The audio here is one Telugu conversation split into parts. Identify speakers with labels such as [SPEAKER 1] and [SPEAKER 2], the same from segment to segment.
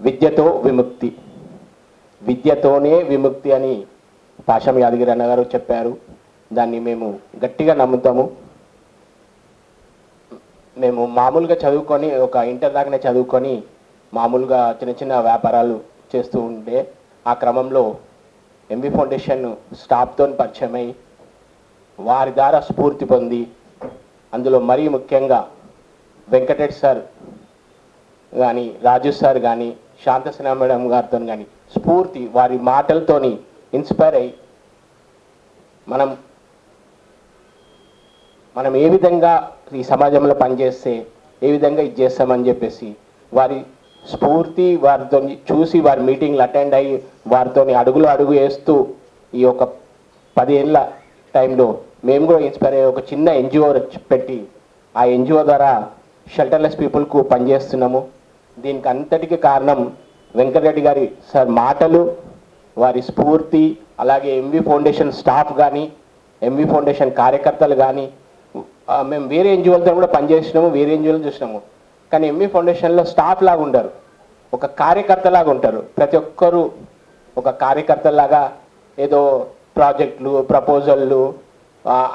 [SPEAKER 1] విద్యతో విముక్తి, విద్యతోనే విముక్తి అని పాషం యాదగిరి అన్న గారు చెప్పారు. దాన్ని మేము గట్టిగా నమ్ముతాము. మేము మామూలుగా చదువుకొని ఒక ఇంటర్ దాకానే చదువుకొని మామూలుగా చిన్న చిన్న వ్యాపారాలు చేస్తూ ఉంటే ఆ క్రమంలో ఎంబీ ఫౌండేషన్ స్టాఫ్తో పరిచయమై వారి ద్వారా స్ఫూర్తి పొంది, అందులో మరీ ముఖ్యంగా వెంకటరెడ్డి సార్ కానీ, రాజు సార్ కానీ, శాంతసేన మేడం గారితో కానీ స్ఫూర్తి వారి మాటలతోని ఇన్స్పైర్ అయ్యి మనం ఏ విధంగా ఈ సమాజంలో పనిచేస్తే ఏ విధంగా ఇది చేస్తామని చెప్పేసి వారి స్ఫూర్తి వారితో చూసి వారి మీటింగ్లు అటెండ్ అయ్యి వారితో అడుగు వేస్తూ ఈ ఒక 10 ఏళ్ళ టైంలో మేము కూడా ఇన్స్పైర్ అయ్యి ఒక చిన్న ఎన్జిఓ పెట్టి ఆ ఎన్జిఓ ద్వారా షెల్టర్లెస్ పీపుల్కు పనిచేస్తున్నాము. దీనికి అంతటికి కారణం వెంకటరెడ్డి గారి సార్ మాటలు, వారి స్ఫూర్తి, అలాగే ఎంవి ఫౌండేషన్ స్టాఫ్ కానీ, ఎంవి ఫౌండేషన్ కార్యకర్తలు కానీ. మేము వేరే ఎన్జిఓలతో కూడా పనిచేసినాము, వేరే ఎన్జిఓలు చూసినాము. కానీ ఎంవి ఫౌండేషన్లో స్టాఫ్ లాగా ఉంటారు, ఒక కార్యకర్తలాగా ఉంటారు. ప్రతి ఒక్కరూ ఒక కార్యకర్తలాగా ఏదో ప్రాజెక్టులు, ప్రపోజళ్ళు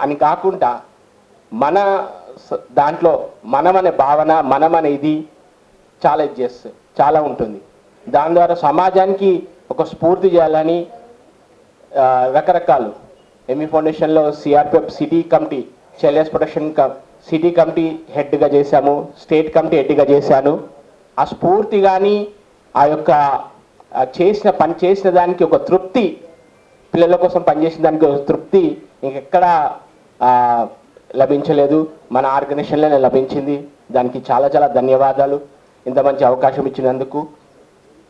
[SPEAKER 1] అని కాకుండా మన దాంట్లో మనమనే భావన, మనమనే ఇది చాలా ఉంటుంది. దాని ద్వారా సమాజానికి ఒక స్ఫూర్తి చేయాలని రకరకాలు ఎంవి ఫౌండేషన్లో CRPF city committee, child protection city committee హెడ్గా చేశాము, స్టేట్ కమిటీ హెడ్గా చేశాను. ఆ స్ఫూర్తి కానీ ఆ యొక్క పని చేసిన దానికి ఒక తృప్తి, పిల్లల కోసం పనిచేసిన దానికి ఒక తృప్తి ఇంకెక్కడా లభించలేదు, మన ఆర్గనైజేషన్లోనే లభించింది. దానికి చాలా ధన్యవాదాలు ఇంత మంచి అవకాశం ఇచ్చినందుకు.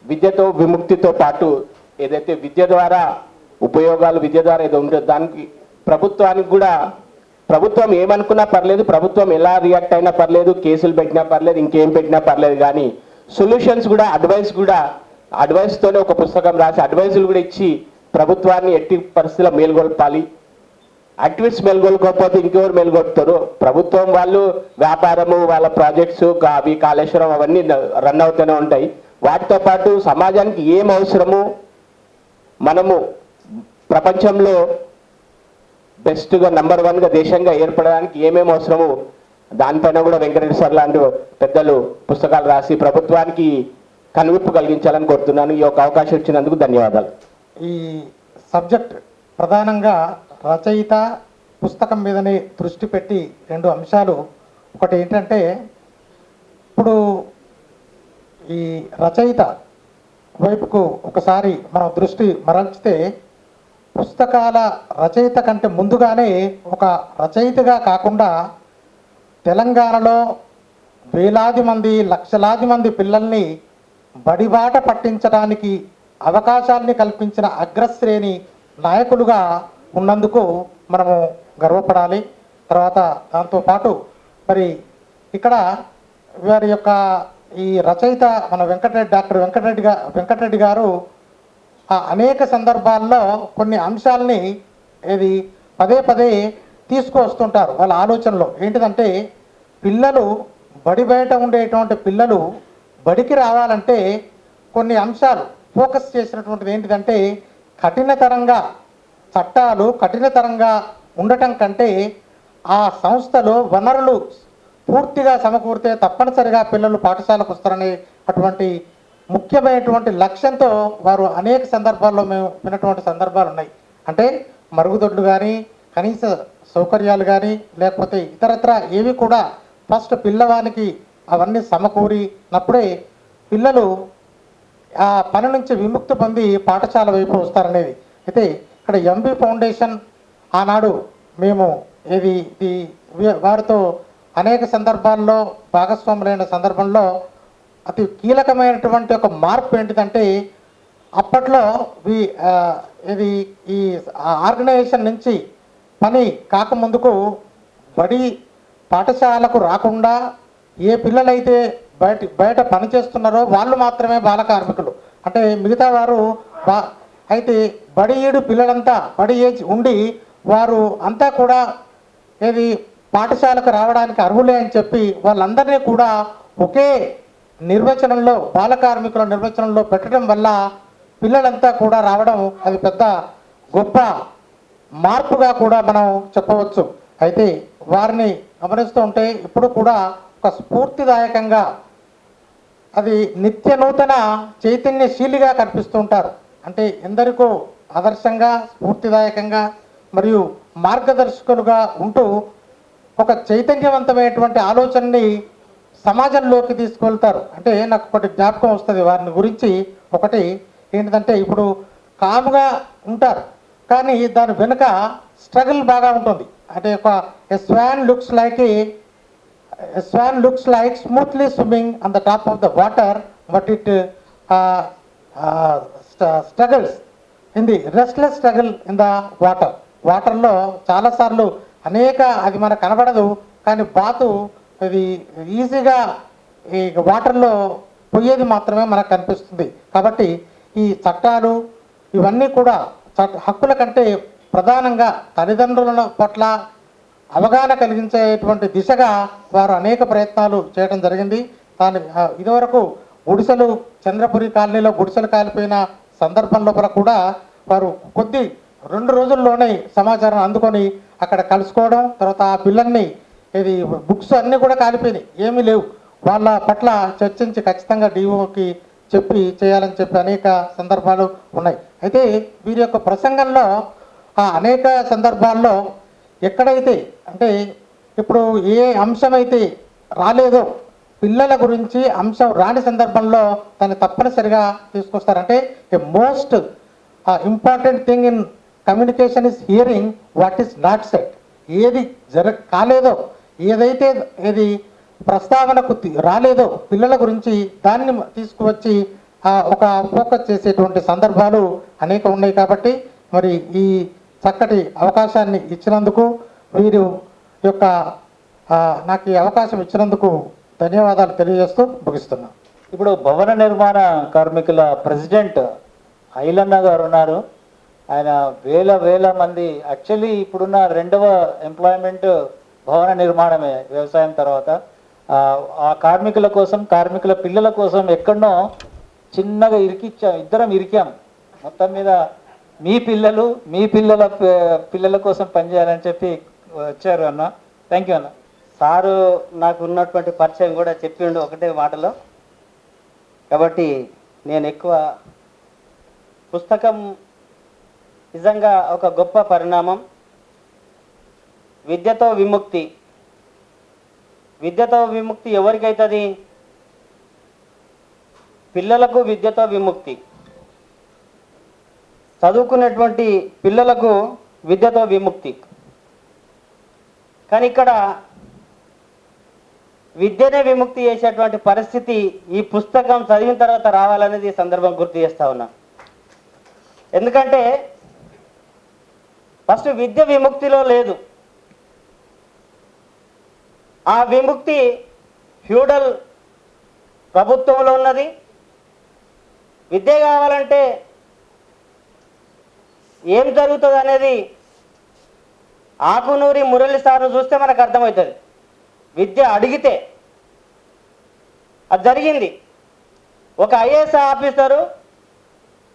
[SPEAKER 1] విద్యతో విముక్తితో పాటు ఏదైతే విద్య ద్వారా ఉపయోగాలు, విద్య ద్వారా ఏదో ఉంటుందో దానికి ప్రభుత్వానికి కూడా, ప్రభుత్వం ఏమనుకున్నా పర్లేదు, ప్రభుత్వం ఎలా రియాక్ట్ అయినా పర్లేదు, కేసులు పెట్టినా పర్లేదు, ఇంకేం పెట్టినా పర్లేదు, కానీ సొల్యూషన్స్ కూడా, అడ్వైస్తోనే ఒక పుస్తకం రాసి అడ్వైజులు కూడా ఇచ్చి ప్రభుత్వాన్ని ఎట్టి పరిస్థితుల్లో మేల్కొల్పాలి. యాక్టివిస్ట్ మేల్కొల్కపోతే ఇంకెవరు మేల్కొల్పుతారు? ప్రభుత్వం వాళ్ళు వ్యాపారము, వాళ్ళ ప్రాజెక్ట్స్, అవి కాళేశ్వరం అవన్నీ రన్ అవుతూనే ఉంటాయి. వాటితో పాటు సమాజానికి ఏం అవసరము, మనము ప్రపంచంలో బెస్ట్గా నంబర్ 1గా దేశంగా ఏర్పడడానికి ఏమేమి అవసరము దానిపైన కూడా వెంకటరెడ్డి సార్ లాంటి పెద్దలు పుస్తకాలు రాసి ప్రభుత్వానికి కనువిప్పు కలిగించాలని కోరుతున్నాను. ఈ యొక్క అవకాశం ఇచ్చినందుకు ధన్యవాదాలు.
[SPEAKER 2] ఈ సబ్జెక్ట్ ప్రధానంగా రచయిత పుస్తకం మీదనే దృష్టి పెట్టి 2 అంశాలు. ఒకటి ఏంటంటే, ఇప్పుడు ఈ రచయిత వైపుకు ఒకసారి మనం దృష్టి మరల్చితే, పుస్తకాల రచయిత కంటే ముందుగానే ఒక రచయితగా కాకుండా తెలంగాణలో వేలాది మంది, లక్షలాది మంది పిల్లల్ని బడిబాట పట్టించడానికి అవకాశాన్ని కల్పించిన అగ్రశ్రేణి నాయకులుగా ఉన్నందుకు మనము గర్వపడాలి. తర్వాత దాంతోపాటు మరి ఇక్కడ వారి యొక్క ఈ రచయిత మన డాక్టర్ వెంకటరెడ్డి గారు అనేక సందర్భాల్లో కొన్ని అంశాలని పదే తీసుకువస్తుంటారు వాళ్ళ ఆలోచనలో. ఏంటిదంటే, పిల్లలు బడి బయట ఉండేటువంటి పిల్లలు బడికి రావాలంటే కొన్ని అంశాలు ఫోకస్ చేసినటువంటిది ఏంటిదంటే, కఠినతరంగా చట్టాలు కఠినతరంగా ఉండటం కంటే ఆ సంస్థలో వనరులు పూర్తిగా సమకూరితే తప్పనిసరిగా పిల్లలు పాఠశాలకు వస్తారనే అటువంటి ముఖ్యమైనటువంటి లక్ష్యంతో వారు అనేక సందర్భాల్లో మేము విన్నటువంటి సందర్భాలు ఉన్నాయి. అంటే మరుగుదొడ్లు కానీ, కనీస సౌకర్యాలు కానీ, లేకపోతే ఇతరత్ర ఏవి కూడా ఫస్ట్ పిల్లవానికి అవన్నీ సమకూరినప్పుడే పిల్లలు ఆ పని నుంచి విముక్తి పొంది పాఠశాల వైపు వస్తారనేది. అయితే ఇక్కడ ఎంబీ ఫౌండేషన్ ఆనాడు మేము వారితో అనేక సందర్భాల్లో భాగస్వాములైన సందర్భంలో అతి కీలకమైనటువంటి ఒక మార్పు ఏంటిదంటే, అప్పట్లో ఈ ఆర్గనైజేషన్ నుంచి పని కాకముందుకు పాఠశాలకు రాకుండా ఏ పిల్లలైతే బయట పని చేస్తున్నారో వాళ్ళు మాత్రమే బాల కార్మికులు. అంటే మిగతా వారు అయితే బడి ఏడు పిల్లలంతా బడి ఏజ్ ఉండి వారు అంతా కూడా పాఠశాలకు రావడానికి అర్హులే అని చెప్పి వాళ్ళందరినీ కూడా ఒకే నిర్వచనంలో బాల కార్మికుల నిర్వచనంలో పెట్టడం వల్ల పిల్లలంతా కూడా రావడం అది పెద్ద గొప్ప మార్పుగా కూడా మనం చెప్పవచ్చు. అయితే వారిని గమనిస్తూ ఉంటే ఇప్పుడు కూడా ఒక స్ఫూర్తిదాయకంగా అది నిత్య నూతన చైతన్యశీలిగా కనిపిస్తూ ఉంటారు. అంటే ఎందరికో ఆదర్శంగా స్ఫూర్తిదాయకంగా మరియు మార్గదర్శకులుగా ఉంటూ ఒక చైతన్యవంతమైనటువంటి ఆలోచనని సమాజంలోకి తీసుకువెళ్తారు. అంటే నాకు ఒకటి జ్ఞాపకం వస్తుంది వారిని గురించి. ఒకటి ఏంటంటే ఇప్పుడు కాముగా ఉంటారు కానీ దాని వెనుక స్ట్రగుల్ బాగా ఉంటుంది. అంటే ఒక swan looks like smoothly swimming on the top of the water but it struggles in the restless struggle in the వాటర్లో చాలాసార్లు అది మనకు కనబడదు కానీ బాతు ఇది ఈజీగా ఈ వాటర్లో పోయేది మాత్రమే మనకు కనిపిస్తుంది. కాబట్టి ఈ చట్టాలు ఇవన్నీ కూడా హక్కుల కంటే ప్రధానంగా తల్లిదండ్రుల పట్ల అవగాహన కలిగించేటువంటి దిశగా వారు అనేక ప్రయత్నాలు చేయడం జరిగింది. ఇదివరకు గుడిసెలు చంద్రపురి కాలనీలో గుడిసెలు కాలిపోయిన సందర్భం లోపల కూడా వారు 2 రోజుల్లోనే సమాచారం అందుకొని అక్కడ కలుసుకోవడం, తర్వాత ఆ పిల్లల్ని బుక్స్ అన్నీ కూడా కాలిపోయినాయి, ఏమీ లేవు, వాళ్ళ పట్ల చర్చించి ఖచ్చితంగా డిఓకి చెప్పి చేయాలని చెప్పి అనేక సందర్భాలు ఉన్నాయి. అయితే వీరి యొక్క ప్రసంగంలో అనేక సందర్భాల్లో ఎక్కడైతే అంటే ఇప్పుడు ఏ అంశమైతే రాలేదో పిల్లల గురించి అంశం రాని సందర్భంలో దాన్ని తప్పనిసరిగా తీసుకొస్తారంటే a most important thing in communication is hearing what is not said. ఏది కాలేదో ఏదైతే ప్రస్తావనకు రాలేదో పిల్లల గురించి దాన్ని తీసుకువచ్చి ఒక ఫోకస్ చేసేటువంటి సందర్భాలు అనేక ఉన్నాయి. కాబట్టి మరి ఈ చక్కటి అవకాశాన్ని ఇచ్చినందుకు వీరు యొక్క నాకు ఈ అవకాశం ఇచ్చినందుకు ధన్యవాదాలు తెలియజేస్తూ ముగిస్తున్నాను.
[SPEAKER 3] ఇప్పుడు భవన నిర్మాణ కార్మికుల ప్రెసిడెంట్ ఐలన్న గారు ఉన్నారు. ఆయన వేల మంది యాక్చువల్లీ ఇప్పుడున్న 2వ ఎంప్లాయ్మెంట్ భవన నిర్మాణమే వ్యవసాయం తర్వాత. ఆ కార్మికుల కోసం కార్మికుల పిల్లల కోసం ఎక్కడనో చిన్నగా ఇద్దరం ఇరికాం. మొత్తం మీద మీ పిల్లల కోసం పనిచేయాలని చెప్పి వచ్చారు అన్న. థ్యాంక్ యూ అన్న.
[SPEAKER 4] సారు నాకు ఉన్నటువంటి పరిచయం కూడా చెప్పిండు ఒకటే మాటలో. కాబట్టి నేను ఎక్కువ పుస్తకం నిజంగా ఒక గొప్ప పరిణామం. విద్యతో విముక్తి ఎవరికైతుంది? పిల్లలకు విద్యతో విముక్తి, చదువుకునేటువంటి పిల్లలకు విద్యతో విముక్తి. కానీ ఇక్కడ విద్యనే విముక్తి చేసేటువంటి పరిస్థితి ఈ పుస్తకం చదివిన తర్వాత రావాలనేది ఈ సందర్భం గుర్తు చేస్తా ఉన్నా. ఎందుకంటే ఫస్ట్ విద్య విముక్తిలో లేదు. ఆ విముక్తి ఫ్యూడల్ ప్రభుత్వంలో ఉన్నది. విద్య కావాలంటే ఏం జరుగుతుంది అనేది ఆకునూరి మురళి సార్ను చూస్తే మనకు అర్థమవుతుంది. విద్య అడిగితే అది జరిగింది. ఒక ఐఏఎస్ ఆఫీసరు,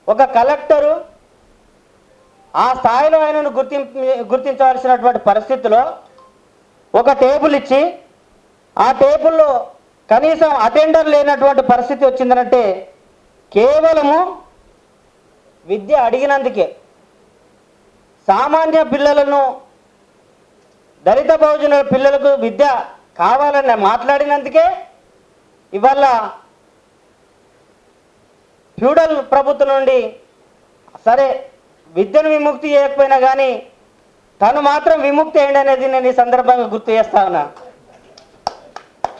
[SPEAKER 4] ఒక కలెక్టరు ఆ స్థాయిలో ఆయనను గుర్తించవలసినటువంటి పరిస్థితిలో ఒక టేబుల్ ఇచ్చి ఆ టేబుల్లో కనీసం అటెండర్ లేనటువంటి పరిస్థితి వచ్చిందనంటే కేవలము విద్య అడిగినందుకే. సామాన్య పిల్లలను, దళిత బహుజన పిల్లలకు విద్య కావాలని మాట్లాడినందుకే ఇవాళ ఫ్యూడల్ ప్రభుత్వం నుండి సరే విద్యను విముక్తి చేయకపోయినా కానీ తను మాత్రం విముక్తి అయ్యండి అనేది నేను ఈ సందర్భంగా గుర్తు చేస్తా ఉన్నా.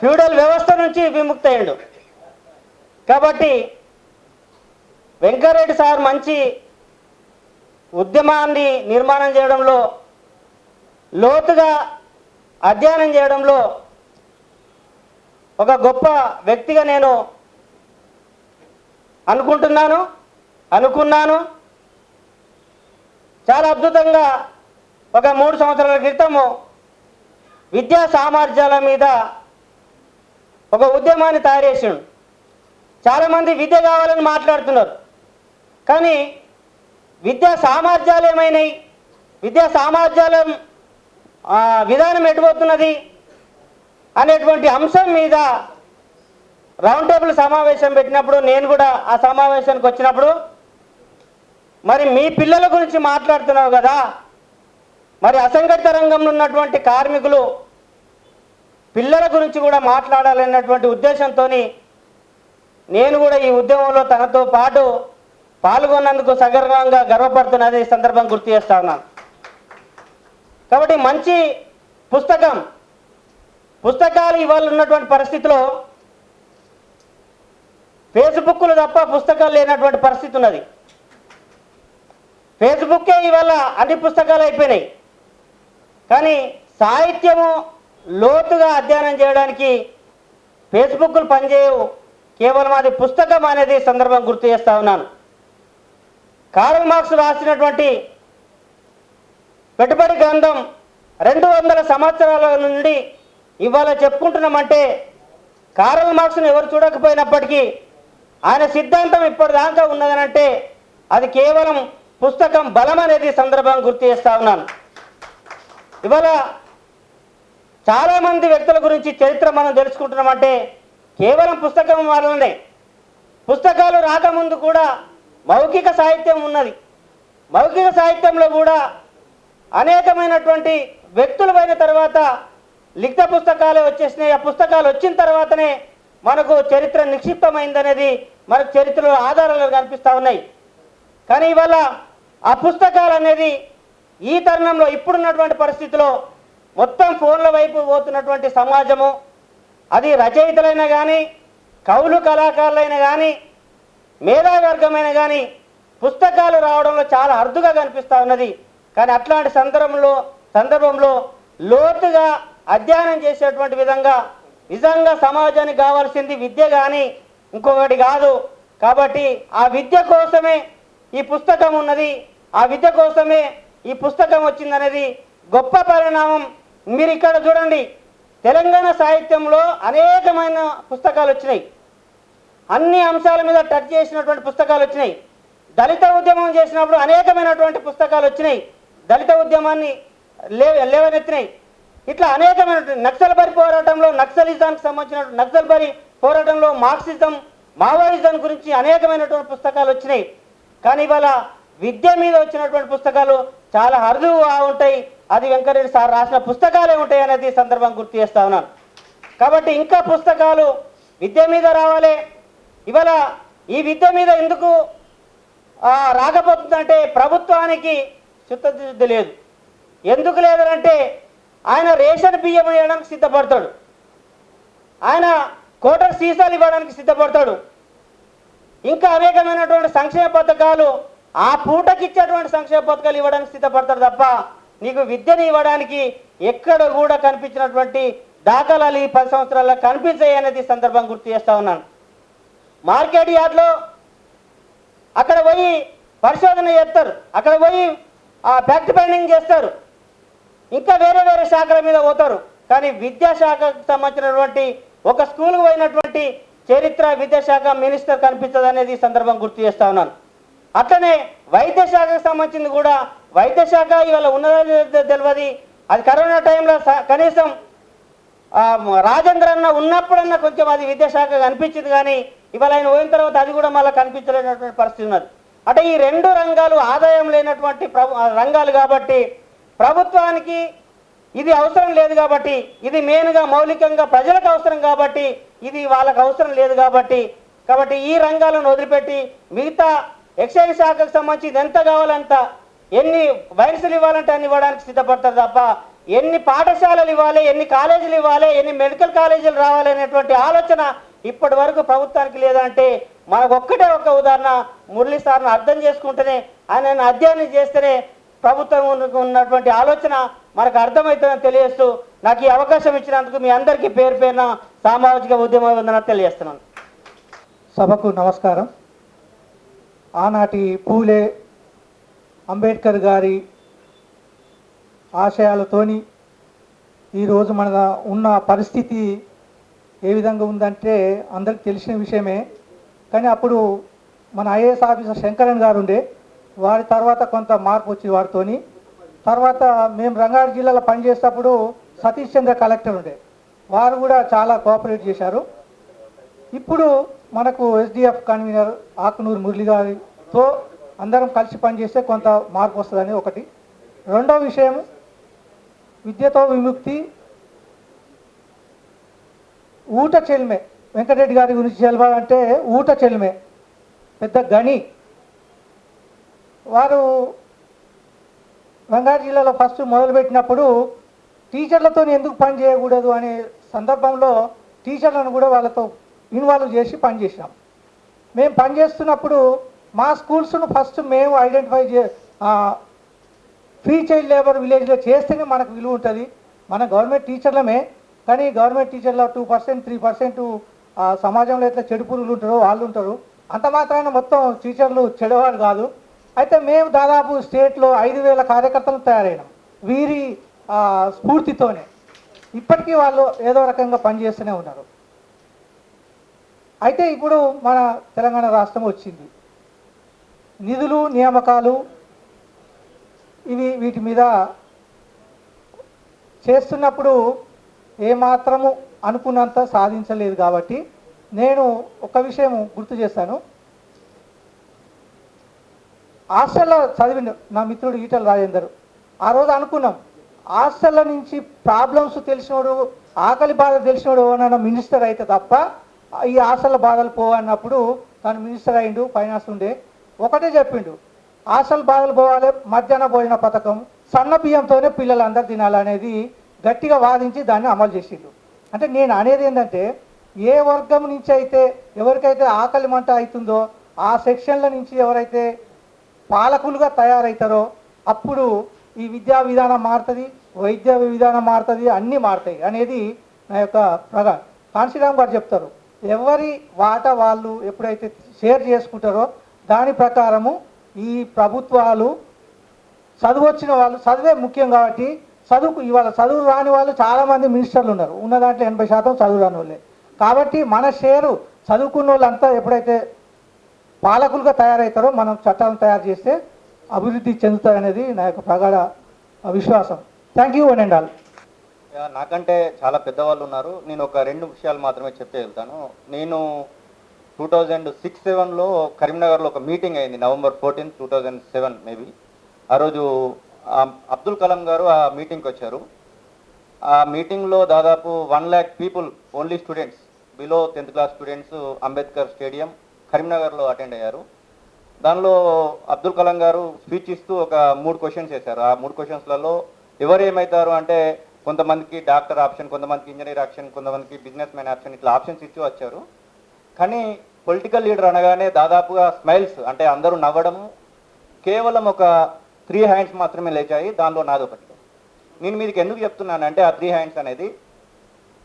[SPEAKER 4] ఫ్యూడల్ వ్యవస్థ నుంచి విముక్తి అయ్యాడు. కాబట్టి వెంకరెడ్డి సార్ మంచి ఉద్యమాన్ని నిర్మాణం చేయడంలో, లోతుగా అధ్యయనం చేయడంలో ఒక గొప్ప వ్యక్తిగా నేను అనుకున్నాను. చాలా అద్భుతంగా ఒక 3 సంవత్సరాల క్రితము విద్యా సామర్థ్యాల మీద ఒక ఉద్యమాన్ని తయారు చేసిండు. చాలామంది విద్య కావాలని మాట్లాడుతున్నారు. కానీ విద్యా సామర్థ్యాలు ఏమైనాయి, విద్యా సామర్థ్యాల విధానం ఎటుపోతున్నది అనేటువంటి అంశం మీద రౌండ్ టేబుల్ సమావేశం పెట్టినప్పుడు నేను కూడా ఆ సమావేశానికి వచ్చినప్పుడు, మరి మీ పిల్లల గురించి మాట్లాడుతున్నావు కదా, మరి అసంఘటిత రంగంలో ఉన్నటువంటి కార్మికులు పిల్లల గురించి కూడా మాట్లాడాలన్నటువంటి ఉద్దేశంతో నేను కూడా ఈ ఉద్యమంలో తనతో పాటు పాల్గొన్నందుకు సగర్వంగా గర్వపడుతున్నది ఈ సందర్భం గుర్తు చేస్తా ఉన్నాను. కాబట్టి మంచి పుస్తకాలు ఇవాళ ఉన్నటువంటి పరిస్థితిలో ఫేస్బుక్లు తప్ప పుస్తకాలు లేనటువంటి పరిస్థితి ఉన్నది. ఫేస్బుక్కే ఇవాళ అన్ని పుస్తకాలు అయిపోయినాయి. కానీ సాహిత్యము లోతుగా అధ్యయనం చేయడానికి ఫేస్బుక్లు పనిచేయవు, కేవలం అది పుస్తకం అనేది సందర్భం గుర్తు చేస్తా ఉన్నాను. కార్ల్ మార్క్స్ రాసినటువంటి పెట్టుబడి గ్రంథం 200 సంవత్సరాల నుండి ఇవాళ చెప్పుకుంటున్నామంటే కార్ల్ మార్క్స్ను ఎవరు చూడకపోయినప్పటికీ ఆయన సిద్ధాంతం ఇప్పటిదాకా ఉన్నదనంటే అది కేవలం పుస్తకం బలం అనేది సందర్భం గుర్తు చేస్తా ఉన్నాను. ఇవాళ చాలామంది వ్యక్తుల గురించి చరిత్ర మనం తెలుసుకుంటున్నామంటే కేవలం పుస్తకం వల్లనే. పుస్తకాలు రాకముందు కూడా మౌఖిక సాహిత్యం ఉన్నది. మౌఖిక సాహిత్యంలో కూడా అనేకమైనటువంటి వ్యక్తులు అయిన తర్వాత లిఖిత పుస్తకాలే వచ్చేసినాయి. ఆ పుస్తకాలు వచ్చిన తర్వాతనే మనకు చరిత్ర నిక్షిప్తమైందనేది మనకు చరిత్రలో ఆధారాలు కనిపిస్తూ ఉన్నాయి. కానీ ఇవాళ ఆ పుస్తకాలు అనేది ఈ తరుణంలో ఇప్పుడున్నటువంటి పరిస్థితిలో మొత్తం ఫోన్ల వైపు పోతున్నటువంటి సమాజము, అది రచయితలైనా కానీ కవులు కళాకారులైనా కానీ మేధావర్గమైన కానీ పుస్తకాలు రావడంలో చాలా అరుదుగా కనిపిస్తూ ఉన్నది. కానీ అట్లాంటి సందర్భంలో లోతుగా అధ్యయనం చేసేటువంటి విధంగా నిజంగా సమాజానికి కావాల్సింది విద్య కానీ ఇంకొకటి కాదు. కాబట్టి ఆ విద్య కోసమే ఈ పుస్తకం ఉన్నది, ఆ విద్య కోసమే ఈ పుస్తకం వచ్చిందనేది గొప్ప పరిణామం. మీరు ఇక్కడ చూడండి, తెలంగాణ సాహిత్యంలో అనేకమైన పుస్తకాలు వచ్చినాయి, అన్ని అంశాల మీద టచ్ చేసినటువంటి పుస్తకాలు వచ్చినాయి. దళిత ఉద్యమం చేసినప్పుడు అనేకమైనటువంటి పుస్తకాలు వచ్చినాయి, దళిత ఉద్యమాన్ని లేవనెత్తినాయి. ఇట్లా అనేకమైనటువంటి నక్సల్బరీ పోరాటంలో నక్సలిజానికి సంబంధించిన నక్సల్బరీ పోరాటంలో మార్క్సిజం మావోయిజం గురించి అనేకమైనటువంటి పుస్తకాలు వచ్చినాయి. కానీ ఇవాళ విద్య మీద వచ్చినటువంటి పుస్తకాలు చాలా అరుదుగా ఉంటాయి. అది వెంకటరెడ్డి సార్ రాసిన పుస్తకాలే ఉంటాయి అనేది సందర్భం గుర్తు చేస్తా ఉన్నాను. కాబట్టి ఇంకా పుస్తకాలు విద్య మీద రావాలి. ఇవాళ ఈ విద్య మీద ఎందుకు రాకపోతుందంటే ప్రభుత్వానికి చిత్తశుద్ధి లేదు. ఎందుకు లేదంటే ఆయన రేషన్ బియ్యం ఇవ్వడానికి సిద్ధపడతాడు, ఆయన కోటర్ సీసాలు ఇవ్వడానికి సిద్ధపడతాడు, ఇంకా అనేకమైనటువంటి సంక్షేమ పథకాలు ఆ పూటకి ఇచ్చేటువంటి సంక్షేమ పథకాలు ఇవ్వడానికి సిద్ధపడతాడు తప్ప నీకు విద్యను ఇవ్వడానికి ఎక్కడ కూడా కనిపించినటువంటి దాఖలాలు ఈ 10 సంవత్సరాల్లో కనిపించాయి అనేది సందర్భం గుర్తు చేస్తా ఉన్నాను. మార్కెట్ యార్డ్లో అక్కడ పోయి పరిశోధన చేస్తారు, అక్కడ పోయి ఫ్యాక్ట్ ఫైండింగ్ చేస్తారు, ఇంకా వేరే వేరే శాఖల మీద పోతారు. కానీ విద్యాశాఖకు సంబంధించినటువంటి ఒక స్కూల్కి పోయినటువంటి చరిత్ర విద్యాశాఖ మినిస్టర్ కనిపించదు అనేది సందర్భం గుర్తు చేస్తా ఉన్నాను. అట్లనే వైద్య శాఖకు సంబంధించింది కూడా వైద్యశాఖ ఇవాళ ఉన్నదో తెలియదు. అది కరోనా టైంలో కనీసం రాజేంద్ర అన్న ఉన్నప్పుడన్నా కొంచెం అది విద్యాశాఖ కనిపించింది, కానీ ఇవాళ ఆయన పోయిన తర్వాత అది కూడా మళ్ళీ కనిపించలేనటువంటి పరిస్థితి ఉన్నది. అంటే ఈ 2 రంగాలు ఆదాయం లేనటువంటి రంగాలు కాబట్టి ప్రభుత్వానికి ఇది అవసరం లేదు, కాబట్టి ఇది మెయిన్గా మౌలికంగా ప్రజలకు అవసరం, కాబట్టి ఇది వాళ్ళకు అవసరం లేదు. కాబట్టి ఈ రంగాలను వదిలిపెట్టి మిగతా ఎక్సైజ్ శాఖకు సంబంధించి ఎంత కావాలంత, ఎన్ని వైరస్లు ఇవ్వాలంటే అన్ని ఇవ్వడానికి సిద్ధపడతారు తప్ప ఎన్ని పాఠశాలలు ఇవ్వాలి, ఎన్ని కాలేజీలు ఇవ్వాలి, ఎన్ని మెడికల్ కాలేజీలు రావాలి అనేటువంటి ఆలోచన ఇప్పటి వరకు ప్రభుత్వానికి లేదంటే మనకు ఒక్కటే ఒక ఉదాహరణ, మురళీ సార్ను అర్థం చేసుకుంటేనే, ఆయనను అధ్యయనం చేస్తేనే ప్రభుత్వం ఉన్నటువంటి ఆలోచన మనకు అర్థమవుతుందని తెలియజేస్తూ నాకు ఈ అవకాశం ఇచ్చినందుకు మీ అందరికీ పేరు పేరున సామాజిక ఉద్యమ వందన తెలియజేస్తున్నాను.
[SPEAKER 2] సభకు నమస్కారం. ఆనాటి పూలే అంబేద్కర్ గారి ఆశయాలతోని ఈరోజు మన ఉన్న పరిస్థితి ఏ విధంగా ఉందంటే అందరికి తెలిసిన విషయమే.
[SPEAKER 5] కానీ అప్పుడు మన ఐఏఎస్ ఆఫీసర్ శంకరన్ గారు ఉండే, వారి తర్వాత కొంత మార్పు వచ్చింది వారితోని. తర్వాత మేము రంగారెడ్డి జిల్లాలో పనిచేసేటప్పుడు సతీష్ చంద్ర కలెక్టర్ ఉండే, వారు కూడా చాలా కోఆపరేట్ చేశారు. ఇప్పుడు మనకు ఎస్డిఎఫ్ కన్వీనర్ ఆకునూరు మురళి గారితో అందరం కలిసి పనిచేస్తే కొంత మార్పు వస్తుందని ఒకటి. రెండో విషయం, విద్యతో విముక్తి ఊట చెల్మే. వెంకటరెడ్డి గారి గురించి చెప్పాలంటే ఊట చెల్మే, పెద్ద గని. వారు రంగారెడ్డి జిల్లాలో ఫస్ట్ మొదలుపెట్టినప్పుడు టీచర్లతో ఎందుకు పని చేయకూడదు అనే సందర్భంలో టీచర్లను కూడా వాళ్ళతో ఇన్వాల్వ్ చేసి పనిచేసినాం. మేము పనిచేస్తున్నప్పుడు మా స్కూల్స్ను ఫస్ట్ మేము ఐడెంటిఫై ఫ్రీ చైల్డ్ లేబర్ విలేజ్లో చేస్తేనే మనకు విలువ ఉంటుంది. మన గవర్నమెంట్ టీచర్లమే, కానీ గవర్నమెంట్ టీచర్లో 2%, 3% సమాజంలో ఎట్లా చెడు పురుగులు ఉంటారో వాళ్ళు ఉంటారు. అంత మాత్రాన మొత్తం టీచర్లు చెడవాళ్ళు కాదు. అయితే మేము దాదాపు స్టేట్లో 5,000 కార్యకర్తలు తయారైనాం వీరి స్ఫూర్తితోనే. ఇప్పటికీ వాళ్ళు ఏదో రకంగా పనిచేస్తూనే ఉన్నారు. అయితే ఇప్పుడు మన తెలంగాణ రాష్ట్రం వచ్చింది, నిధులు నియామకాలు వీటి మీద చేస్తున్నప్పుడు ఏమాత్రము అనుకున్నంత సాధించలేదు. కాబట్టి నేను ఒక విషయం గుర్తు చేస్తాను. హాస్టల్లో చదివిన నా మిత్రుడు ఈటల రాజేందర్, ఆ రోజు అనుకున్నాం హాస్టల్ల నుంచి ప్రాబ్లమ్స్ తెలిసినోడు, ఆకలి బాధ తెలిసినోడు ఏమన్నా మినిస్టర్ అయితే తప్ప ఈ హాస్టల్ల బాధలు పోవన్నప్పుడు తను మినిస్టర్ అయిండు, ఫైనాన్స్ ఉండే. ఒకటే చెప్పిండు, హాస్టల్ బాధలు పోవాలి, మధ్యాహ్న భోజన పథకం, సన్న బియ్యంతోనే పిల్లలందరూ తినాలనేది గట్టిగా వాదించి దాన్ని అమలు చేసిండు. అంటే నేను అనేది ఏంటంటే, ఏ వర్గం నుంచి అయితే ఎవరికైతే ఆకలి మంట అవుతుందో ఆ సెక్షన్ల నుంచి ఎవరైతే పాలకులుగా తయారవుతారో అప్పుడు ఈ విద్యా విధానం మారుతుంది, వైద్య విధానం మారుతుంది, అన్నీ మారుతాయి అనేది నా యొక్క కాంశీరామ్ గారు చెప్తారు. ఎవరి వాటా వాళ్ళు ఎప్పుడైతే షేర్ చేసుకుంటారో దాని ప్రకారము ఈ ప్రభుత్వాలు చదువు వచ్చిన వాళ్ళు, చదివే ముఖ్యం కాబట్టి ఇవాళ చదువు రాని వాళ్ళు చాలామంది మినిస్టర్లు ఉన్నారు, ఉన్న దాంట్లో 80% చదువు రాని వాళ్ళే. కాబట్టి మన షేరు చదువుకున్న వాళ్ళంతా ఎప్పుడైతే పాలకులుగా తయారవుతారో మనం చట్టాలను తయారు చేస్తే అభివృద్ధి చెందుతాయనేది నా యొక్క ప్రగాఢ విశ్వాసం. Thank you one and all.
[SPEAKER 6] నాకంటే చాలా పెద్దవాళ్ళు ఉన్నారు, నేను ఒక 2 విషయాలు మాత్రమే చెప్పే వెళ్తాను. నేను 2006-07లో కరీంనగర్లో ఒక మీటింగ్ అయింది, November 14, 2007 మేబీ. ఆ రోజు అబ్దుల్ కలాం గారు ఆ మీటింగ్కి వచ్చారు. ఆ మీటింగ్లో దాదాపు 1 lakh people, only students, below 10th class students Ambedkar stadium కరీంనగర్లో అటెండ్ అయ్యారు. దానిలో అబ్దుల్ కలాం గారు స్పీచ్ ఇస్తూ ఒక 3 క్వశ్చన్స్ వేశారు. ఆ 3 క్వశ్చన్స్లలో ఎవరు ఏమవుతారు అంటే కొంతమందికి డాక్టర్ ఆప్షన్, కొంతమందికి ఇంజనీర్ ఆప్షన్, కొంతమందికి బిజినెస్ మ్యాన్ ఆప్షన్, ఇట్లా ఆప్షన్స్ ఇచ్చి వచ్చారు. కానీ పొలిటికల్ లీడర్ అనగానే దాదాపుగా స్మైల్స్, అంటే అందరూ నవ్వడము, కేవలం ఒక 3 హ్యాండ్స్ మాత్రమే లేచాయి. దానిలో నాది ఒకటి. నేను మీకు ఎందుకు చెప్తున్నానంటే ఆ 3 హ్యాండ్స్ అనేది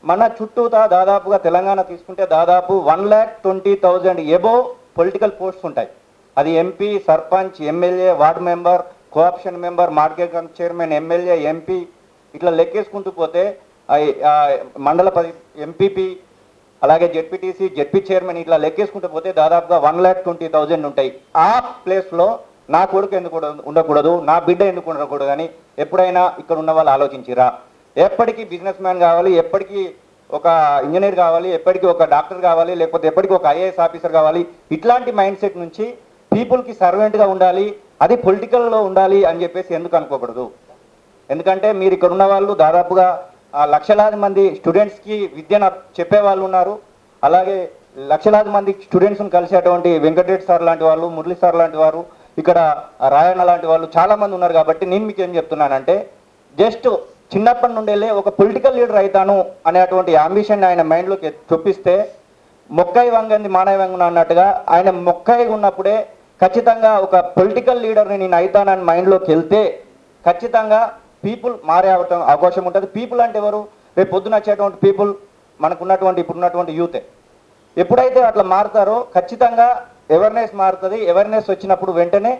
[SPEAKER 6] మన చుట్టూతా దాదాపుగా తెలంగాణ తీసుకుంటే దాదాపు 1,20,000 ఎబో పొలిటికల్ పోస్ట్స్ ఉంటాయి. అది MP, sarpanch, MLA, ward member, cooption member, market committee chairman, MLA, MP, ఇట్లా లెక్కేసుకుంటూ పోతే మండల ఎంపీపీ, అలాగే జెడ్పీటీసీ, జెడ్పీ చైర్మన్, ఇట్లా లెక్కేసుకుంటూ పోతే దాదాపుగా 1,20,000 ఉంటాయి. ఆ ప్లేస్లో నా కొడుకు ఎందుకు ఉండకూడదు, నా బిడ్డ ఎందుకు ఉండకూడదు అని ఎప్పుడైనా ఇక్కడ ఉన్న వాళ్ళు ఆలోచించిరా? ఎప్పటికీ బిజినెస్ మ్యాన్ కావాలి, ఎప్పటికీ ఒక ఇంజనీర్ కావాలి, ఎప్పటికీ ఒక డాక్టర్ కావాలి, లేకపోతే ఎప్పటికీ ఒక ఐఏఎస్ ఆఫీసర్ కావాలి, ఇట్లాంటి మైండ్ సెట్ నుంచి పీపుల్కి సర్వెంట్గా ఉండాలి, అది పొలిటికల్లో ఉండాలి అని చెప్పేసి ఎందుకు అనుకోకూడదు? ఎందుకంటే మీరు ఇక్కడ ఉన్న వాళ్ళు దాదాపుగా లక్షలాది మంది స్టూడెంట్స్కి విద్యను చెప్పేవాళ్ళు ఉన్నారు. అలాగే లక్షలాది మంది స్టూడెంట్స్ని కలిసేటువంటి వెంకటరెడ్డి సార్ లాంటి వాళ్ళు, మురళి సార్ లాంటి వారు, ఇక్కడ రాయన్న లాంటి వాళ్ళు చాలామంది ఉన్నారు. కాబట్టి నేను మీకు ఏం చెప్తున్నానంటే, జస్ట్ చిన్నప్పటి నుండేలే ఒక పొలిటికల్ లీడర్ అవుతాను అనేటువంటి అంబిషన్ ఆయన మైండ్లోకి చొప్పిస్తే మొక్కై వంగంది మానవ వంగున అన్నట్టుగా ఆయన మొక్కై ఉన్నప్పుడే ఖచ్చితంగా ఒక పొలిటికల్ లీడర్ని నేను అవుతానని మైండ్లోకి వెళ్తే ఖచ్చితంగా పీపుల్ మారే అవకాశం ఉంటుంది. పీపుల్ అంటే ఎవరు? రేపు పొద్దున వచ్చేటువంటి పీపుల్ మనకున్నటువంటి ఇప్పుడున్నటువంటి యూతే. ఎప్పుడైతే అట్లా మారుతారో ఖచ్చితంగా అవేర్నెస్ మారుతుంది. అవేర్నెస్ వచ్చినప్పుడు వెంటనే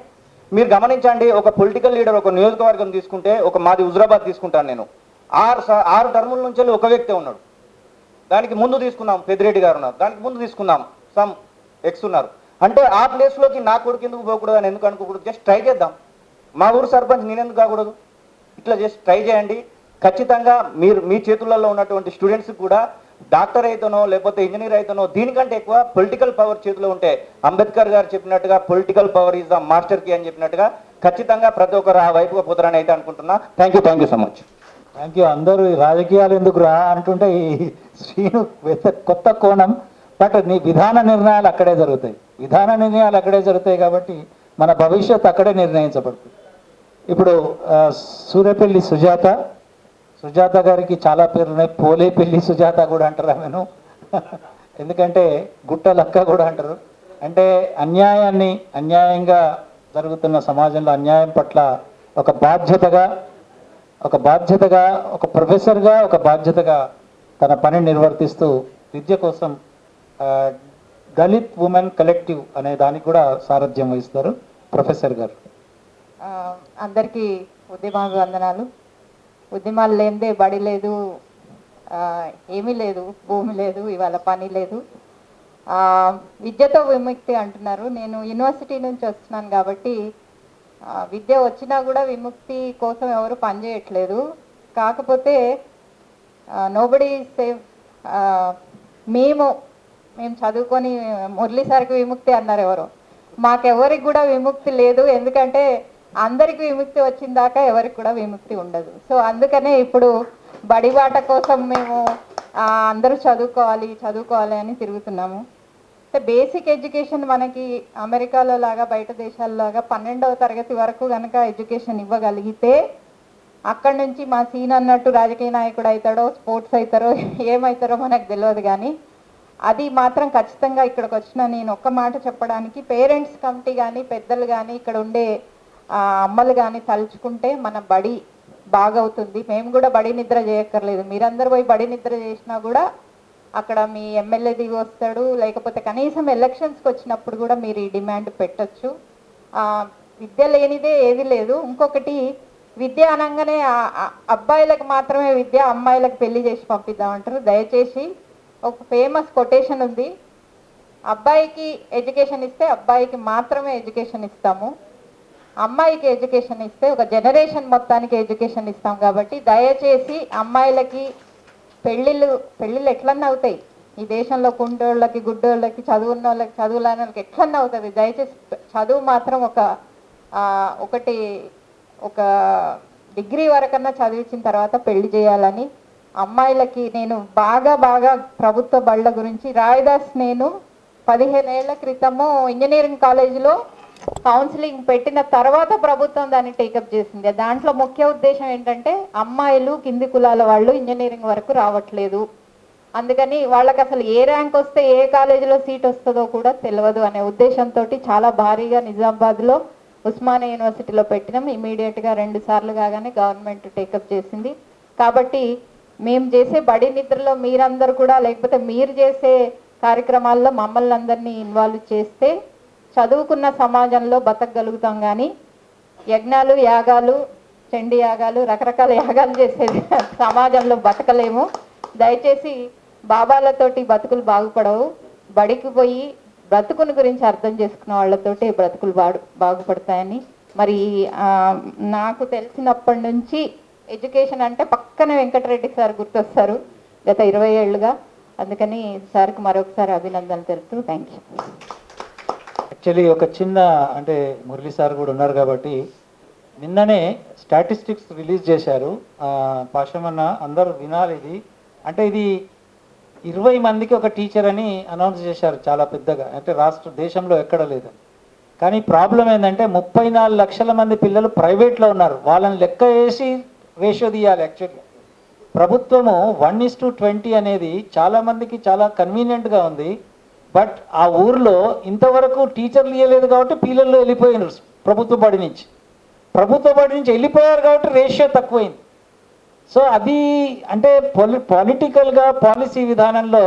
[SPEAKER 6] మీరు గమనించండి, ఒక పొలిటికల్ లీడర్ ఒక నియోజకవర్గం తీసుకుంటే, ఒక మాది హుజరాబాద్ తీసుకుంటాను నేను, 6 టర్ముల నుంచి ఒక వ్యక్తి ఉన్నాడు. దానికి ముందు తీసుకుందాం పెద్దిరెడ్డి గారు ఉన్నారు, దానికి ముందు తీసుకుందాం సమ్ ఎక్స్ ఉన్నారు. అంటే ఆ ప్లేస్లోకి నా కొడుకు ఎందుకు పోకూడదు అని ఎందుకు అనుకోకూడదు? జస్ట్ ట్రై చేద్దాం. మా ఊరు సర్పంచ్ నేనెందుకు కాకూడదు? ఇట్లా జస్ట్ ట్రై చేయండి. ఖచ్చితంగా మీరు మీ చేతులలో ఉన్నటువంటి స్టూడెంట్స్ కూడా డాక్టర్ అయితేనో లేకపోతే ఇంజనీర్ అయితేనో దీనికంటే ఎక్కువ పొలిటికల్ పవర్ చేతిలో ఉంటే, అంబేద్కర్ గారు చెప్పినట్టుగా political power is the master key అని చెప్పినట్టుగా ఖచ్చితంగా ప్రతి ఒక్కరు ఆ వైపుగా పోతారని అయితే అనుకుంటున్నా. Thank you so much.
[SPEAKER 3] Thank you. అందరూ ఈ రాజకీయాలు ఎందుకు రా అంటుంటే ఈ శ్రీను కొత్త కోణం. బట్ నీ విధాన నిర్ణయాలు అక్కడే జరుగుతాయి. విధాన నిర్ణయాలు అక్కడే జరుగుతాయి కాబట్టి మన భవిష్యత్ అక్కడే నిర్ణయించబడుతుంది. ఇప్పుడు సూర్యపల్లి సుజాత గారికి చాలా పేర్లు ఉన్నాయి. పోలేపల్లి సుజాత కూడా అంటారు ఆమెను. ఎందుకంటే గుట్టలక్క కూడా అంటారు. అంటే అన్యాయంగా జరుగుతున్న సమాజంలో అన్యాయం పట్ల ఒక బాధ్యతగా ఒక ప్రొఫెసర్గా ఒక బాధ్యతగా తన పని నిర్వర్తిస్తూ విద్య కోసం దళిత్ ఉమెన్ కలెక్టివ్ అనే దానికి కూడా సారథ్యం వహిస్తారు ప్రొఫెసర్ గారు.
[SPEAKER 7] అందరికీ వందనాలు. ఉద్యమాలు లేనిదే బడి లేదు, ఏమీ లేదు, భూమి లేదు, ఇవాళ పని లేదు. విద్యతో విముక్తి అంటున్నారు. నేను యూనివర్సిటీ నుంచి వస్తున్నాను కాబట్టి విద్య వచ్చినా కూడా విముక్తి కోసం ఎవరు పనిచేయట్లేదు. కాకపోతే నోబడీ సేఫ్. మేము చదువుకొని మురళీ సార్కి విముక్తి అన్నారు ఎవరు. మాకెవరికి కూడా విముక్తి లేదు. ఎందుకంటే అందరికి విముక్తి వచ్చిన దాకా ఎవరికి కూడా విముక్తి ఉండదు. సో అందుకనే ఇప్పుడు బడిబాట కోసం మేము అందరూ చదువుకోవాలి అని తిరుగుతున్నాము. బేసిక్ ఎడ్యుకేషన్ మనకి అమెరికాలో లాగా బయట దేశాల్లాగా 12వ తరగతి వరకు కనుక ఎడ్యుకేషన్ ఇవ్వగలిగితే అక్కడి నుంచి మా సీన్ అన్నట్టు రాజకీయ నాయకుడు అవుతాడో, స్పోర్ట్స్ అవుతారో, ఏమవుతారో మనకు తెలియదు. కానీ అది మాత్రం ఖచ్చితంగా ఇక్కడికి వచ్చిన నేను ఒక్క మాట చెప్పడానికి, పేరెంట్స్ కమిటీ కానీ పెద్దలు కానీ ఇక్కడ ఉండే అమ్మలు కానీ తలుచుకుంటే మన బడి బాగవుతుంది. మేము కూడా బడి నిద్ర చేయక్కర్లేదు. మీరందరూ పోయి బడి నిద్ర చేసినా కూడా అక్కడ మీ ఎమ్మెల్యే దిగి వస్తాడు. లేకపోతే కనీసం ఎలక్షన్స్కి వచ్చినప్పుడు కూడా మీరు ఈ డిమాండ్ పెట్టచ్చు. విద్య లేనిదే ఏది లేదు. ఇంకొకటి, విద్య అనగానే అబ్బాయిలకు మాత్రమే విద్య, అమ్మాయిలకు పెళ్లి చేసి పంపిద్దామంటారు. దయచేసి ఒక ఫేమస్ కొటేషన్ ఉంది, అబ్బాయికి ఎడ్యుకేషన్ ఇస్తే అబ్బాయికి మాత్రమే ఎడ్యుకేషన్ ఇస్తాము, అమ్మాయికి ఎడ్యుకేషన్ ఇస్తే ఒక జనరేషన్ మొత్తానికి ఎడ్యుకేషన్ ఇస్తాం. కాబట్టి దయచేసి అమ్మాయిలకి పెళ్ళిళ్ళు ఎట్లన్నా అవుతాయి ఈ దేశంలో. కుంటోళ్ళకి, గుడ్డోళ్ళకి, చదువున్న వాళ్ళకి, చదువులేని వాళ్ళకి ఎట్లన్నా అవుతుంది. దయచేసి చదువు మాత్రం ఒక డిగ్రీ వరకన్నా చదివించిన తర్వాత పెళ్లి చేయాలని. అమ్మాయిలకి నేను బాగా ప్రభుత్వ బళ్ళ గురించి రాయదాస్, నేను 15 ఏళ్ల క్రితము ఇంజనీరింగ్ కాలేజీలో కౌన్సిలింగ్ పెట్టిన తర్వాత ప్రభుత్వం దాన్ని టేకప్ చేసింది. దాంట్లో ముఖ్య ఉద్దేశం ఏంటంటే అమ్మాయిలు కింది కులాల వాళ్ళు ఇంజనీరింగ్ వరకు రావట్లేదు, అందుకని వాళ్ళకి అసలు ఏ ర్యాంక్ వస్తే ఏ కాలేజీలో సీట్ వస్తుందో కూడా తెలియదు అనే ఉద్దేశంతో చాలా భారీగా నిజామాబాద్లో ఉస్మానియా యూనివర్సిటీలో పెట్టినాం. ఇమీడియట్గా 2 సార్లు కాగానే గవర్నమెంట్ టేకప్ చేసింది. కాబట్టి మేము చేసే బడి నిద్రలో మీరందరూ కూడా, లేకపోతే మీరు చేసే కార్యక్రమాల్లో మమ్మల్ని అందరినీ ఇన్వాల్వ్ చేస్తే చదువుకున్న సమాజంలో బతకగలుగుతాం. కానీ యజ్ఞాలు, యాగాలు, చండీ యాగాలు, రకరకాల యాగాలు చేసేది సమాజంలో బతకలేము. దయచేసి బాబాలతోటి బతుకులు బాగుపడవు. బడికి పోయి బ్రతుకుని గురించి అర్థం చేసుకున్న వాళ్ళతోటి బ్రతుకులు బాగుపడతాయని. మరి నాకు తెలిసినప్పటి నుంచి ఎడ్యుకేషన్ అంటే పక్కన వెంకటరెడ్డి సార్ గుర్తొస్తారు గత 20 ఏళ్ళుగా. అందుకని సార్కి మరొకసారి అభినందనలు తెలుపుతూ థ్యాంక్ యూ.
[SPEAKER 3] యాక్చువల్లీ ఒక చిన్న, అంటే మురళీ సార్ కూడా ఉన్నారు కాబట్టి, నిన్ననే స్టాటిస్టిక్స్ రిలీజ్ చేశారు. పాషమన్న అందరూ వినాలి ఇది. అంటే ఇది 20 మందికి ఒక టీచర్ అని అనౌన్స్ చేశారు చాలా పెద్దగా. అంటే దేశంలో ఎక్కడ లేదని. కానీ ప్రాబ్లం ఏంటంటే 34 లక్షల మంది పిల్లలు ప్రైవేట్లో ఉన్నారు. వాళ్ళని లెక్క వేసి రేషియో తీయాలి. యాక్చువల్గా ప్రభుత్వము 1:20 అనేది చాలామందికి చాలా కన్వీనియంట్గా ఉంది. బట్ ఆ ఊర్లో ఇంతవరకు టీచర్లు ఇవ్వలేదు కాబట్టి పిల్లలు వెళ్ళిపోయినారు ప్రభుత్వ బడి నుంచి వెళ్ళిపోయారు కాబట్టి రేషియో తక్కువైంది. సో అది అంటే పొలిటికల్గా పాలసీ విధానంలో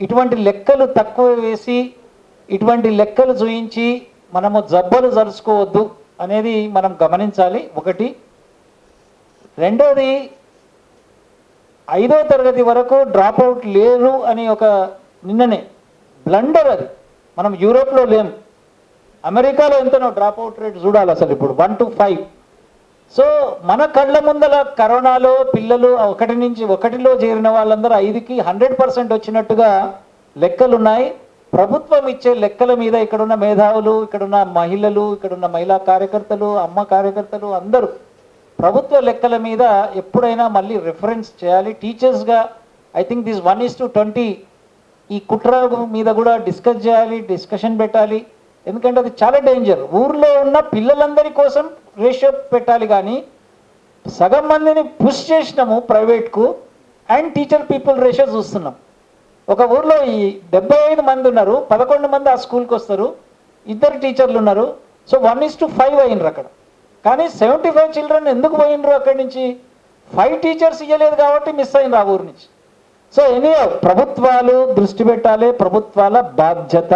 [SPEAKER 3] ఇటువంటి లెక్కలు తక్కువ వేసి, ఇటువంటి లెక్కలు చూయించి మనము జబ్బలు జరుచుకోవద్దు అనేది మనం గమనించాలి. ఒకటి. రెండోది, 5వ తరగతి వరకు డ్రాప్ అవుట్ లేరు అని ఒక నిన్ననే బ్లండర్ అది. మనం యూరోప్లో లేం. అమెరికాలో ఎంతనో డ్రాప్ అవుట్ రేట్ చూడాలి అసలు ఇప్పుడు 1 to 5. సో మన కళ్ళ ముందల కరోనాలో పిల్లలు 1 నుంచి 1లో చేరిన వాళ్ళందరూ 5కి 100% వచ్చినట్టుగా లెక్కలు ఉన్నాయి. ప్రభుత్వం ఇచ్చే లెక్కల మీద ఇక్కడున్న మేధావులు, ఇక్కడున్న మహిళలు, ఇక్కడున్న మహిళా కార్యకర్తలు, అమ్మ కార్యకర్తలు అందరూ ప్రభుత్వ లెక్కల మీద ఎప్పుడైనా మళ్ళీ రిఫరెన్స్ చేయాలి. టీచర్స్గా ఐ థింక్ దిస్ 1:20 ఈ కుట్ర మీద కూడా డిస్కస్ చేయాలి, డిస్కషన్ పెట్టాలి. ఎందుకంటే అది చాలా డేంజర్. ఊర్లో ఉన్న పిల్లలందరి కోసం రేషియో పెట్టాలి, కానీ సగం మందిని పుష్ చేసినాము ప్రైవేట్కు అండ్ టీచర్ పీపుల్ రేషియో చూస్తున్నాం. ఒక ఊర్లో ఈ 75 మంది ఉన్నారు, 11 మంది ఆ స్కూల్కి వస్తారు, 2 టీచర్లు ఉన్నారు. సో 1:5 అయినరు అక్కడ. కానీ 75 చిల్డ్రన్ ఎందుకు పోయినరు అక్కడి నుంచి? 5 టీచర్స్ ఇవ్వలేదు కాబట్టి మిస్ అయినరు ఆ ఊరి నుంచి. సో ప్రభుత్వాలు దృష్టి పెట్టాలి, ప్రభుత్వాల బాధ్యత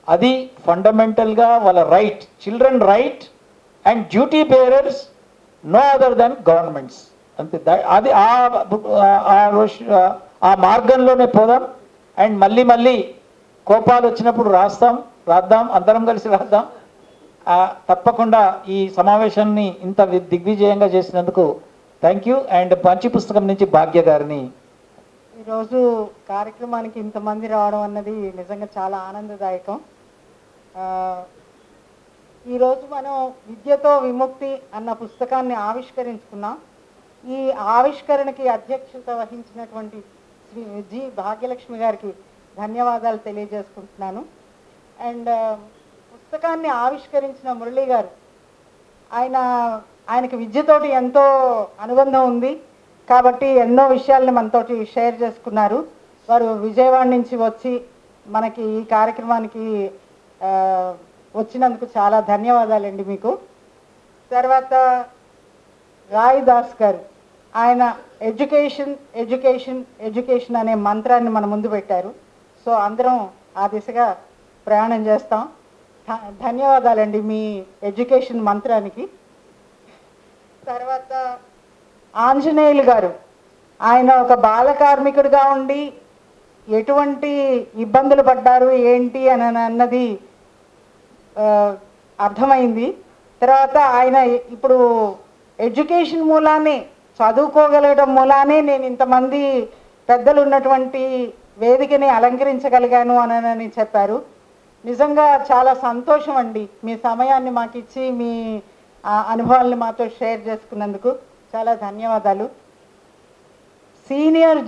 [SPEAKER 3] అది. ఫండమెంటల్గా వాళ్ళ right, children right and duty bearers no other than governments. అంతే. అది ఆ మార్గంలోనే పోదాం. అండ్ మళ్ళీ కోపాలు వచ్చినప్పుడు రాద్దాం, అందరం కలిసి రాద్దాం. తప్పకుండా ఈ సమావేశాన్ని ఇంత దిగ్విజయంగా చేసినందుకు థ్యాంక్ యూ. అండ్ మంచి పుస్తకం నుంచి భాగ్య గారిని.
[SPEAKER 7] ఈరోజు కార్యక్రమానికి ఇంతమంది రావడం అన్నది నిజంగా చాలా ఆనందదాయకం. ఈరోజు మనం విద్యతో విముక్తి అన్న పుస్తకాన్ని ఆవిష్కరించుకున్నాం. ఈ ఆవిష్కరణకి అధ్యక్షత వహించినటువంటి శ్రీ జి భాగ్యలక్ష్మి గారికి ధన్యవాదాలు తెలియజేసుకుంటున్నాను. అండ్ పుస్తకాన్ని ఆవిష్కరించిన మురళీ గారు, ఆయనకి విద్యతోటి ఎంతో అనుబంధం ఉంది కాబట్టి ఎన్నో విషయాల్ని మనతోటి షేర్ చేసుకున్నారు. వారు విజయవాడ నుంచి వచ్చి మనకి ఈ కార్యక్రమానికి వచ్చినందుకు చాలా ధన్యవాదాలండి మీకు. తర్వాత రాయ్ దాస్ గారు, ఆయన ఎడ్యుకేషన్ అనే మంత్రాన్ని మన ముందు పెట్టారు. సో అందరం ఆ దిశగా ప్రయాణం చేస్తాం. ధన్యవాదాలండి మీ ఎడ్యుకేషన్ మంత్రానికి. తర్వాత ఆంజనేయులు గారు, ఆయన ఒక బాల కార్మికుడిగా ఉండి ఎటువంటి ఇబ్బందులు పడ్డారు ఏంటి అని అన్నది అర్థమైంది. తర్వాత ఆయన ఇప్పుడు ఎడ్యుకేషన్ మూలానే, చదువుకోగలగడం మూలానే నేను ఇంతమంది పెద్దలు ఉన్నటువంటి వేదికని అలంకరించగలిగాను అని చెప్పారు. నిజంగా చాలా సంతోషం అండి, మీ సమయాన్ని మాకు ఇచ్చి మీ అనుభవాల్ని మాతో షేర్ చేసుకున్నందుకు చాలా ధన్యవాదాలు. సీనియర్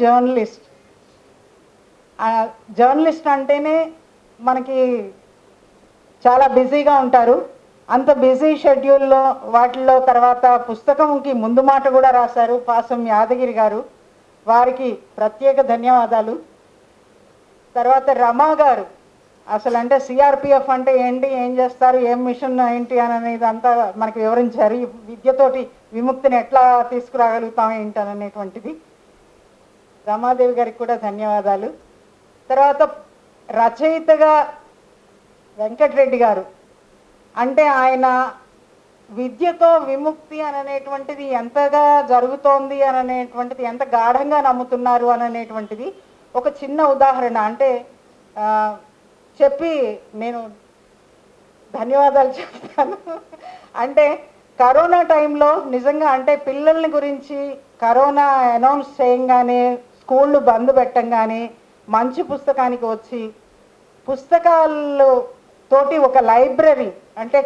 [SPEAKER 7] జర్నలిస్ట్ అంటేనే మనకి చాలా బిజీగా ఉంటారు. అంత బిజీ షెడ్యూల్లో వాటిల్లో తర్వాత పుస్తకంకి ముందు మాట కూడా రాశారు పాసం యాదగిరి గారు, వారికి ప్రత్యేక ధన్యవాదాలు. తర్వాత రమా గారు, అసలు అంటే సిఆర్పిఎఫ్ అంటే ఏంటి, ఏం చేస్తారు, ఏం మిషన్ ఏంటి అనేది అంతా మనకి వివరించారు. ఈ విద్యతోటి విముక్తిని ఎట్లా తీసుకురాగలుగుతాం ఏంటి అనేటువంటిది. రమాదేవి గారికి కూడా ధన్యవాదాలు. తర్వాత రచయితగా వెంకటరెడ్డి గారు, అంటే ఆయన విద్యతో విముక్తి అనేటువంటిది ఎంతగా జరుగుతోంది అనేటువంటిది, ఎంత గాఢంగా నమ్ముతున్నారు అనేటువంటిది ఒక చిన్న ఉదాహరణ అంటే చెప్పి నేను ధన్యవాదాలు చెప్తాను. అంటే కరోనా టైంలో నిజంగా అంటే పిల్లల్ని గురించి కరోనా అనౌన్స్ చేయంగానే, స్కూళ్ళు బంద్ పెట్టంగానే మంచి పుస్తకానికి వచ్చి పుస్తకాలు తోటి ఒక లైబ్రరీ, అంటే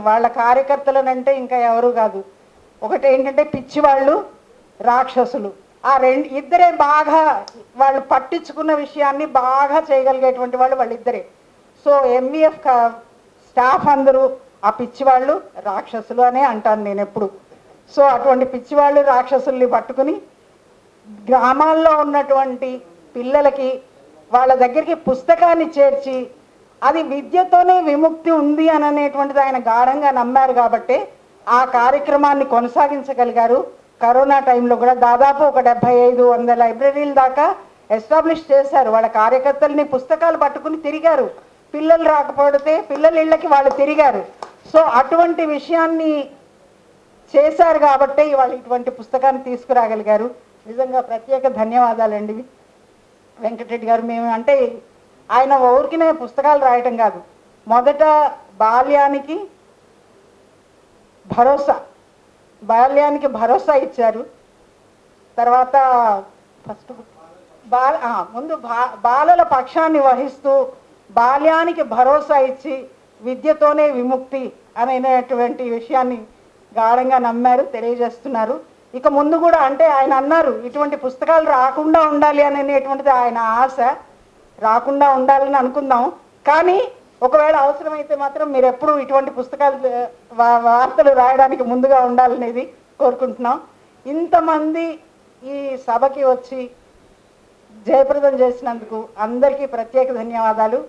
[SPEAKER 7] వాళ్ళ కార్యకర్తలనంటే ఇంకా ఎవరు కాదు, ఒకటి ఏంటంటే పిచ్చివాళ్ళు, రాక్షసులు, ఆ ఇద్దరే బాగా వాళ్ళు పట్టించుకున్న విషయాన్ని బాగా చేయగలిగేటువంటి వాళ్ళిద్దరే. సో ఎంవిఎఫ్ స్టాఫ్ అందరూ ఆ పిచ్చివాళ్ళు, రాక్షసులు అనే అంటాను నేను ఎప్పుడు. సో అటువంటి పిచ్చివాళ్ళు, రాక్షసుల్ని పట్టుకుని గ్రామాల్లో ఉన్నటువంటి పిల్లలకి వాళ్ళ దగ్గరికి పుస్తకాన్ని చేర్చి అది విద్యతోనే విముక్తి ఉంది అనేటువంటిది ఆయన గాఢంగా నమ్మారు కాబట్టి ఆ కార్యక్రమాన్ని కొనసాగించగలిగారు. కరోనా టైంలో కూడా దాదాపు ఒక 75-100 లైబ్రరీల దాకా ఎస్టాబ్లిష్ చేశారు. వాళ్ళ కార్యకర్తల్ని పుస్తకాలు పట్టుకుని తిరిగారు, పిల్లలు రాకపోతే పిల్లల ఇళ్ళకి వాళ్ళు తిరిగారు. సో అటువంటి విషయాన్ని చేశారు కాబట్టి వాళ్ళు ఇటువంటి పుస్తకాన్ని తీసుకురాగలిగారు. నిజంగా ప్రత్యేక ధన్యవాదాలండి వెంకటరెడ్డి గారు. మేము అంటే
[SPEAKER 8] ఆయన ఊరికినే పుస్తకాలు రాయటం కాదు, మొదట బాల్యానికి భరోసా ఇచ్చారు. తర్వాత ఫస్ట్ ముందు బాలల పక్షాన్ని వహిస్తూ బాల్యానికి భరోసా ఇచ్చి విద్యతోనే విముక్తి అనేటువంటి విషయాన్ని గాఢంగా నమ్మారు, తెలియజేస్తున్నారు. ఇక ముందు కూడా అంటే ఆయన అన్నారు ఇటువంటి పుస్తకాలు రాకుండా ఉండాలి అనేటువంటిది ఆయన ఆశ. రాకుండా ఉండాలని అనుకుందాం, కానీ ఒకవేళ అవసరమైతే మాత్రం మీరు ఎప్పుడు ఇటువంటి పుస్తకాలు వార్తలు రాయడానికి ముందుగా ఉండాలనేది కోరుకుంటున్నాం. ఇంతమంది ఈ సభకి వచ్చి జయప్రదం చేసినందుకు అందరికీ ప్రత్యేక ధన్యవాదాలు.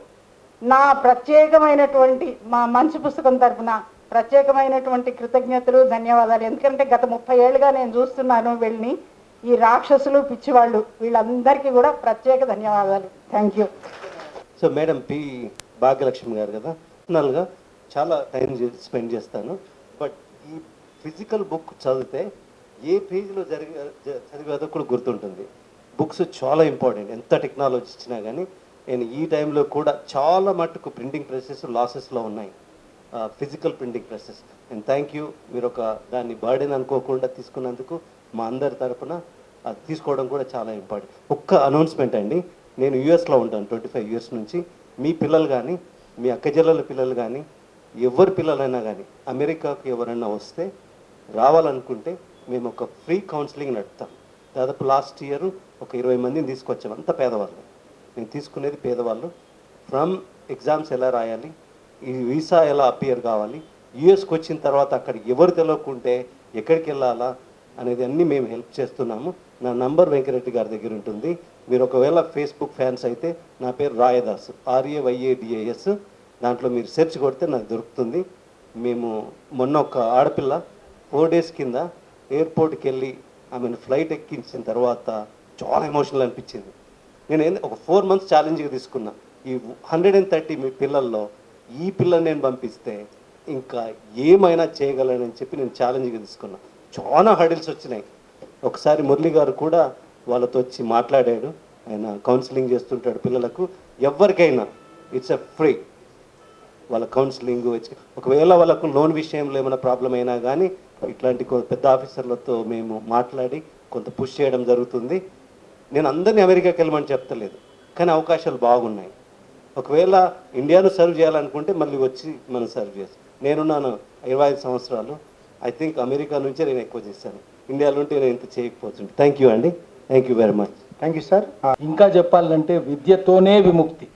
[SPEAKER 8] నా ప్రత్యేకమైనటువంటి మా మంచి పుస్తకం తరఫున ప్రత్యేకమైనటువంటి కృతజ్ఞతలు, ధన్యవాదాలు. ఎందుకంటే గత 30 ఏళ్ళుగా నేను చూస్తున్నాను వీళ్ళని, ఈ రాక్షసులు పిచ్చివాళ్ళు వీళ్ళందరికీ కూడా ప్రత్యేక ధన్యవాదాలు. Thank you.
[SPEAKER 9] So madam P Bhagyalakshmi గారు కదా, పర్సనల్గా చాలా టైం స్పెండ్ చేస్తాను. బట్ ఈ ఫిజికల్ బుక్ చదివితే ఏ పేజీలో చదివేదో కూడా గుర్తుంటుంది. బుక్స్ చాలా ఇంపార్టెంట్. ఎంత టెక్నాలజీ ఇచ్చినా కానీ నేను ఈ టైంలో కూడా చాలా మట్టుకు ప్రింటింగ్ ప్రెసెస్ లాసెస్లో ఉన్నాయి, physical printing presses. And thank you, మీరు ఒక దాన్ని బర్డెన్ అనుకోకుండా తీసుకున్నందుకు మా అందరి తరఫున అది తీసుకోవడం కూడా చాలా ఇంపార్టెంట్. ఒక్క అనౌన్స్మెంట్ అండి, నేను యూఎస్లో ఉంటాను 25 ఇయర్స్ నుంచి. మీ పిల్లలు కానీ మీ అక్కజెల్లల పిల్లలు కానీ ఎవరి పిల్లలైనా కానీ అమెరికాకు ఎవరైనా వస్తే రావాలనుకుంటే మేము ఒక ఫ్రీ కౌన్సిలింగ్ నడుపుతాం. దాదాపు లాస్ట్ ఇయర్ ఒక 20 మందిని తీసుకొచ్చాం. అంత పేదవాళ్ళు, మేము తీసుకునేది పేదవాళ్ళు. ఫ్రమ్ ఎగ్జామ్స్ ఎలా రాయాలి, ఈ వీసా ఎలా అపియర్ కావాలి, యూఎస్కి వచ్చిన తర్వాత అక్కడ ఎవరు తెలియకుంటే ఎక్కడికి వెళ్ళాలా అనేది అన్నీ మేము హెల్ప్ చేస్తున్నాము. నా నంబర్ వెంకరెడ్డి గారి దగ్గర ఉంటుంది. మీరు ఒకవేళ ఫేస్బుక్ ఫ్యాన్స్ అయితే నా పేరు రాయదాస్, RAYADAS. దాంట్లో మీరు సెర్చ్ కొడితే నాకు దొరుకుతుంది. మేము మొన్న ఒక ఆడపిల్ల 4 days కింద ఎయిర్పోర్ట్కి వెళ్ళి ఆమెను ఫ్లైట్ ఎక్కించిన తర్వాత చాలా ఎమోషనల్ అనిపించింది. నేను ఒక 4 months ఛాలెంజ్గా తీసుకున్నా. ఈ 130 మీ పిల్లల్లో ఈ పిల్లని నేను పంపిస్తే ఇంకా ఏమైనా చేయగలనని చెప్పి నేను ఛాలెంజ్గా తీసుకున్నా. చాలా హడిల్స్ వచ్చినాయి. ఒకసారి మురళి గారు కూడా వాళ్ళతో వచ్చి మాట్లాడాడు. ఆయన కౌన్సిలింగ్ చేస్తుంటాడు పిల్లలకు. ఎవరికైనా ఇట్స్ ఫ్రీ వాళ్ళ కౌన్సిలింగ్. ఒకవేళ వాళ్ళకు లోన్ విషయంలో ఏమైనా ప్రాబ్లం అయినా కానీ ఇట్లాంటి పెద్ద ఆఫీసర్లతో మేము మాట్లాడి కొంత పుష్ చేయడం జరుగుతుంది. నేను అందరినీ అమెరికాకి వెళ్ళమని చెప్తలేదు, కానీ అవకాశాలు బాగున్నాయి. ఒకవేళ ఇండియాను సర్వ్ చేయాలనుకుంటే మళ్ళీ వచ్చి మనం సర్వ్ చేస్తాం. నేనున్నాను 25 సంవత్సరాలు. ఐ థింక్ అమెరికా నుంచే నేను ఎక్కువ చేశాను, ఇండియాలో ఉంటే నేను ఇంత చేయకపోతుంది. థ్యాంక్ యూ అండి, thank you very much.
[SPEAKER 2] Thank you sir.
[SPEAKER 3] ఇంకా చెప్పాలంటే విద్యతోనే విముక్తి.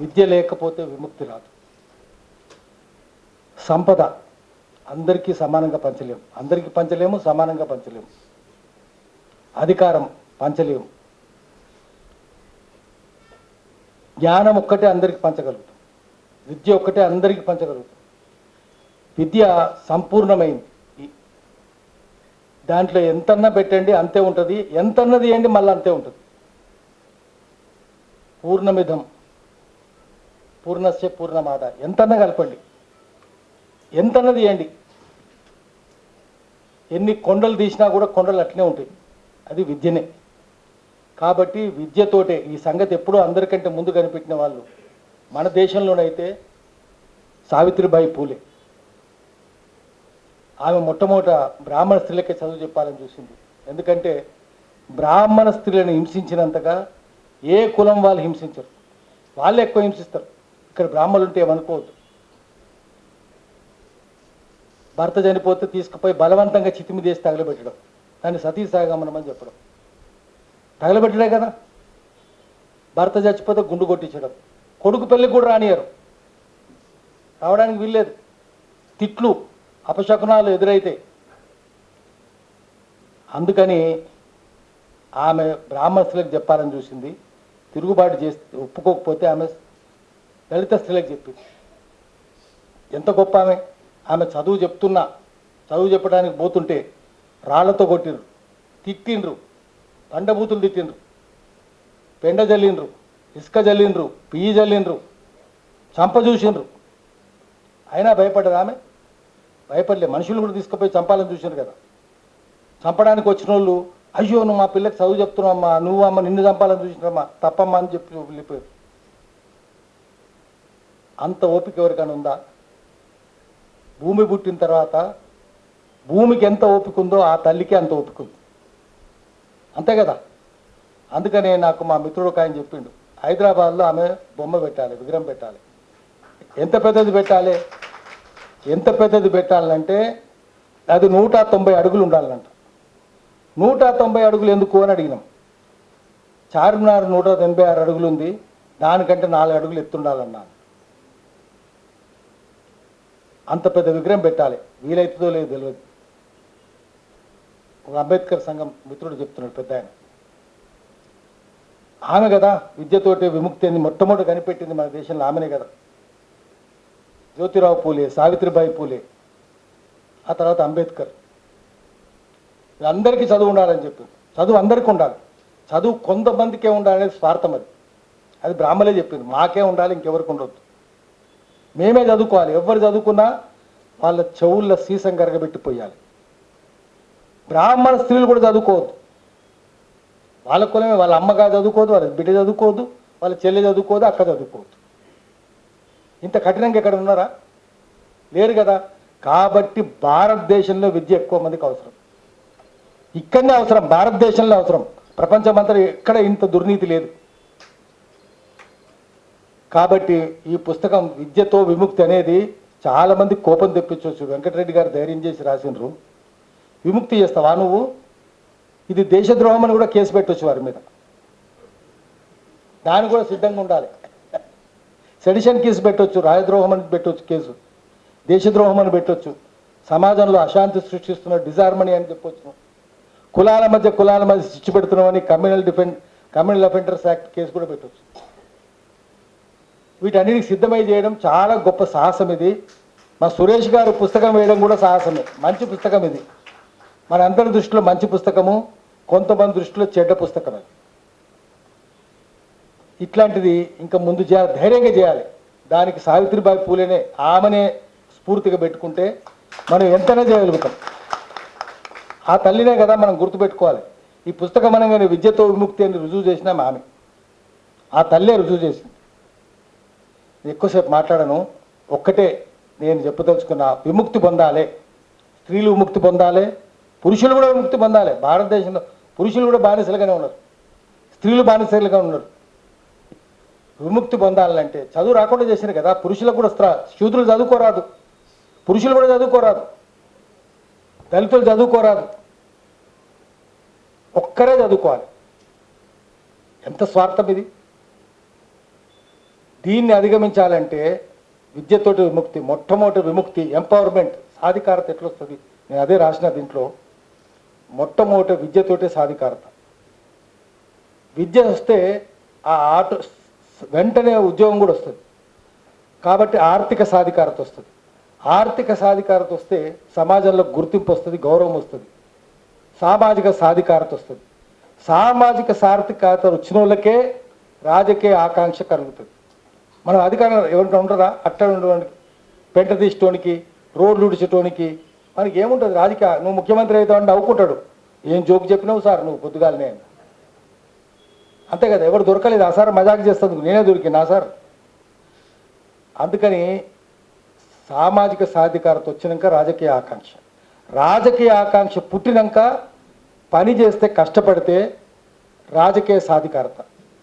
[SPEAKER 3] విద్య లేకపోతే విముక్తి రాదు. సంపద అందరికీ సమానంగా పంచలేము, అందరికీ పంచలేము, సమానంగా పంచలేము. అధికారం పంచలేము. జ్ఞానం ఒక్కటే అందరికీ పంచగలుగుతాం, విద్య ఒక్కటే అందరికీ పంచగలుగుతాం. విద్య సంపూర్ణమైంది. దాంట్లో ఎంతన్నా పెట్టండి అంతే ఉంటుంది, ఎంతన్నది ఏంటి మళ్ళీ అంతే ఉంటుంది. పూర్ణమిధం పూర్ణస్య పూర్ణమాద, ఎంతన్నా కలపండి, ఎంతన్నది ఏంటి. ఎన్ని కొండలు తీసినా కూడా కొండలు అట్లనే ఉంటాయి. అది విద్యనే. కాబట్టి విద్యతోటే ఈ సంగతి ఎప్పుడూ అందరికంటే ముందు కనిపెట్టిన వాళ్ళు మన దేశంలోనైతే సావిత్రిబాయి పూలే. ఆమె మొట్టమొదట బ్రాహ్మణ స్త్రీలకే చదువు చెప్పాలని చూసింది. ఎందుకంటే బ్రాహ్మణ స్త్రీలను హింసించినంతగా ఏ కులం వాళ్ళు హింసించరు, వాళ్ళే ఎక్కువ హింసిస్తారు. ఇక్కడ బ్రాహ్మణులు ఉంటే ఏమనుకోవద్దు. భర్త చనిపోతే తీసుకుపోయి బలవంతంగా చితిమి చేసి తగలబెట్టడం, దాన్ని సతీ సాగమనం అని చెప్పడం. తగలబెట్టడే కదా. భర్త చచ్చిపోతే గుండు కొట్టించడం, కొడుకు పెళ్ళికి కూడా రానియరు, రావడానికి వీల్లేదు. తిట్లు అపశకునాలు ఎదురైతే. అందుకని ఆమె బ్రాహ్మణ స్త్రీలకు చెప్పాలని చూసింది. తిరుగుబాటు చేసి ఒప్పుకోకపోతే ఆమె దళిత స్త్రీలకు చెప్పింది. ఎంత గొప్ప ఆమె. ఆమె చదువు చెప్తున్నా, చదువు చెప్పడానికి పోతుంటే రాళ్లతో కొట్టిండ్రు, తిట్టిండ్రు, బండబూతులు తిట్టిండ్రు, పెండ జల్లిండ్రు, ఇసుక జల్లిండ్రు, పియ్యి జల్లిండ్రు, చంప చూసిండ్రు. అయినా భయపడ్డరు. ఆమె భయపడలే. మనుషులు కూడా తీసుకుపోయి చంపాలని చూసిండ్రు కదా. చంపడానికి వచ్చిన వాళ్ళు
[SPEAKER 10] అయ్యో నువ్వు మా పిల్లకి చదువు చెప్తున్నావమ్మా, నువ్వు అమ్మ నిన్ను చంపాలని చూసినావమ్మా, తప్పమ్మా అని చెప్పి వెళ్ళిపోయారు. అంత ఓపిక ఎవరికైనా ఉందా? భూమి పుట్టిన తర్వాత భూమికి ఎంత ఓపిక ఉందో ఆ తల్లికి అంత ఓపిక ఉంది, అంతే కదా. అందుకనే నాకు మా మిత్రుడు ఒక ఆయన చెప్పిండు, హైదరాబాద్లో ఆమె బొమ్మ పెట్టాలి, విగ్రహం పెట్టాలి. ఎంత పెద్దది పెట్టాలి? ఎంత పెద్దది పెట్టాలంటే అది 190 అడుగులు ఉండాలంట. 190 అడుగులు ఎందుకు అని అడిగినాం. చార్మినార్ 186 అడుగులు ఉంది, దానికంటే 4 అడుగులు ఎత్తుండాలన్నాను. అంత పెద్ద విగ్రహం పెట్టాలి, వీలైతుందో లేదో తెలియదు. ఒక అంబేద్కర్ సంఘం మిత్రుడు చెప్తున్నాడు పెద్ద ఆయన. ఆమె కదా విద్యతోటి విముక్తి అని మొట్టమొదటి కనిపెట్టింది మన దేశంలో, ఆమెనే కదా. జ్యోతిరావు పూలే, సావిత్రిబాయి పూలే, ఆ తర్వాత అంబేద్కర్. అందరికీ చదువు ఉండాలని చెప్పింది. చదువు అందరికీ ఉండాలి, చదువు కొంతమందికే ఉండాలనేది స్వార్థం. అది బ్రాహ్మలే చెప్పింది, మాకే ఉండాలి, ఇంకెవరికి ఉండొద్దు, మేమే చదువుకోవాలి. ఎవరు చదువుకున్నా వాళ్ళ చెవుల్లో సీసం కరగబెట్టిపోయాలి. బ్రాహ్మణ స్త్రీలు కూడా చదువుకోవద్దు, వాళ్ళ కులమే, వాళ్ళ అమ్మగారు చదువుకోవద్దు, వాళ్ళ బిడ్డ చదువుకోవద్దు, వాళ్ళ చెల్లె చదువుకోవద్దు, అక్క చదువుకోవద్దు. ఇంత కఠినంగా ఎక్కడ ఉన్నారా? లేరు కదా. కాబట్టి భారతదేశంలో విద్య ఎక్కువ మందికి అవసరం, ఇక్కడనే అవసరం, భారతదేశంలో అవసరం. ప్రపంచమంతా ఎక్కడ ఇంత దుర్నీతి లేదు. కాబట్టి ఈ పుస్తకం విద్యతో విముక్తి అనేది చాలామంది కోపం తెప్పించవచ్చు. వెంకటరెడ్డి గారు ధైర్యం చేసి రాసినారు, విముక్తి చేస్తావా నువ్వు? ఇది దేశద్రోహం అని కూడా కేసు పెట్టవచ్చు వారి మీద, దానికి కూడా సిద్ధంగా ఉండాలి. సెడిషన్ కేసు పెట్టవచ్చు, రాజద్రోహం అని పెట్టవచ్చు కేసు, దేశద్రోహం అని పెట్టవచ్చు, సమాజంలో అశాంతి సృష్టిస్తున్న డిజార్మనీ అని చెప్పొచ్చు, కులాల మధ్య శిక్ష పెడుతున్నామని కమ్యూనల్ అఫెండర్స్ యాక్ట్ కేసు కూడా పెట్టవచ్చు. వీటన్నిటికి సిద్ధమై చేయడం చాలా గొప్ప సాహసం. ఇది మా సురేష్ గారు పుస్తకం వేయడం కూడా సాహసమే. మంచి పుస్తకం ఇది, మన అందరి దృష్టిలో మంచి పుస్తకము, కొంతమంది దృష్టిలో చెడ్డ పుస్తకం. అది ఇట్లాంటిది ఇంకా ముందు చేయాలి, ధైర్యంగా చేయాలి. దానికి సావిత్రిబాయి పూలేనే, ఆమెనే స్ఫూర్తిగా పెట్టుకుంటే మనం ఎంతైనా చేయగలుగుతాం. ఆ తల్లినే కదా మనం గుర్తుపెట్టుకోవాలి. ఈ పుస్తకం అనగానే విద్యతో విముక్తి అని రుజువు చేసినా ఆమె, ఆ తల్లే రుజువు చేసింది. ఎక్కువసేపు మాట్లాడను, ఒక్కటే నేను చెప్పదలుచుకున్న, విముక్తి పొందాలి, స్త్రీలు విముక్తి పొందాలి, పురుషులు కూడా విముక్తి పొందాలి. భారతదేశంలో పురుషులు కూడా బానిసలుగానే ఉన్నారు, స్త్రీలు బానిసలుగా ఉన్నారు. విముక్తి పొందాలంటే చదువు రాకుండా చేసినారు కదా. పురుషులకు కూడా శూద్రులు చదువుకోరాదు, పురుషులు కూడా చదువుకోరాదు, దళితులు చదువుకోరాదు, ఒక్కరే చదువుకోవాలి. ఎంత స్వార్థం ఇది! దీన్ని అధిగమించాలంటే విద్యతోటి విముక్తి, మొట్టమొదటి విముక్తి, ఎంపవర్మెంట్, సాధికారత ఎట్లొస్తుంది? నేను అదే రాసిన దీంట్లో. మొట్టమొదటి విద్యతోటే సాధికారత. విద్య వస్తే ఆ వెంటనే ఉద్యోగం కూడా వస్తుంది. కాబట్టి ఆర్థిక సాధికారత వస్తుంది. ఆర్థిక సాధికారత వస్తే సమాజంలో గుర్తింపు వస్తుంది, గౌరవం వస్తుంది, సామాజిక సాధికారత వస్తుంది. సామాజిక సాధికారత వచ్చిన వాళ్ళకే రాజకీయ ఆకాంక్ష కలుగుతుంది. మనం అధికారం ఎవరికైనా ఉండరా? అట్ట ఉండడానికి, పెంట తీసేటోనికి, రోడ్లు ఉడిచేటోనికి మనకి ఏముంటుంది? రాజకీయ నువ్వు ముఖ్యమంత్రి అవుతావు అంటే నవ్వుకుంటాడు, ఏం జోక్ చెప్పినావు సార్ నువ్వు పొద్దుగాలనే, అంతే కదా. ఎవరు దొరకలేదు ఆ సార్, మజాక్ చేస్తుంది, నేనే దొరికినా సార్. అందుకని సామాజిక సాధికారత వచ్చినాక రాజకీయ ఆకాంక్ష, రాజకీయ ఆకాంక్ష పుట్టినాక పని చేస్తే, కష్టపడితే రాజకీయ సాధికారత,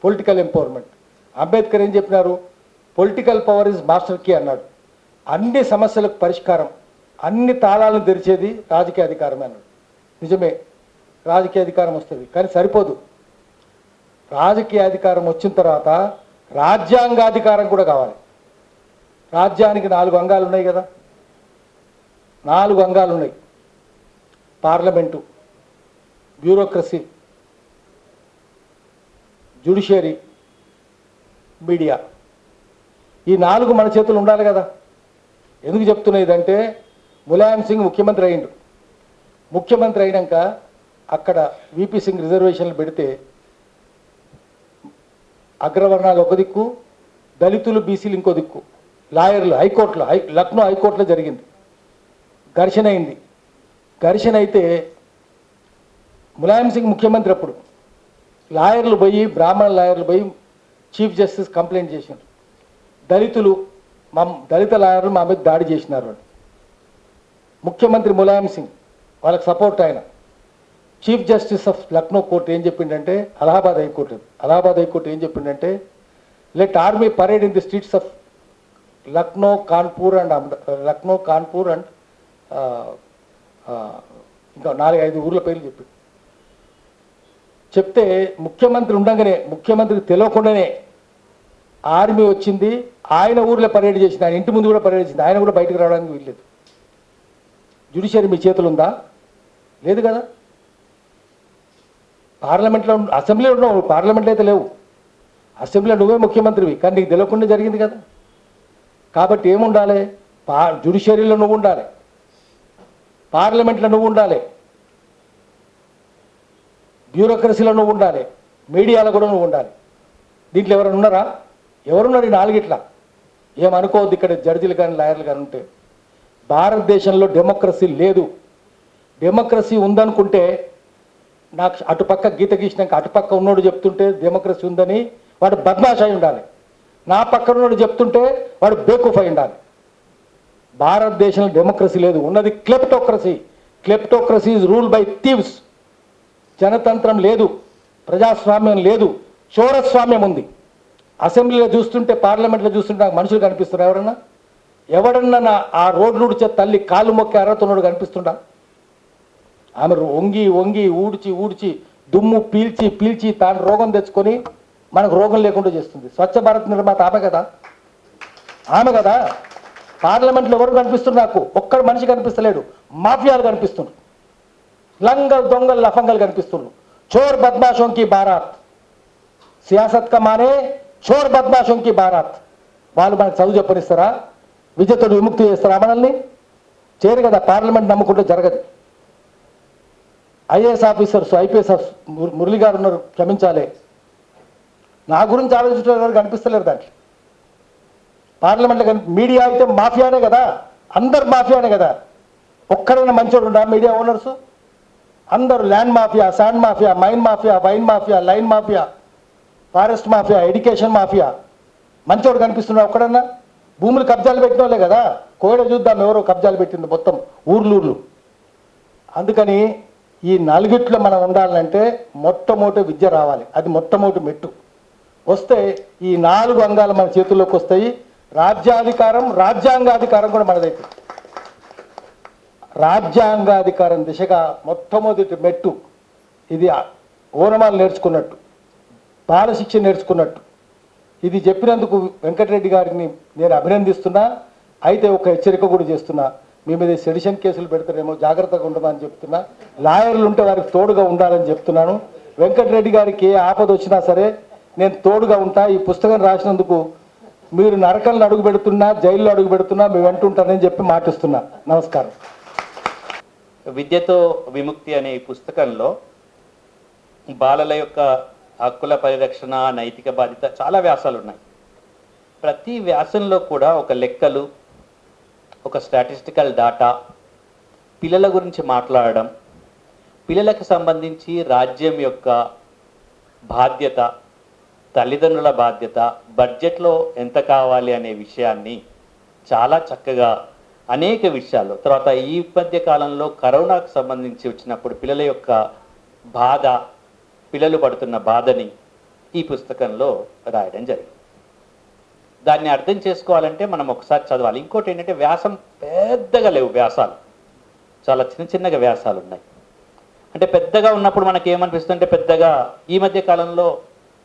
[SPEAKER 10] పొలిటికల్ ఎంపవర్మెంట్. అంబేద్కర్ ఏం చెప్పినారు? Political power is master key అన్నాడు. అన్ని సమస్యలకు పరిష్కారం, అన్ని తాళాలను తెరిచేది రాజకీయ అధికారమే అన్నాడు. నిజమే, రాజకీయ అధికారం వస్తుంది, కానీ సరిపోదు. రాజకీయ అధికారం వచ్చిన తర్వాత రాజ్యాంగాధికారం కూడా కావాలి. రాజ్యానికి 4 అంగాలు ఉన్నాయి కదా, 4 అంగాలు ఉన్నాయి. Parliament, bureaucracy, judiciary, media. ఈ 4 మన చేతులు ఉండాలి కదా. ఎందుకు చెప్తున్నదంటే ములాయం సింగ్ ముఖ్యమంత్రి అయ్యిండు. ముఖ్యమంత్రి అయినాక అక్కడ విపి సింగ్ రిజర్వేషన్లు పెడితే అగ్రవర్ణాలు ఒక దిక్కు, దళితులు బీసీలు ఇంకో దిక్కు. లాయర్లు హైకోర్టులో, లక్నో హైకోర్టులో జరిగింది, ఘర్షణ అయింది. ఘర్షణ అయితే ములాయం సింగ్ ముఖ్యమంత్రి అప్పుడు లాయర్లు పోయి బ్రాహ్మణ లాయర్లు పోయి చీఫ్ జస్టిస్ కంప్లైంట్ చేసినారు, దళిత లాయర్లు మా మీద దాడి చేసినారు అని. ముఖ్యమంత్రి ములాయం సింగ్ వాళ్ళకి సపోర్ట్ ఆయన chief justice of Lucknow court ఏం చెప్పిండంటే, అలహాబాద్ హైకోర్టు ఏం చెప్పిండంటే, let army parade in the streets of Lucknow Kanpur and ఇంకా 4-5 ఊర్ల పేర్లు చెప్తే ముఖ్యమంత్రి ఉండగానే, ముఖ్యమంత్రికి తెలియకుండానే ఆర్మీ వచ్చింది, ఆయన ఊర్లో పరేడ్ చేసింది, ఆయన ఇంటి ముందు కూడా పరేడ్ చేసింది, ఆయన కూడా బయటకు రావడానికి వీల్లేదు. జ్యుడిషియరీ మీ చేతులు ఉందా? లేదు కదా. పార్లమెంట్లో అసెంబ్లీలో ఉన్నావు, పార్లమెంట్లో అయితే లేవు, అసెంబ్లీలో నువ్వే ముఖ్యమంత్రివి, కానీ నీకు తెలియకుండా జరిగింది కదా. కాబట్టి ఏముండాలి? జ్యుడిషియరీలో నువ్వు ఉండాలి, పార్లమెంట్లో నువ్వు ఉండాలి, బ్యూరోక్రసీలో నువ్వు ఉండాలి, మీడియాలో కూడా నువ్వు ఉండాలి. దీంట్లో ఎవరైనా ఉన్నారా? ఎవరున్నారు ఈ 4 ఏమనుకోవద్దు. ఇక్కడ జడ్జీలు కానీ లాయర్లు కానీ ఉంటే భారతదేశంలో డెమోక్రసీ లేదు. డెమోక్రసీ ఉందనుకుంటే నాకు అటుపక్క గీత గీసినాక అటుపక్క ఉన్నోడు చెప్తుంటే డెమోక్రసీ ఉందని వాడు బద్మాష్ అయి ఉండాలి, నా పక్కన ఉన్నోడు చెప్తుంటే వాడు బేకూఫ్ అయి ఉండాలి. భారతదేశంలో డెమోక్రసీ లేదు, ఉన్నది kleptocracy. Kleptocracy is rule by thieves. జనతంత్రం లేదు, ప్రజాస్వామ్యం లేదు, చోరస్వామ్యం ఉంది. అసెంబ్లీలో చూస్తుంటే, పార్లమెంట్లో చూస్తుంటే నాకు మనుషులు కనిపిస్తున్నారు. ఎవడన్నా ఆ రోడ్లు ఊడ్చే తల్లి కాళ్ళు మొక్కి అర్హతున్నాడు కనిపిస్తుండా? ఆమె వంగి వంగి ఊడ్చి దుమ్ము పీల్చి తాను రోగం తెచ్చుకొని మనకు రోగం లేకుండా చేస్తుంది. స్వచ్ఛ భారత్ నిర్మాత ఆమె కదా. పార్లమెంట్లో ఎవరు కనిపిస్తున్నారు? నాకు ఒక్కడు మనిషి కనిపిస్తలేడు. మాఫియాలు కనిపిస్తున్నారు, లంగల్ దొంగలు లఫంగలు కనిపిస్తున్నారు. చోర్ బద్మాషోం కి బారాత్, సియాసత్ కా మానే చోర్ బద్మాషోం కి బారాత్. వాళ్ళు మనకు చదువు చెప్పనిస్తారా? విద్యతో విముక్తి చేస్తారా? మనల్ని చేయరు కదా. పార్లమెంట్ నమ్ముకుంటే జరగదు. ఐఏఎస్ ఆఫీసర్స్, ఐపీఎస్ మురళి గారు ఉన్నారు, క్షమించాలి, నా గురించి ఆలోచించడం కనిపిస్తలేరు దాంట్లో. పార్లమెంట్లో మీడియా అయితే మాఫియానే కదా, అందరు మాఫియానే కదా. ఒక్కడైనా మంచోడు ఉండా? మీడియా ఓనర్స్ అందరూ land mafia, sand mafia, mine mafia, wine mafia, line mafia, forest mafia, education mafia. మంచోడు కనిపిస్తున్నా ఒక్కడన్నా? భూములు కబ్జాలు పెట్టిన వాళ్ళే కదా. కోడ చూద్దాం ఎవరో కబ్జాలు పెట్టింది మొత్తం ఊర్లు. అందుకని ఈ 4 మనం ఉండాలంటే మొట్టమొదటి విద్య రావాలి. అది మొట్టమొదటి మెట్టు. వస్తే ఈ 4 అంగాలు మన చేతుల్లోకి వస్తాయి. రాజ్యాధికారం, రాజ్యాంగాధికారం కూడా మనదైతే. రాజ్యాంగాధికారం దిశగా మొట్టమొదటి మెట్టు ఇది. ఓనమాలు నేర్చుకున్నట్టు, బాలశిక్ష నేర్చుకున్నట్టు. ఇది చెప్పినందుకు వెంకటరెడ్డి గారిని నేను అభినందిస్తున్నా. అయితే ఒక హెచ్చరిక కూడా చేస్తున్నా, మీ మీద సెడిషన్ కేసులు పెడతారేమో, జాగ్రత్తగా ఉండమని చెప్తున్నా. లాయర్లు ఉంటే వారికి తోడుగా ఉండాలని చెప్తున్నాను. వెంకటరెడ్డి గారికి ఏ ఆపద వచ్చినా సరే నేను తోడుగా ఉంటా. ఈ పుస్తకం రాసినందుకు మీరు నరకలను అడుగు పెడుతున్నా, జైల్లో అడుగు పెడుతున్నా, మీ వెంట ఉంటానని చెప్పి మాటిస్తున్నా. నమస్కారం.
[SPEAKER 11] విద్యతో విముక్తి అనే ఈ పుస్తకంలో బాలల యొక్క హక్కుల పరిరక్షణ, నైతిక బాధ్యత చాలా వ్యాసాలు ఉన్నాయి. ప్రతి వ్యాసంలో కూడా ఒక లెక్కలు, ఒక స్టాటిస్టికల్ డాటా, పిల్లల గురించి మాట్లాడడం, పిల్లలకు సంబంధించి రాజ్యం యొక్క బాధ్యత, తల్లిదండ్రుల బాధ్యత, బడ్జెట్లో ఎంత కావాలి అనే విషయాన్ని చాలా చక్కగా అనేక విషయాలు. తర్వాత ఈ మధ్య కాలంలో కరోనాకు సంబంధించి వచ్చినప్పుడు పిల్లల యొక్క బాధ, పిల్లలు పడుతున్న బాధని ఈ పుస్తకంలో రాయడం జరిగింది. దాన్ని అర్థం చేసుకోవాలంటే మనం ఒకసారి చదవాలి. ఇంకోటి ఏంటంటే వ్యాసం పెద్దగా లేవు, వ్యాసాలు చాలా చిన్నగా వ్యాసాలు ఉన్నాయి. అంటే పెద్దగా ఉన్నప్పుడు మనకి ఏమనిపిస్తుందంటే, పెద్దగా ఈ మధ్య కాలంలో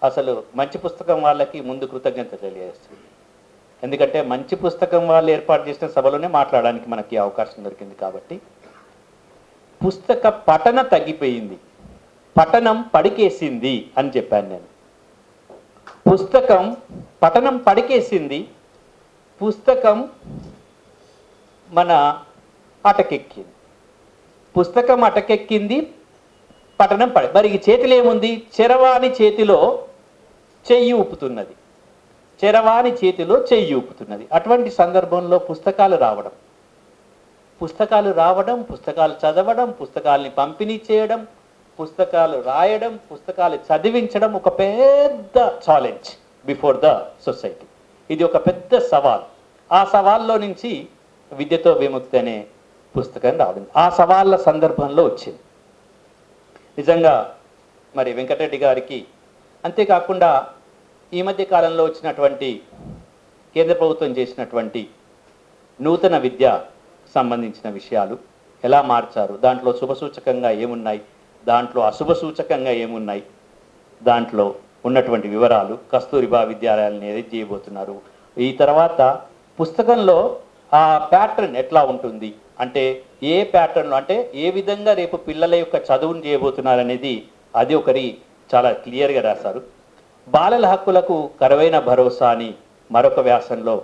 [SPEAKER 11] అసలు మంచి పుస్తకం వాళ్ళకి ముందు కృతజ్ఞత తెలియజేస్తుంది. ఎందుకంటే మంచి పుస్తకం వాళ్ళు ఏర్పాటు చేసిన సభలోనే మాట్లాడడానికి మనకి అవకాశం దొరికింది. కాబట్టి పుస్తక పఠన తగ్గిపోయింది, పఠనం పడికేసింది అని చెప్పాను నేను. పుస్తకం పఠనం పడికేసింది, పుస్తకం మన అటకెక్కింది. పుస్తకం అటకెక్కింది, పఠనం పడి. మరి ఈ చేతిలో ఏముంది? చరవాణి చేతిలో చెయ్యి ఊపుతున్నది, చరవాణి చేతిలో చెయ్యి ఊపుతున్నది. అటువంటి సందర్భంలో పుస్తకాలు రావడం, పుస్తకాలు చదవడం, పుస్తకాలని పంపిణీ చేయడం పుస్తకాలు రాయడం, పుస్తకాలు చదివించడం ఒక పెద్ద ఛాలెంజ్ బిఫోర్ ద సొసైటీ. ఇది ఒక పెద్ద సవాల్. ఆ సవాల్లో నుంచి విద్యతో విముక్తి అనే పుస్తకం రావడం ఆ సవాళ్ళ సందర్భంలో వచ్చింది. నిజంగా మరి వెంకటరెడ్డి గారికి, అంతేకాకుండా ఈ మధ్య కాలంలో వచ్చినటువంటి కేంద్ర ప్రభుత్వం చేసినటువంటి నూతన విద్య సంబంధించిన విషయాలు ఎలా మార్చారు, దాంట్లో శుభసూచకంగా ఏమున్నాయి, దాంట్లో అశుభసూచకంగా ఏమున్నాయి, దాంట్లో ఉన్నటువంటి వివరాలు, కస్తూరిబా విద్యాలయాలను ఏదైతే చేయబోతున్నారు, ఈ తర్వాత పుస్తకంలో ఆ ప్యాటర్న్ ఎట్లా ఉంటుంది, అంటే ఏ ప్యాటర్న్లో, అంటే ఏ విధంగా రేపు పిల్లల యొక్క చదువును చేయబోతున్నారు అనేది అది ఒకరి చాలా క్లియర్గా రాశారు. బాలల హక్కులకు కరువైన భరోసా అని మరొక వ్యాసంలో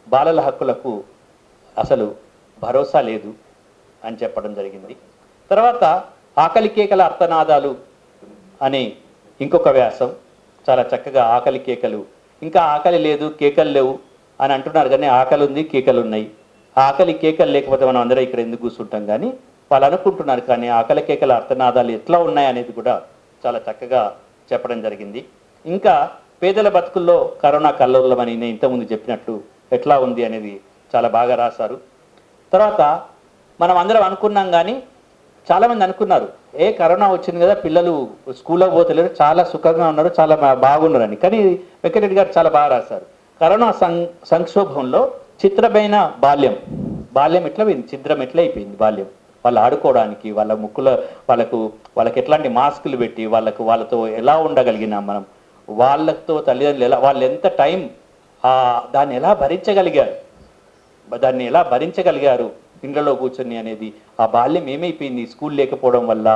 [SPEAKER 11] బాలల హక్కులకు అసలు భరోసా లేదు అని చెప్పడం జరిగింది. తర్వాత ఆకలి కేకల అర్థనాదాలు అనే ఇంకొక వ్యాసం చాలా చక్కగా ఆకలి కేకలు, ఇంకా ఆకలి లేదు కేకలు లేవు అని అంటున్నారు, కానీ ఆకలి ఉంది కేకలు ఉన్నాయి. ఆకలి కేకలు లేకపోతే మనం అందరం ఇక్కడ ఎందుకు కూర్చుంటాం, కానీ వాళ్ళు అనుకుంటున్నారు, కానీ ఆకలి కేకల అర్థనాదాలు ఎట్లా ఉన్నాయి అనేది కూడా చాలా చక్కగా చెప్పడం జరిగింది. ఇంకా పేదల బతుకుల్లో కరోనా కల్లోలమని నేను ఇంతకుముందు చెప్పినట్లు ఎట్లా ఉంది అనేది చాలా బాగా రాశారు. తర్వాత మనం అందరం అనుకున్నాం, కానీ చాలామంది అనుకున్నారు కరోనా వచ్చింది కదా పిల్లలు స్కూల్లో పోతలేరు, చాలా సుఖంగా ఉన్నారు, చాలా బాగున్నారని. కానీ వెంకటరెడ్డి గారు చాలా బాగా రాశారు. కరోనా సంక్షోభంలో చిత్రమైన బాల్యం ఎట్లా పోయింది, చిత్రం ఎట్లా అయిపోయింది బాల్యం. వాళ్ళు ఆడుకోవడానికి వాళ్ళ ముక్కుల వాళ్ళకి ఎట్లాంటి మాస్కులు పెట్టి వాళ్ళతో ఎలా ఉండగలిగినాం మనం, వాళ్ళతో తల్లిదండ్రులు ఎలా, వాళ్ళు ఎంత టైం దాన్ని ఎలా భరించగలిగారు ఇండ్లలో కూర్చొని అనేది. ఆ బాల్యం ఏమైపోయింది స్కూల్ లేకపోవడం వల్ల,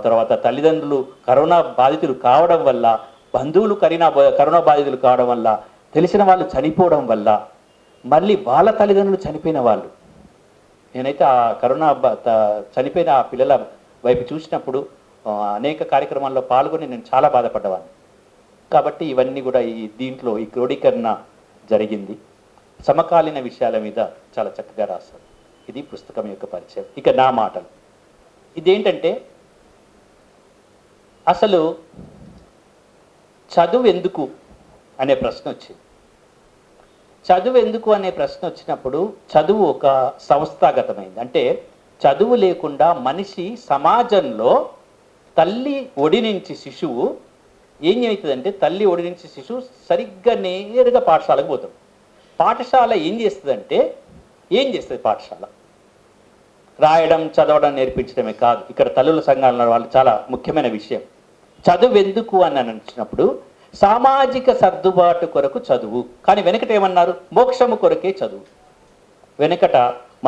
[SPEAKER 11] తర్వాత తల్లిదండ్రులు కరోనా బాధితులు కావడం వల్ల, బంధువులు కరోనా బాధితులు కావడం వల్ల, తెలిసిన వాళ్ళు చనిపోవడం వల్ల, మళ్ళీ వాళ్ళ తల్లిదండ్రులు చనిపోయిన వాళ్ళు. నేనైతే ఆ కరోనా చనిపోయిన ఆ పిల్లల వైపు చూసినప్పుడు అనేక కార్యక్రమాల్లో పాల్గొని నేను చాలా బాధపడ్డవాడిని. కాబట్టి ఇవన్నీ కూడా దీంట్లో ఈ క్రోడీకరణ జరిగింది. సమకాలీన విషయాల మీద చాలా చక్కగా రాశారు. ఇది పుస్తకం యొక్క పరిచయం. ఇక నా మాటలు, ఇదేంటంటే అసలు చదువు ఎందుకు అనే ప్రశ్న వచ్చింది. చదువు ఎందుకు అనే ప్రశ్న వచ్చినప్పుడు చదువు ఒక సంస్థాగతమైంది. అంటే చదువు లేకుండా మనిషి సమాజంలో తల్లి ఒడి నుంచి శిశువు ఏం అవుతుందంటే, తల్లి ఒడి నుంచి శిశువు సరిగ్గా నేరుగా పాఠశాలకు పోతాం. పాఠశాల ఏం చేస్తుంది పాఠశాల రాయడం చదవడం నేర్పించడమే కాదు. ఇక్కడ తల్లుల సంఘాల వాళ్ళు చాలా ముఖ్యమైన విషయం. చదువు ఎందుకు అని అనిచ్చినప్పుడు సామాజిక సర్దుబాటు కొరకు చదువు, కానీ వెనకట ఏమన్నారు, మోక్షము కొరకే చదువు. వెనకట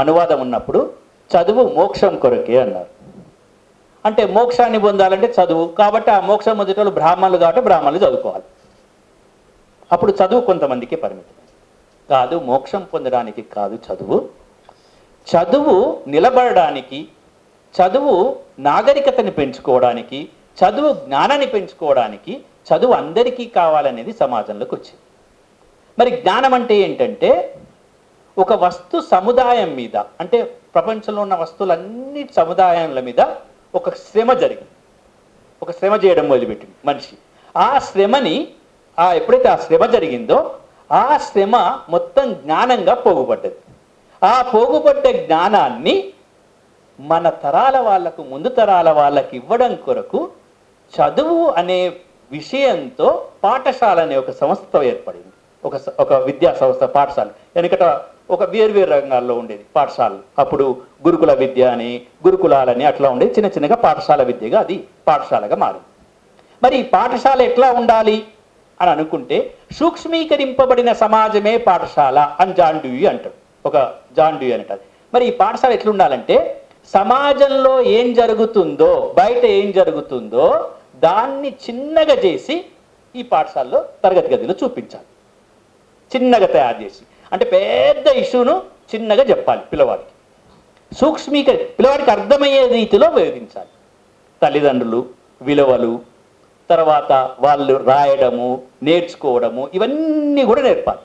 [SPEAKER 11] మనువాదం ఉన్నప్పుడు చదువు మోక్షం కొరకే అన్నారు. అంటే మోక్షాన్ని పొందాలంటే చదువు, కాబట్టి ఆ మోక్షం పొందేటోళ్ళు బ్రాహ్మణులు కాబట్టి బ్రాహ్మణులు చదువుకోవాలి. అప్పుడు చదువు కొంతమందికే పరిమితం కాదు, మోక్షం పొందడానికి కాదు చదువు. చదువు నిలబడడానికి, చదువు నాగరికతని పెంచుకోవడానికి, చదువు జ్ఞానాన్ని పెంచుకోవడానికి, చదువు అందరికీ కావాలనేది సమాజంలోకి వచ్చింది. మరి జ్ఞానం అంటే ఏంటంటే ఒక వస్తు సముదాయం మీద, అంటే ప్రపంచంలో ఉన్న వస్తువులన్నీ సముదాయాల మీద ఒక శ్రమ జరిగింది, ఒక శ్రమ చేయడం మొదలుపెట్టింది మనిషి. ఆ శ్రమని ఎప్పుడైతే ఆ శ్రమ జరిగిందో ఆ శ్రమ మొత్తం జ్ఞానంగా పోగుపడ్డది. ఆ పోగుపడ్డ జ్ఞానాన్ని మన తరాల వాళ్ళకు, ముందు తరాల వాళ్ళకి ఇవ్వడం కొరకు చదువు అనే విషయంతో పాఠశాల అనే ఒక సంస్థ ఏర్పడింది. ఒక విద్యా సంస్థ, పాఠశాల. వెనుకట ఒక వేరు రంగాల్లో ఉండేది పాఠశాలలు. అప్పుడు గురుకుల విద్య అని, గురుకులాలని అట్లా ఉండేది. చిన్న చిన్నగా పాఠశాల విద్యగా అది పాఠశాలగా మారింది. మరి ఈ పాఠశాల ఎట్లా ఉండాలి అని అనుకుంటే, సూక్ష్మీకరింపబడిన సమాజమే పాఠశాల అని జాన్ డ్యూయి అంటాడు. జాన్ డ్యూయి అంటాడు. మరి ఈ పాఠశాల ఎట్లుండాలంటే, సమాజంలో ఏం జరుగుతుందో, బయట ఏం జరుగుతుందో దాన్ని చిన్నగా చేసి ఈ పాఠశాలలో తరగతి గదిలో చూపించాలి. చిన్నగా తయారు చేసి, అంటే పెద్ద ఇష్యూను చిన్నగా చెప్పాలి పిల్లవాడికి. పిల్లవాడికి అర్థమయ్యే రీతిలో వివరించాలి. తల్లిదండ్రులు, విలువలు, తర్వాత వాళ్ళు రాయడము, నేర్చుకోవడము, ఇవన్నీ కూడా నేర్పాలి.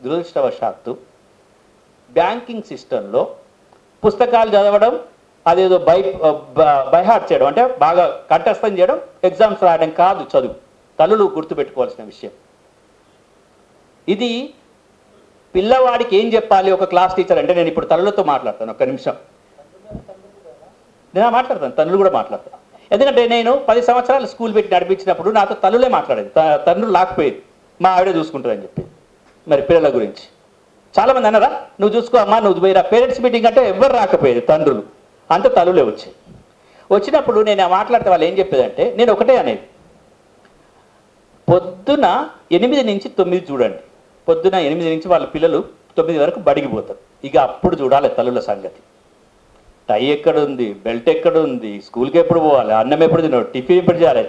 [SPEAKER 11] దురదృష్టవశాత్తు బ్యాంకింగ్ సిస్టంలో పుస్తకాలు చదవడం, అదేదో బై హార్ట్ చేయడం, అంటే బాగా కంఠస్థం చేయడం, ఎగ్జామ్స్ రాయడం కాదు చదువు. తల్లులు గుర్తుపెట్టుకోవాల్సిన విషయం ఇది. పిల్లవాడికి ఏం చెప్పాలి ఒక క్లాస్ టీచర్ అంటే, నేను ఇప్పుడు తల్లులతో మాట్లాడతాను, ఒక్క నిమిషం నేను మాట్లాడతాను, తల్లులు కూడా మాట్లాడతాను. ఎందుకంటే నేను 10 సంవత్సరాలు స్కూల్ పెట్టి నడిపించినప్పుడు నాతో తల్లులే మాట్లాడేది, తండ్రులు లాకపోయేది, మా ఆవిడే చూసుకుంటుందని చెప్పి. మరి పిల్లల గురించి చాలామంది అన్నారా, నువ్వు చూసుకో అమ్మా, నువ్వు పోయిరా. పేరెంట్స్ మీటింగ్ అంటే ఎవరు రాకపోయేది, తండ్రులు అంత తల్లులే వచ్చాయి. వచ్చినప్పుడు నేను మాట్లాడితే వాళ్ళు ఏం చెప్పేదంటే, నేను ఒకటే అనేది, పొద్దున 8 నుంచి 9 చూడండి, పొద్దున 8 నుంచి వాళ్ళ పిల్లలు 9 వరకు బడికి పోతారు. ఇక అప్పుడు చూడాలి తల్లుల సంగతి. టై ఎక్కడుంది, బెల్ట్ ఎక్కడుంది, స్కూల్కి ఎప్పుడు పోవాలి, అన్నం ఎప్పుడు తిన్నాడు, టిఫిన్ ఎప్పుడు చేయాలి,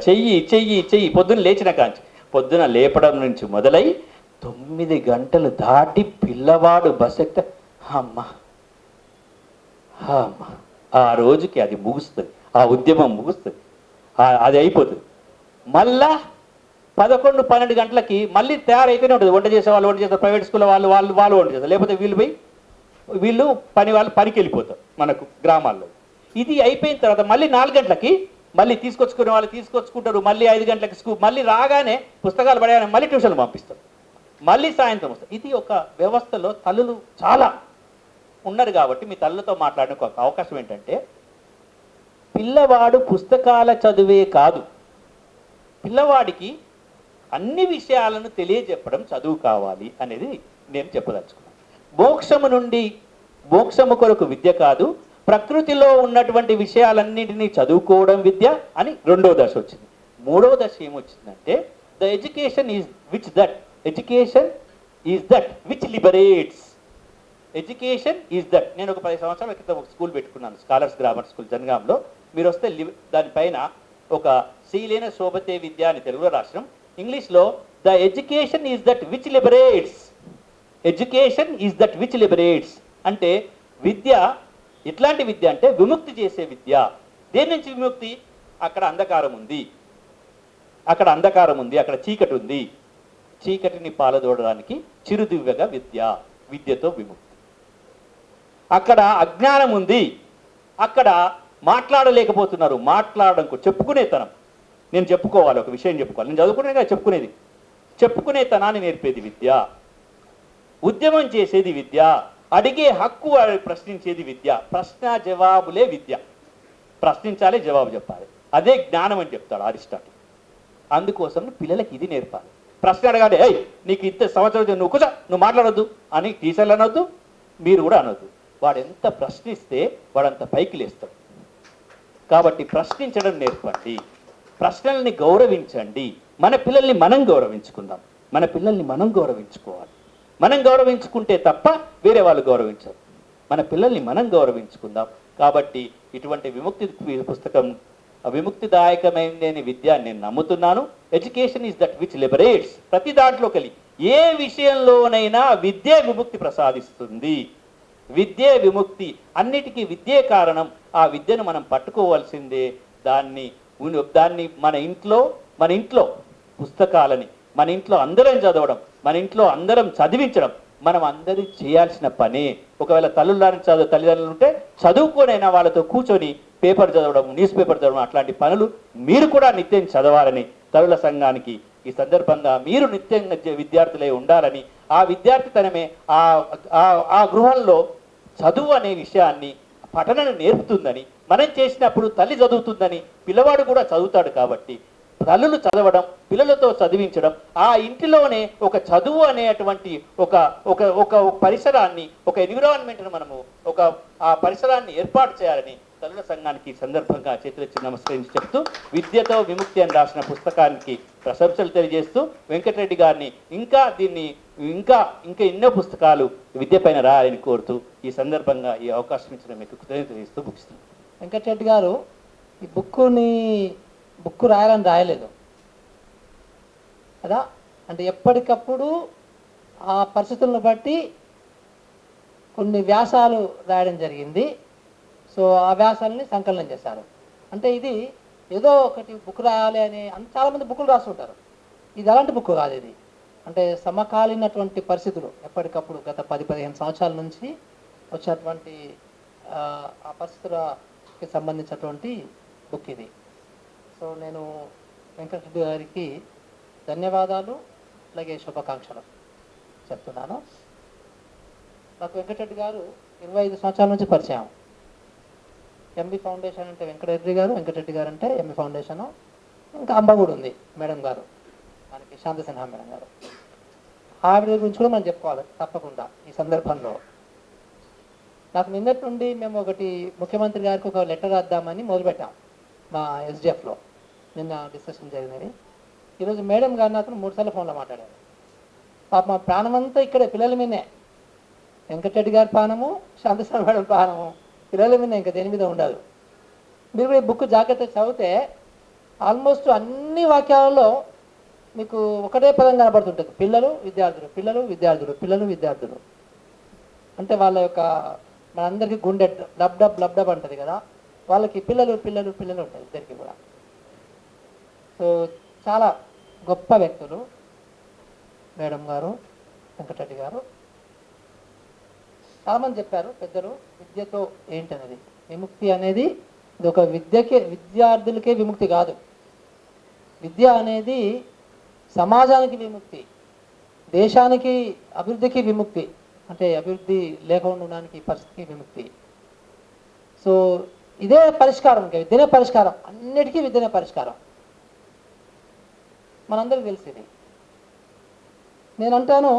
[SPEAKER 11] చెయ్యి పొద్దున్న లేచిన కాంచి, పొద్దున లేపడం నుంచి మొదలై 9 గంటలు దాటి పిల్లవాడు బస్ ఎక్కితే అమ్మ ఆ రోజుకి అది ముగుస్తుంది, ఆ ఉద్యమం ముగుస్తుంది, అది అయిపోతుంది. మళ్ళా 11-12 గంటలకి మళ్ళీ తయారైతేనే ఉంటుంది. వంట చేసే వాళ్ళు వంట చేస్తారు, ప్రైవేట్ స్కూల్లో వాళ్ళు వంట చేస్తారు, లేకపోతే వీళ్ళు పనికి వెళ్ళిపోతారు మనకు గ్రామాల్లో. ఇది అయిపోయిన తర్వాత మళ్ళీ 4 గంటలకి మళ్ళీ తీసుకొచ్చుకునే వాళ్ళు తీసుకొచ్చుకుంటారు, మళ్ళీ 5 గంటలకి స్కూల్, మళ్ళీ రాగానే పుస్తకాలు పడగానే మళ్ళీ ట్యూషన్లు పంపిస్తారు, మళ్ళీ సాయంత్రం వస్తారు. ఇది ఒక వ్యవస్థలో తల్లులు చాలా ఉన్నారు. కాబట్టి మీ తల్లులతో మాట్లాడిన ఒక అవకాశం ఏంటంటే, పిల్లవాడు పుస్తకాల చదువే కాదు, పిల్లవాడికి అన్ని విషయాలను తెలియజెప్పడం చదువు కావాలి అనేది నేను చెప్పదలుచుకున్నాను. మోక్షము కొరకు విద్య కాదు, ప్రకృతిలో ఉన్నటువంటి విషయాలన్నింటినీ చదువుకోవడం విద్య అని 2వ దశ వచ్చింది. 3వ దశ ఏమొచ్చిందంటే, the education is that which liberates. Education is that. నేను ఒక 10 సంవత్సరాల క్రితం ఒక స్కూల్ పెట్టుకున్నాను, స్కాలర్స్ గ్రామర్ స్కూల్ జనగాంలో. మీరు వస్తే దానిపైన ఒక శ్రీలేన శోభతే విద్య అని తెలుగులో రాష్ట్రం, ఇంగ్లీష్లో the education is that which liberates. Education is that which liberates అంటే విద్య ఎట్లాంటి విద్య అంటే విముక్తి చేసే విద్య. దేని నుంచి విముక్తి? అక్కడ అంధకారం ఉంది, అక్కడ చీకటి ఉంది, చీకటిని పాలదోడడానికి చిరుదివ్వగా విద్యతో విముక్తి. అక్కడ అజ్ఞానం ఉంది, అక్కడ మాట్లాడలేకపోతున్నారు, చెప్పుకునేతనం. నేను చెప్పుకోవాలి, ఒక విషయం చెప్పుకోవాలి, నేను చదువుకునే కదా చెప్పుకునేది, చెప్పుకునేతనాన్ని నేర్పేది విద్య, ఉద్యమం చేసేది విద్య, అడిగే హక్కు ప్రశ్నించేది విద్య, ప్రశ్న జవాబులే విద్య. ప్రశ్నించాలి, జవాబు చెప్పాలి, అదే జ్ఞానం అని చెప్తాడు అరిస్టాటిల్. అందుకోసం పిల్లలకి ఇది నేర్పాలి. ప్రశ్న అడగాలి, నీకు ఇంత సంవత్సరం నువ్వు మాట్లాడొద్దు అని టీచర్లు అనొద్దు, మీరు కూడా అనొద్దు. వాడు ఎంత ప్రశ్నిస్తే వాడంత పైకి లేస్తాడు. కాబట్టి ప్రశ్నించడం నేర్పండి, ప్రశ్నల్ని గౌరవించండి. మన పిల్లల్ని మనం గౌరవించుకుందాం, మన పిల్లల్ని మనం గౌరవించుకోవాలి. మనం గౌరవించుకుంటే తప్ప వేరే వాళ్ళు గౌరవించరు. మన పిల్లల్ని మనం గౌరవించుకుందాం. కాబట్టి ఇటువంటి విముక్తి పుస్తకం విముక్తిదాయకమైన విద్య నేను నమ్ముతున్నాను. Education is that which liberates. ప్రతి దాంట్లో ఏ విషయంలోనైనా విద్యే విముక్తి ప్రసాదిస్తుంది. విద్యే విముక్తి, అన్నిటికీ విద్యే కారణం. ఆ విద్యను మనం పట్టుకోవాల్సిందే. దాన్ని మన ఇంట్లో పుస్తకాలని మన ఇంట్లో అందరం చదవడం, మన ఇంట్లో అందరం చదివించడం మనం అందరూ చేయాల్సిన పనే. ఒకవేళ తల్లిదండ్రులు ఉంటే చదువుకోనైనా వాళ్ళతో కూర్చొని పేపర్ చదవడం, న్యూస్ పేపర్ చదవడం, అట్లాంటి పనులు మీరు కూడా నిత్యం చదవాలని తల్లుల సంఘానికి ఈ సందర్భంగా మీరు నిత్యంగా విద్యార్థులై ఉండాలని, ఆ విద్యార్థితనమే ఆ గృహంలో చదువు అనే విషయాన్ని పఠనను నేర్పుతుందని, మనం చేసినప్పుడు తల్లి చదువుతుందని పిల్లవాడు కూడా చదువుతాడు. కాబట్టి తల్లులు చదవడం, పిల్లలతో చదివించడం, ఆ ఇంటిలోనే ఒక చదువు అనేటువంటి ఒక పరిసరాన్ని, ఒక ఎన్విరాన్మెంట్ను మనము ఆ పరిసరాన్ని ఏర్పాటు చేయాలని తల్లుల సంఘానికి సందర్భంగా చేతులెత్తి నమస్కరించి చెప్తూ, విద్యతో విముక్తి అని రాసిన పుస్తకానికి ప్రశంసలు తెలియజేస్తూ, వెంకటరెడ్డి గారిని ఇంకా ఎన్నో పుస్తకాలు విద్య పైన రాయాలని కోరుతూ ఈ సందర్భంగా ఈ అవకాశం ఇచ్చిన మీకు కృతజ్ఞతలు తెలియజేస్తూ ముగిస్తున్నాను.
[SPEAKER 5] వెంకటరెడ్డి గారు ఈ బుక్ రాయలేదు కదా, అంటే ఎప్పటికప్పుడు ఆ పరిస్థితులను బట్టి కొన్ని వ్యాసాలు రాయడం జరిగింది. సో ఆ వ్యాసాలని సంకలనం చేశారు. అంటే ఇది ఏదో ఒకటి బుక్ రాయాలి అని చాలామంది బుక్కులు రాస్తుంటారు. ఇది అలాంటి బుక్ కాదు. ఇది అంటే సమకాలీనటువంటి పరిస్థితులు, ఎప్పటికప్పుడు గత 10-15 సంవత్సరాల నుంచి వచ్చినటువంటి ఆ పరిస్థితుల
[SPEAKER 12] కి సంబంధించినటువంటి బుక్ ఇది. సో నేను వెంకటరెడ్డి గారికి ధన్యవాదాలు అలాగే శుభాకాంక్షలు చెప్తున్నాను. నాకు వెంకటరెడ్డి గారు 25 సంవత్సరాల నుంచి పరిచయం. ఎంబీ ఫౌండేషన్ అంటే వెంకటరెడ్డి గారు అంటే ఎంబీ ఫౌండేషను. ఇంకా అంబ కూడా ఉంది మేడం గారు, మనకి శాంత సిన్హా మేడం గారు. ఆవిడ గురించి కూడా మనం చెప్పుకోవాలి తప్పకుండా ఈ సందర్భంలో. నాకు నిన్నటి నుండి మేము ఒకటి ముఖ్యమంత్రి గారికి ఒక లెటర్ రాద్దామని మొదలుపెట్టాం మా ఎస్డిఎఫ్లో. నిన్న డిస్కషన్ జరిగినది. ఈరోజు మేడం గారు నాతో 3 సార్లు ఫోన్లో మాట్లాడారు. పాప మా ప్రాణం అంతా ఇక్కడే పిల్లల మీదే. వెంకటరెడ్డి గారి ప్రాణము, శాంతశ్రీ మేడం ప్రాణము పిల్లల మీద, ఇంకా దేని మీద ఉండదు. మీరు కూడా ఈ బుక్ జాగ్రత్తగా చదివితే ఆల్మోస్ట్ అన్ని వాక్యాలలో మీకు ఒకటే పదం కనబడుతుంటుంది, పిల్లలు విద్యార్థులు, పిల్లలు విద్యార్థులు, పిల్లలు విద్యార్థులు. అంటే వాళ్ళ యొక్క మనందరికీ గుండె డబ్ డబ్ అంటుంది కదా, వాళ్ళకి పిల్లలు పిల్లలు పిల్లలు ఉంటుంది ఇద్దరికి కూడా. సో చాలా గొప్ప వ్యక్తులు మేడం గారు, వెంకటరెడ్డి గారు. చాలామంది చెప్పారు పెద్దలు, విద్యతో ఏంటనేది. విముక్తి అనేది ఇది ఒక విద్యార్థులకే విముక్తి కాదు. విద్య అనేది సమాజానికి విముక్తి, దేశానికి అభివృద్ధికి విముక్తి, అంటే అభివృద్ధి లేకుండా ఉండడానికి పరిస్థితికి విముక్తి. సో ఇదే పరిష్కారం, ఇంకా విద్యనే పరిష్కారం, అన్నిటికీ విద్యనే పరిష్కారం. మనందరికీ తెలిసింది. నేను అంటాను,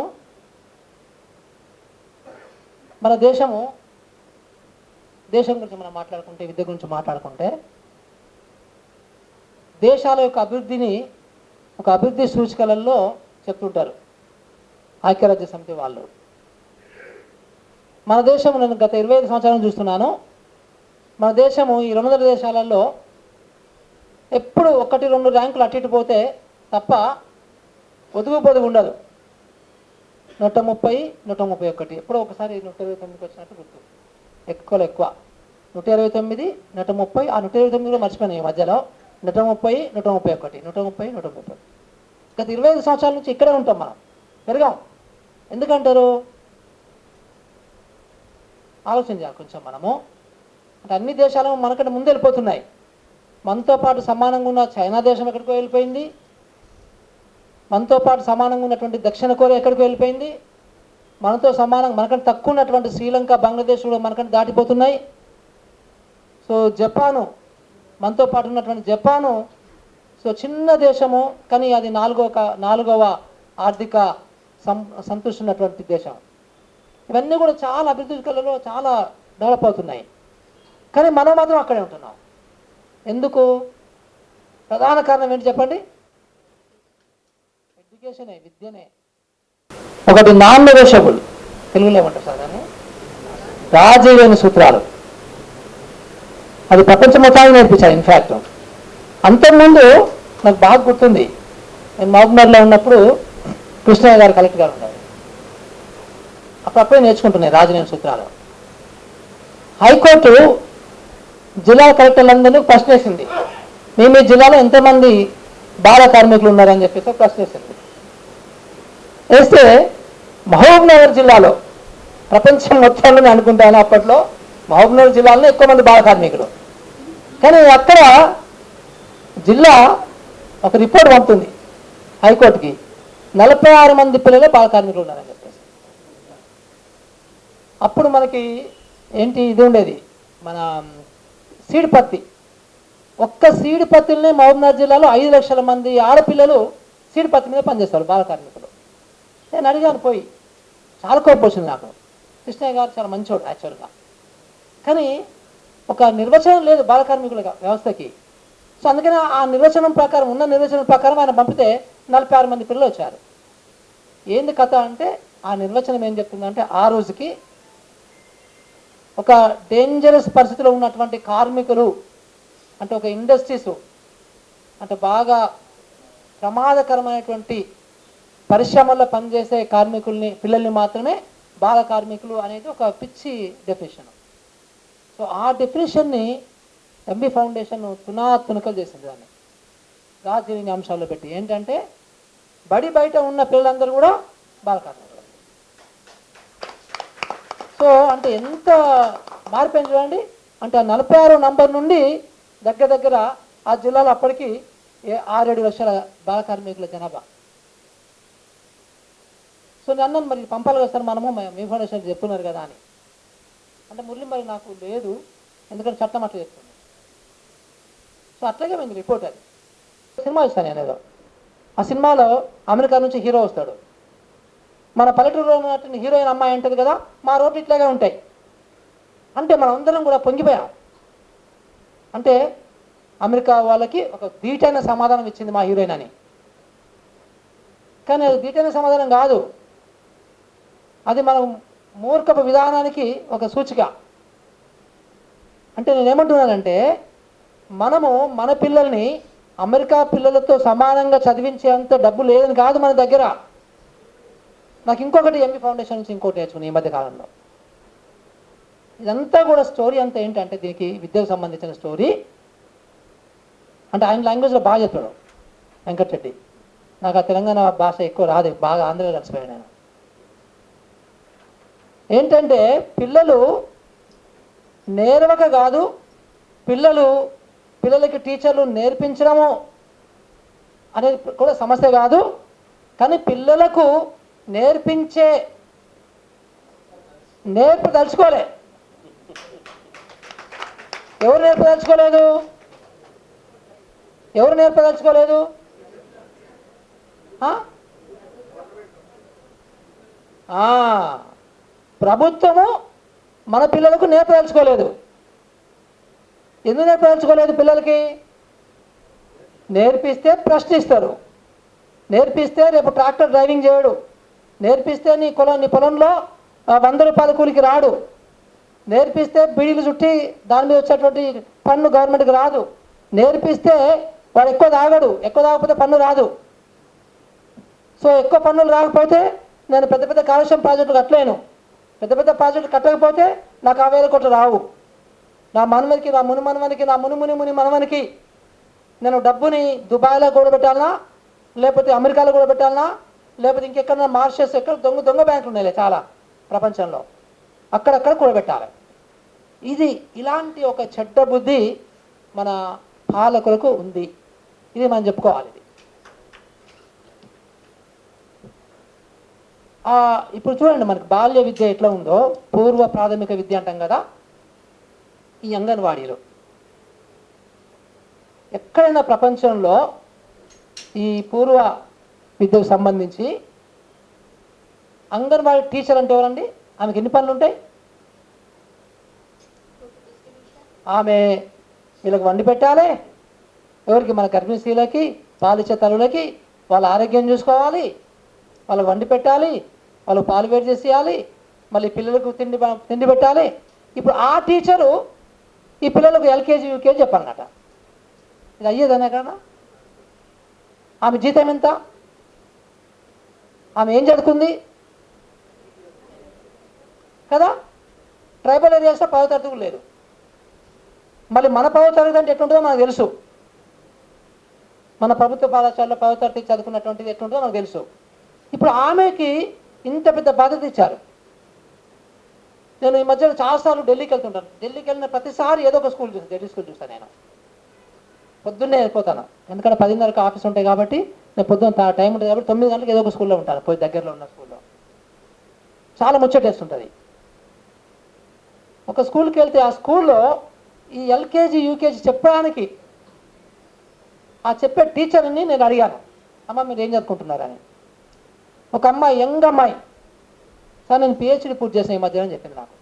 [SPEAKER 12] మన దేశం గురించి మనం మాట్లాడుకుంటే, విద్య గురించి మాట్లాడుకుంటే, దేశాల యొక్క అభివృద్ధిని ఒక అభివృద్ధి సూచికలలో చెప్తుంటారు ఐక్యరాజ్య సమితి వాళ్ళు. మన దేశం, నేను గత 25 సంవత్సరాలు చూస్తున్నాను, మన దేశము ఈ 200 దేశాలలో ఎప్పుడు 1-2 ర్యాంకులు అటు ఇటు పోతే తప్ప పొదుగు ఉండదు. 130, 131, ఎప్పుడో ఒకసారి 129కి వచ్చినట్టు గుర్తు. ఎక్కువ 129, 130, ఆ 129 కూడా మర్చిపోయినాయి ఈ మధ్యలో. 130, 131, 130, 131. గత 25 సంవత్సరాల నుంచి ఇక్కడే ఉంటాం మనం, పెరిగాం. ఎందుకంటారు? ఆలోచించాలి కొంచెం మనము. అంటే అన్ని దేశాలు మనకంటే ముందు వెళ్ళిపోతున్నాయి. మనతో పాటు సమానంగా ఉన్న చైనా దేశం ఎక్కడికో వెళ్ళిపోయింది, మనతో పాటు సమానంగా ఉన్నటువంటి దక్షిణ కొరియా ఎక్కడికో వెళ్ళిపోయింది, మనతో సమానంగా మనకంటే తక్కువ ఉన్నటువంటి శ్రీలంక, బంగ్లాదేశ్ కూడా మనకంటే దాటిపోతున్నాయి. సో జపాను, మనతో పాటు ఉన్నటువంటి జపాను, సో చిన్న దేశము కానీ అది నాలుగవ ఆర్థిక సంతృష్టి ఉన్నటువంటి దేశం. ఇవన్నీ కూడా చాలా అభివృద్ధి కళలో చాలా డెవలప్ అవుతున్నాయి. కానీ మనం మాత్రం అక్కడే ఉంటున్నాం. ఎందుకు? ప్రధాన కారణం ఏంటి చెప్పండి? ఎడ్యుకేషనే, విద్యనే. ఒకటి నాన్ నెగోషియబుల్, తెలుగులో ఏమంటారు సార్ దాన్ని, రాజీ లేని సూత్రాలు. అది ప్రపంచం మొత్తాన్ని నేర్పించారు. ఇన్ఫ్యాక్ట్ అంతకుముందు నాకు బాగా గుర్తుంది, నేను మహబూబ్నగర్లో ఉన్నప్పుడు కృష్ణయ్య గారు కలెక్టర్ గారు ఉన్నారు. అప్పుడప్పుడే నేర్చుకుంటున్నాయి రాజీలేని సూత్రాలు. హైకోర్టు జిల్లా కలెక్టర్లందరినీ ప్రశ్న వేసింది, మీ జిల్లాలో ఎంతమంది బాల కార్మికులు ఉన్నారని చెప్పేసి ప్రశ్న వేసింది. వేస్తే మహబూబ్నగర్ జిల్లాలో, ప్రపంచం మొత్తంలోనే అనుకుంటాను అప్పట్లో మహబూబ్నగర్ జిల్లాలో ఎక్కువ మంది బాల కార్మికులు. కానీ అక్కడ జిల్లా ఒక రిపోర్ట్ పంపుతుంది హైకోర్టుకి, 46 మంది పిల్లలు బాల కార్మికులు ఉన్నారని చెప్పేసి. అప్పుడు మనకి ఏంటి ఇది ఉండేది, మన సీడ్ పత్తి. ఒక్క సీడ్ పత్తిని మహబూబ్నగర్ జిల్లాలో 5 లక్షల మంది ఆడపిల్లలు సీడ్ పత్తి మీద పనిచేస్తారు, బాల కార్మికులు. నేను అడిగాను పోయి, చాలా కోపం వచ్చింది నాకు. కృష్ణయ్య గారు చాలా మంచోడు యాక్చువల్గా, కానీ ఒక నిర్వచనం లేదు బాల కార్మికుల వ్యవస్థకి. సో అందుకని ఆ నిర్వచనం ప్రకారం, ఉన్న నిర్వచనం ప్రకారం ఆయన పంపితే 46 మంది పిల్లలు వచ్చారు. ఏంది కథ అంటే, ఆ నిర్వచనం ఏం చెప్తుందంటే, ఆ రోజుకి ఒక డేంజరస్ పరిస్థితిలో ఉన్నటువంటి కార్మికులు, అంటే ఒక ఇండస్ట్రీస్, అంటే బాగా ప్రమాదకరమైనటువంటి పరిశ్రమల్లో పనిచేసే కార్మికుల్ని, పిల్లల్ని మాత్రమే బాల కార్మికులు అనేది ఒక పిచ్చి డెఫినేషన్. సో ఆ డెఫినేషన్ని ఎంబీ ఫౌండేషన్ తునకలు చేసింది. దాన్ని రాజీలేని అంశాల్లో పెట్టి ఏంటంటే, బడి బయట ఉన్న పిల్లలందరూ కూడా బాల కార్మికులు. సో అంటే ఎంత మారిపోయింది చూడండి. అంటే ఆ 46 నంబర్ నుండి దగ్గర ఆ జిల్లాలో అప్పటికి 6-7 లక్షల బాల కార్మికుల జనాభా. సో నేను అన్నాను, మరి పంపాలి కదా సార్ మనము, మీ ఫౌండేషన్ చెప్తున్నారు కదా అని. అంటే మురళి మరి నాకు లేదు, ఎందుకంటే చట్టం అట్లా చెప్తుంది. సో అట్లాగే మేము రిపోర్ట్ అది సినిమా ఇస్తాను నేను ఏదో. ఆ సినిమాలో అమెరికా నుంచి హీరో వస్తాడు, మన పల్లెటూరులో ఉన్నటువంటి హీరోయిన్ అమ్మాయి అంటది కదా, మా రోడ్లు ఇట్లాగే ఉంటాయి అంటే మనం అందరం కూడా పొంగిపోయాం. అంటే అమెరికా వాళ్ళకి ఒక ధీటైన సమాధానం ఇచ్చింది మా హీరోయిన్ అని. కానీ అది ధీటైన సమాధానం కాదు, అది మనం మూర్ఖపు విధానానికి ఒక సూచిక. అంటే నేనేమంటున్నానంటే, మనము మన పిల్లల్ని అమెరికా పిల్లలతో సమానంగా చదివించేంత డబ్బు లేదని కాదు మన దగ్గర. నాకు ఇంకొకటి ఎంబీ ఫౌండేషన్ నుంచి ఇంకోటి నేర్చుకుని ఈ మధ్య కాలంలో. ఇదంతా కూడా స్టోరీ అంతా ఏంటంటే, దీనికి విద్యకు సంబంధించిన స్టోరీ. అంటే ఆయన లాంగ్వేజ్లో బాగా చెప్పాడు వెంకటరెడ్డి. నాకు ఆ తెలంగాణ భాష ఎక్కువ రాదు, బాగా ఆంధ్రలో కలిసిపోయాను నేను. ఏంటంటే పిల్లలు నేర్వక కాదు, పిల్లలకి టీచర్లు నేర్పించడము అనేది కూడా సమస్య కాదు. కానీ పిల్లలకు నేర్పదలుచుకోలే. ఎవరు నేర్పదలుచుకోలేదు? ప్రభుత్వము మన పిల్లలకు నేర్పదలుచుకోలేదు. ఎందుకు నేర్పదలుచుకోలేదు? పిల్లలకి నేర్పిస్తే ప్రశ్నిస్తారు, నేర్పిస్తే రేపు ట్రాక్టర్ డ్రైవింగ్ చేయడు, నేర్పిస్తే నీ పొలంలో 100 రూపాయల కూలికి రాడు, నేర్పిస్తే బీడీలు చుట్టి దాని మీద వచ్చేటువంటి పన్ను గవర్నమెంట్కి రాదు, నేర్పిస్తే వాడు ఎక్కువ తాగకపోతే పన్ను రాదు. సో ఎక్కువ పన్నులు రాకపోతే నేను పెద్ద కాలుష్యం ప్రాజెక్టులు కట్టలేను, పెద్ద ప్రాజెక్టులు కట్టకపోతే నాకు 1000 కోట్లు రావు. నా మనవనికి, నా మునిమనవనికి, నా ముని మనవనికి నేను డబ్బుని దుబాయ్లో కూడబెట్టాలనా, లేకపోతే అమెరికాలో కూడబెట్టాలనా, లేకపోతే ఇంకెక్కడన్నా మార్షస్, ఎక్కడ దొంగ బ్యాంకులు ఉన్నాయి చాలా ప్రపంచంలో, అక్కడక్కడ కూడబెట్టాలి. ఇలాంటి ఒక చెడ్డ బుద్ధి మన పాలకులకు ఉంది. ఇది మనం చెప్పుకోవాలి. ఇప్పుడు చూడండి, మనకి బాల్య విద్య ఎట్లా ఉందో, పూర్వ ప్రాథమిక విద్య అంటాం కదా, ఈ అంగన్వాడీలో ఎక్కడైనా ప్రపంచంలో ఈ పూర్వ విద్యకు సంబంధించి అంగన్వాడీ టీచర్ అంటే ఎవరండి? ఆమెకి ఎన్ని పనులు ఉంటాయి? ఆమె వీళ్ళకి వండి పెట్టాలి, ఎవరికి? మన గర్భిణీ స్త్రీలకి, పాలిచ్చే తల్లులకి వాళ్ళ ఆరోగ్యం చూసుకోవాలి, వాళ్ళకి వండి పెట్టాలి, వాళ్ళకి పాలు వేడి చేసి ఇవ్వాలి, మళ్ళీ పిల్లలకు తిండి పెట్టాలి. ఇప్పుడు ఆ టీచరు ఈ పిల్లలకు ఎల్కేజీ యూకేజీ చెప్పాలన్నట. ఇది అయ్యేదనే కదా? ఆమె జీతం ఎంత? ఆమె ఏం చదువుకుంది కదా? ట్రైబల్ ఏరియాస్లో 10వ తరగతి కూడా లేదు. మళ్ళీ మన 10వ తరగతి అంటే ఎట్లుంటుందో మనకు తెలుసు. మన ప్రభుత్వ పాఠశాలలో 10వ తరగతి చదువుకున్నటువంటిది ఎట్లుంటుందో మనకు తెలుసు. ఇప్పుడు ఆమెకి ఇంత పెద్ద బాధ్యత ఇచ్చారు. నేను ఈ మధ్యలో చాలాసార్లు ఢిల్లీకి వెళ్తుంటాను. ఢిల్లీకి వెళ్ళిన ప్రతిసారి ఏదో ఒక స్కూల్ చూస్తాను, ఢిల్లీ స్కూల్ చూస్తాను. నేను పొద్దున్నే వెళ్ళిపోతాను, ఎందుకంటే 10:30కి ఆఫీస్ ఉంటాయి కాబట్టి నేను పొద్దున్న టైం ఉంటుంది కాబట్టి 9 గంటలకు ఏదో ఒక స్కూల్లో ఉంటాను, పోయి దగ్గరలో ఉన్న స్కూల్లో. చాలా ముచ్చటేస్తుంటుంది. ఒక స్కూల్కి వెళ్తే ఆ స్కూల్లో ఈ ఎల్కేజీ యూకేజీ చెప్పడానికి ఆ చెప్పే టీచర్ని నేను అడిగాను, అమ్మ మీరు ఏం చదువుకుంటున్నారని. ఒక అమ్మాయి, యంగ్ అమ్మాయి, సార్ నేను పిహెచ్డి పూర్తి చేసిన ఈ మధ్యలో చెప్పింది నాకు.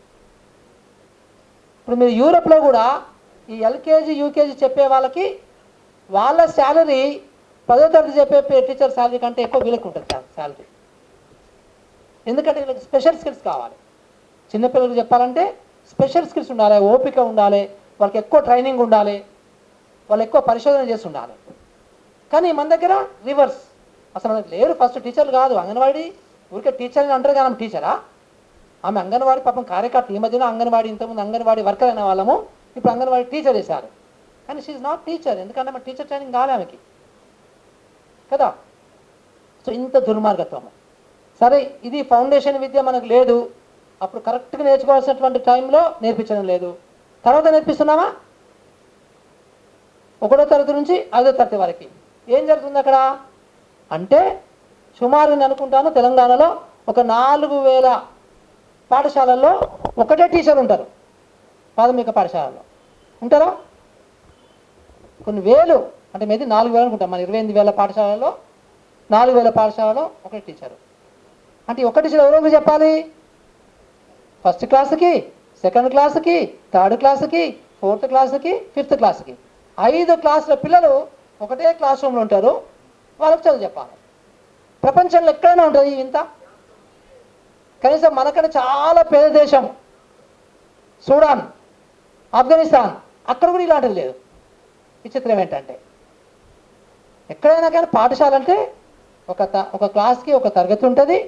[SPEAKER 12] ఇప్పుడు మీరు యూరోప్లో కూడా ఈ ఎల్కేజీ యూకేజీ చెప్పే వాళ్ళకి వాళ్ళ శాలరీ 10వ తరగతి చెప్పే టీచర్ శాలరీ కంటే ఎక్కువ వీళ్ళకి ఉంటుంది శాలరీ. ఎందుకంటే వీళ్ళకి స్పెషల్ స్కిల్స్ కావాలి. చిన్నపిల్లలకు చెప్పాలంటే స్పెషల్ స్కిల్స్ ఉండాలి, ఓపిక ఉండాలి, వాళ్ళకి ఎక్కువ ట్రైనింగ్ ఉండాలి, వాళ్ళు ఎక్కువ పరిశోధన చేసి ఉండాలి. కానీ మన దగ్గర రివర్స్, అసలు మనకు లేరు. ఫస్ట్ టీచర్లు కాదు, అంగన్వాడీ ఊరికే టీచర్ని అంటారు కానీ ఆమె టీచరా? ఆమె అంగన్వాడీ పాపం కార్యకర్త. ఈ మధ్యన అంగన్వాడీ, ఇంతకుముందు అంగన్వాడీ వర్కర్ అనే వాళ్ళము, ఇప్పుడు అంగన్వాడీ టీచర్ వేశారు. కానీ షీఈ్ నాట్ టీచర్, ఎందుకంటే ఆమె టీచర్ ట్రైనింగ్ కాలే ఆమెకి కదా. సో ఇంత దుర్మార్గత్వము. సరే, ఇది ఫౌండేషన్ విద్య మనకు లేదు, అప్పుడు కరెక్ట్గా నేర్చుకోవాల్సినటువంటి టైంలో నేర్పించడం లేదు. తర్వాత నేర్పిస్తున్నామా? 1వ తరగతి నుంచి 5వ తరగతి వరకు ఏం జరుగుతుంది అక్కడ అంటే సుమారు నేను అనుకుంటాను తెలంగాణలో ఒక 4000 పాఠశాలల్లో ఒకటే టీచర్ ఉంటారు. ప్రాథమిక పాఠశాలలో ఉంటారా? కొన్ని వేలు అంటే మీది 4000 అనుకుంటాం. మన 28,000 పాఠశాలలో 4000 పాఠశాలలో ఒకటే టీచరు. అంటే ఒక టీచర్ ఎవరో చెప్పాలి? ఫస్ట్ క్లాస్కి, సెకండ్ క్లాస్కి, థర్డ్ క్లాస్కి, 4th క్లాస్కి, 5th క్లాస్కి 5 క్లాసుల పిల్లలు ఒకటే క్లాస్ రూమ్లో ఉంటారు. వాళ్ళకి చదువు చెప్పాలి. ప్రపంచంలో ఎక్కడైనా ఉంటుంది ఇంత? కనీసం మనకంటే చాలా పేద దేశం సూడాన్, ఆఫ్ఘనిస్తాన్, అక్కడ కూడా ఇలాంటిది లేదు. విచిత్రం ఏంటంటే ఎక్కడైనా కానీ పాఠశాల అంటే ఒక క్లాస్కి ఒక తరగతి ఉంటుంది,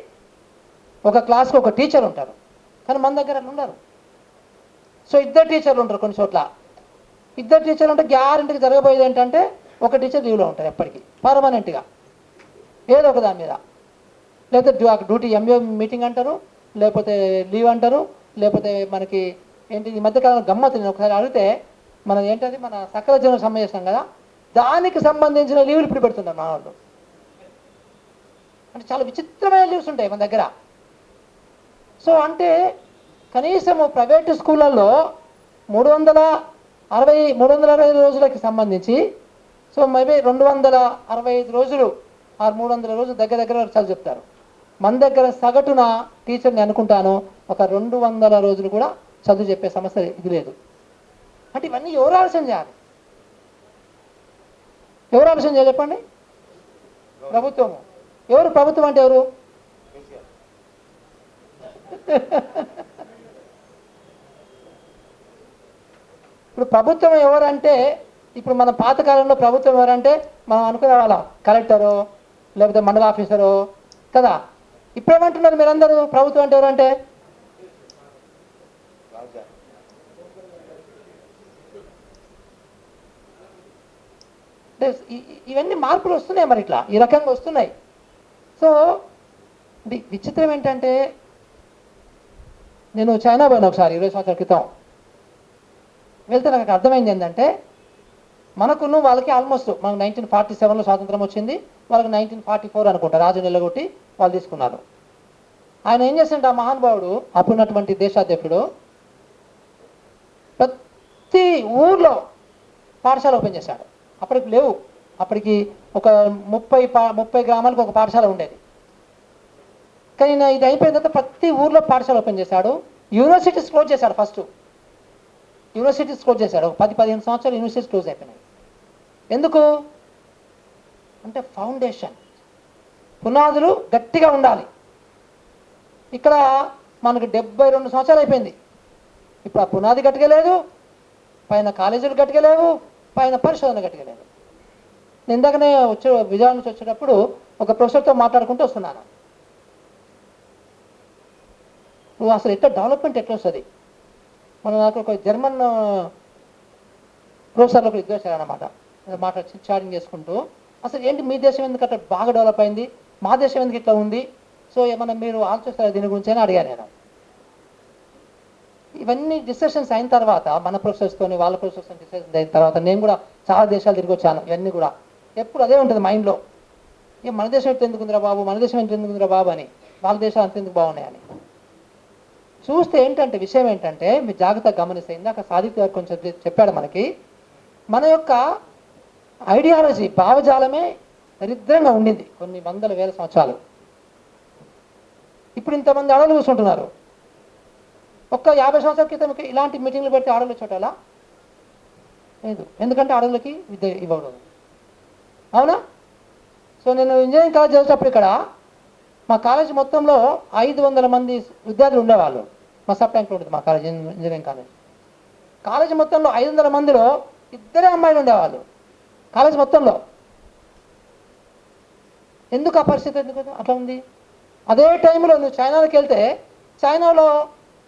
[SPEAKER 12] ఒక క్లాస్కి ఒక టీచర్ ఉంటారు. కానీ మన దగ్గర అట్లా ఉండరు. సో 2 టీచర్లు ఉంటారు. కొన్ని చోట్ల 2 టీచర్లు ఉంటే గ్యారెంటీకి జరగబోయేది ఏంటంటే ఒక టీచర్ లీవ్లో ఉంటారు ఎప్పటికీ పర్మనెంట్గా ఏదో ఒక దాని మీద. లేకపోతే డ్యూటీ ఎంఏ మీటింగ్ అంటారు, లేకపోతే లీవ్ అంటారు, లేకపోతే మనకి ఏంటి ఈ మధ్యకాలంలో గమ్మత్తు నేను ఒకసారి అడిగితే మన ఏంటది మన సకల జీవన సమ్మె చేస్తాం కదా, దానికి సంబంధించిన లీవ్లు ఇప్పుడు పెడుతున్నారు మా వాళ్ళు. అంటే చాలా విచిత్రమైన లీవ్స్ ఉంటాయి మన దగ్గర. సో అంటే కనీసము ప్రైవేటు స్కూళ్ళల్లో 365 రోజులకి సంబంధించి సో మేబీ 265 రోజులు ఆ 300 రోజులు దగ్గర చదువు చెప్తారు. మన దగ్గర సగటున టీచర్ని అనుకుంటాను ఒక 200 రోజులు కూడా చదువు చెప్పే సమస్య ఇది లేదు. అంటే ఇవన్నీ ఎవరు ఆలోచన చేయాలి? ఎవరు ఆలోచన చేయాలి చెప్పండి? ప్రభుత్వము. ఎవరు ప్రభుత్వం అంటే ఎవరు? ఇప్పుడు ప్రభుత్వం ఎవరంటే ఇప్పుడు మన పాతకాలంలో ప్రభుత్వం ఎవరంటే మనం అనుకునే వాళ్ళం కలెక్టరు లేకపోతే మండల ఆఫీసరు కదా. ఇప్పుడు ఏమంటున్నారు మీరందరూ ప్రభుత్వం అంటే ఎవరంటే? ఇవన్నీ మార్పులు వస్తున్నాయి మరి ఇట్లా ఈ రకంగా వస్తున్నాయి. సో విచిత్రం ఏంటంటే నేను చైనా పోయినా ఒకసారి 20 సంవత్సరాల క్రితం. వెళ్తే నాకు అర్థమైంది ఏంటంటే మనకున్న వాళ్ళకి ఆల్మోస్ట్ మనకు 1947లో స్వాతంత్రం వచ్చింది, వాళ్ళకి 1944 అనుకుంటా రాజు నిలగొట్టి వాళ్ళు తీసుకున్నారు. ఆయన ఏం చేస్తుంటే ఆ మహానుభావుడు అప్పుడున్నటువంటి దేశాధ్యక్షుడు ప్రతి ఊర్లో పాఠశాల ఓపెన్ చేశాడు. అప్పటికి లేవు, అప్పటికి ఒక 30 గ్రామాలకు ఒక పాఠశాల ఉండేది. కానీ ఇది అయిపోయిన తర్వాత ప్రతి ఊర్లో పాఠశాల ఓపెన్ చేశాడు. యూనివర్సిటీస్ క్లోజ్ చేశాడు. ఫస్ట్ యూనివర్సిటీస్ క్లోజ్ చేశాడు. 10-15 సంవత్సరాలు యూనివర్సిటీస్ క్లోజ్ అయిపోయినాయి. ఎందుకు అంటే ఫౌండేషన్ పునాదులు గట్టిగా ఉండాలి. ఇక్కడ మనకు 72 సంవత్సరాలు అయిపోయింది. ఇప్పుడు ఆ పునాది గట్టిగా లేదు, పైన కాలేజీలు గట్టిగా లేవు, పైన పరిశోధన గట్టిగా లేదు. నేను ఇందాకనే విజయవాడ నుంచి వచ్చేటప్పుడు ఒక ప్రొఫెసర్తో మాట్లాడుకుంటూ వస్తున్నాను. నువ్వు అసలు ఎట్లా డెవలప్మెంట్ ఎట్లా వస్తుంది? నాకు ఒక జర్మన్ ప్రొఫెసర్లు ఒకరు ఇద్దరు వచ్చారన్నమాట. మాట్లాడి చాటింగ్ చేసుకుంటూ అసలు ఏంటి మీ దేశం ఎందుకు అట్లా బాగా డెవలప్ అయింది, మా దేశం ఎందుకు ఇట్లా ఉంది, సో ఏమన్నా మీరు ఆలోచిస్తారా దీని గురించి అని అడిగాను నేను. ఇవన్నీ డిస్కషన్స్ అయిన తర్వాత మన ప్రొఫెసర్స్తో వాళ్ళ ప్రొఫెసర్స్తో డిస్కషన్స్ అయిన తర్వాత నేను కూడా చాలా దేశాలు తిరిగి వచ్చాను. ఇవన్నీ కూడా ఎప్పుడు అదే ఉంటుంది మైండ్లో. మన దేశం ఎట్లా ఎందుకుందిరా బాబు, మన దేశం ఎట్లా ఎందుకుందిరా బాబు అని, వాళ్ళ దేశాలు అంత ఎందుకు బాగున్నాయని చూస్తే ఏంటంటే విషయం ఏంటంటే మీరు జాగ్రత్తగా గమనిస్తే ఇందాక సాదిక్ గారు కొంచెం చెప్పాడు మనకి మన యొక్క ఐడియాలజీ భావజాలమే దరిద్రంగా ఉండింది కొన్ని వందల వేల సంవత్సరాలు. ఇప్పుడు ఇంతమంది ఆడలు కూర్చుంటున్నారు. ఒక్క 50 సంవత్సరాల క్రితం ఇలాంటి మీటింగ్లు పెడితే ఆడలు వచ్చేటలా లేదు, ఎందుకంటే ఆడలకి విద్య ఇవ్వడం. అవునా? సో నేను ఇంజనీరింగ్ కాలేజ్ చదివేటప్పుడు ఇక్కడ మా కాలేజ్ మొత్తంలో 500 మంది విద్యార్థులు ఉండేవాళ్ళు. మా సబ్ ట్యాంక్లో ఉంటుంది మా కాలేజ్, ఇంజనీరింగ్ కాలేజ్. కాలేజ్ మొత్తంలో 500 మందిలో 2 అమ్మాయిలు ఉండేవాళ్ళు కాలేజ్ మొత్తంలో. ఎందుకు ఆ పరిస్థితి ఎందుకు అట్లా ఉంది? అదే టైంలో నువ్వు చైనాకి వెళ్తే చైనాలో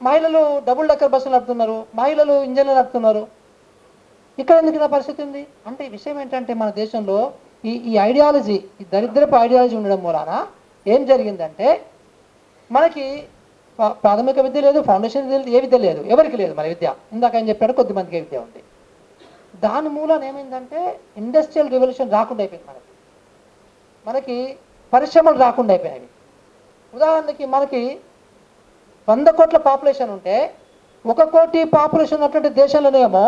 [SPEAKER 12] మహిళలు డబుల్ డెక్కర్ బస్సులు నడుపుతున్నారు, మహిళలు ఇంజన్లు నడుపుతున్నారు. ఇక్కడ ఎందుకు ఇలా పరిస్థితి ఉంది అంటే ఈ విషయం ఏంటంటే మన దేశంలో ఈ ఐడియాలజీ, ఈ దరిద్రపు ఐడియాలజీ ఉండడం మూలాన ఏం జరిగిందంటే మనకి ప్రాథమిక విద్య లేదు, ఫౌండేషన్ విద్య లేదు, ఏ విద్య లేదు, ఎవరికి లేదు మరి విద్య. ఇందాక ఆయన చెప్పాడు కొద్దిమందికి విద్య ఉంది. దాని మూలాన ఏమైందంటే ఇండస్ట్రియల్ రెవల్యూషన్ రాకుండా అయిపోయింది. మనకి పరిశ్రమలు రాకుండా అయిపోయినాయి. ఉదాహరణకి మనకి 100 కోట్ల పాపులేషన్ ఉంటే 1 కోటి పాపులేషన్ ఉన్నటువంటి దేశంలోనేమో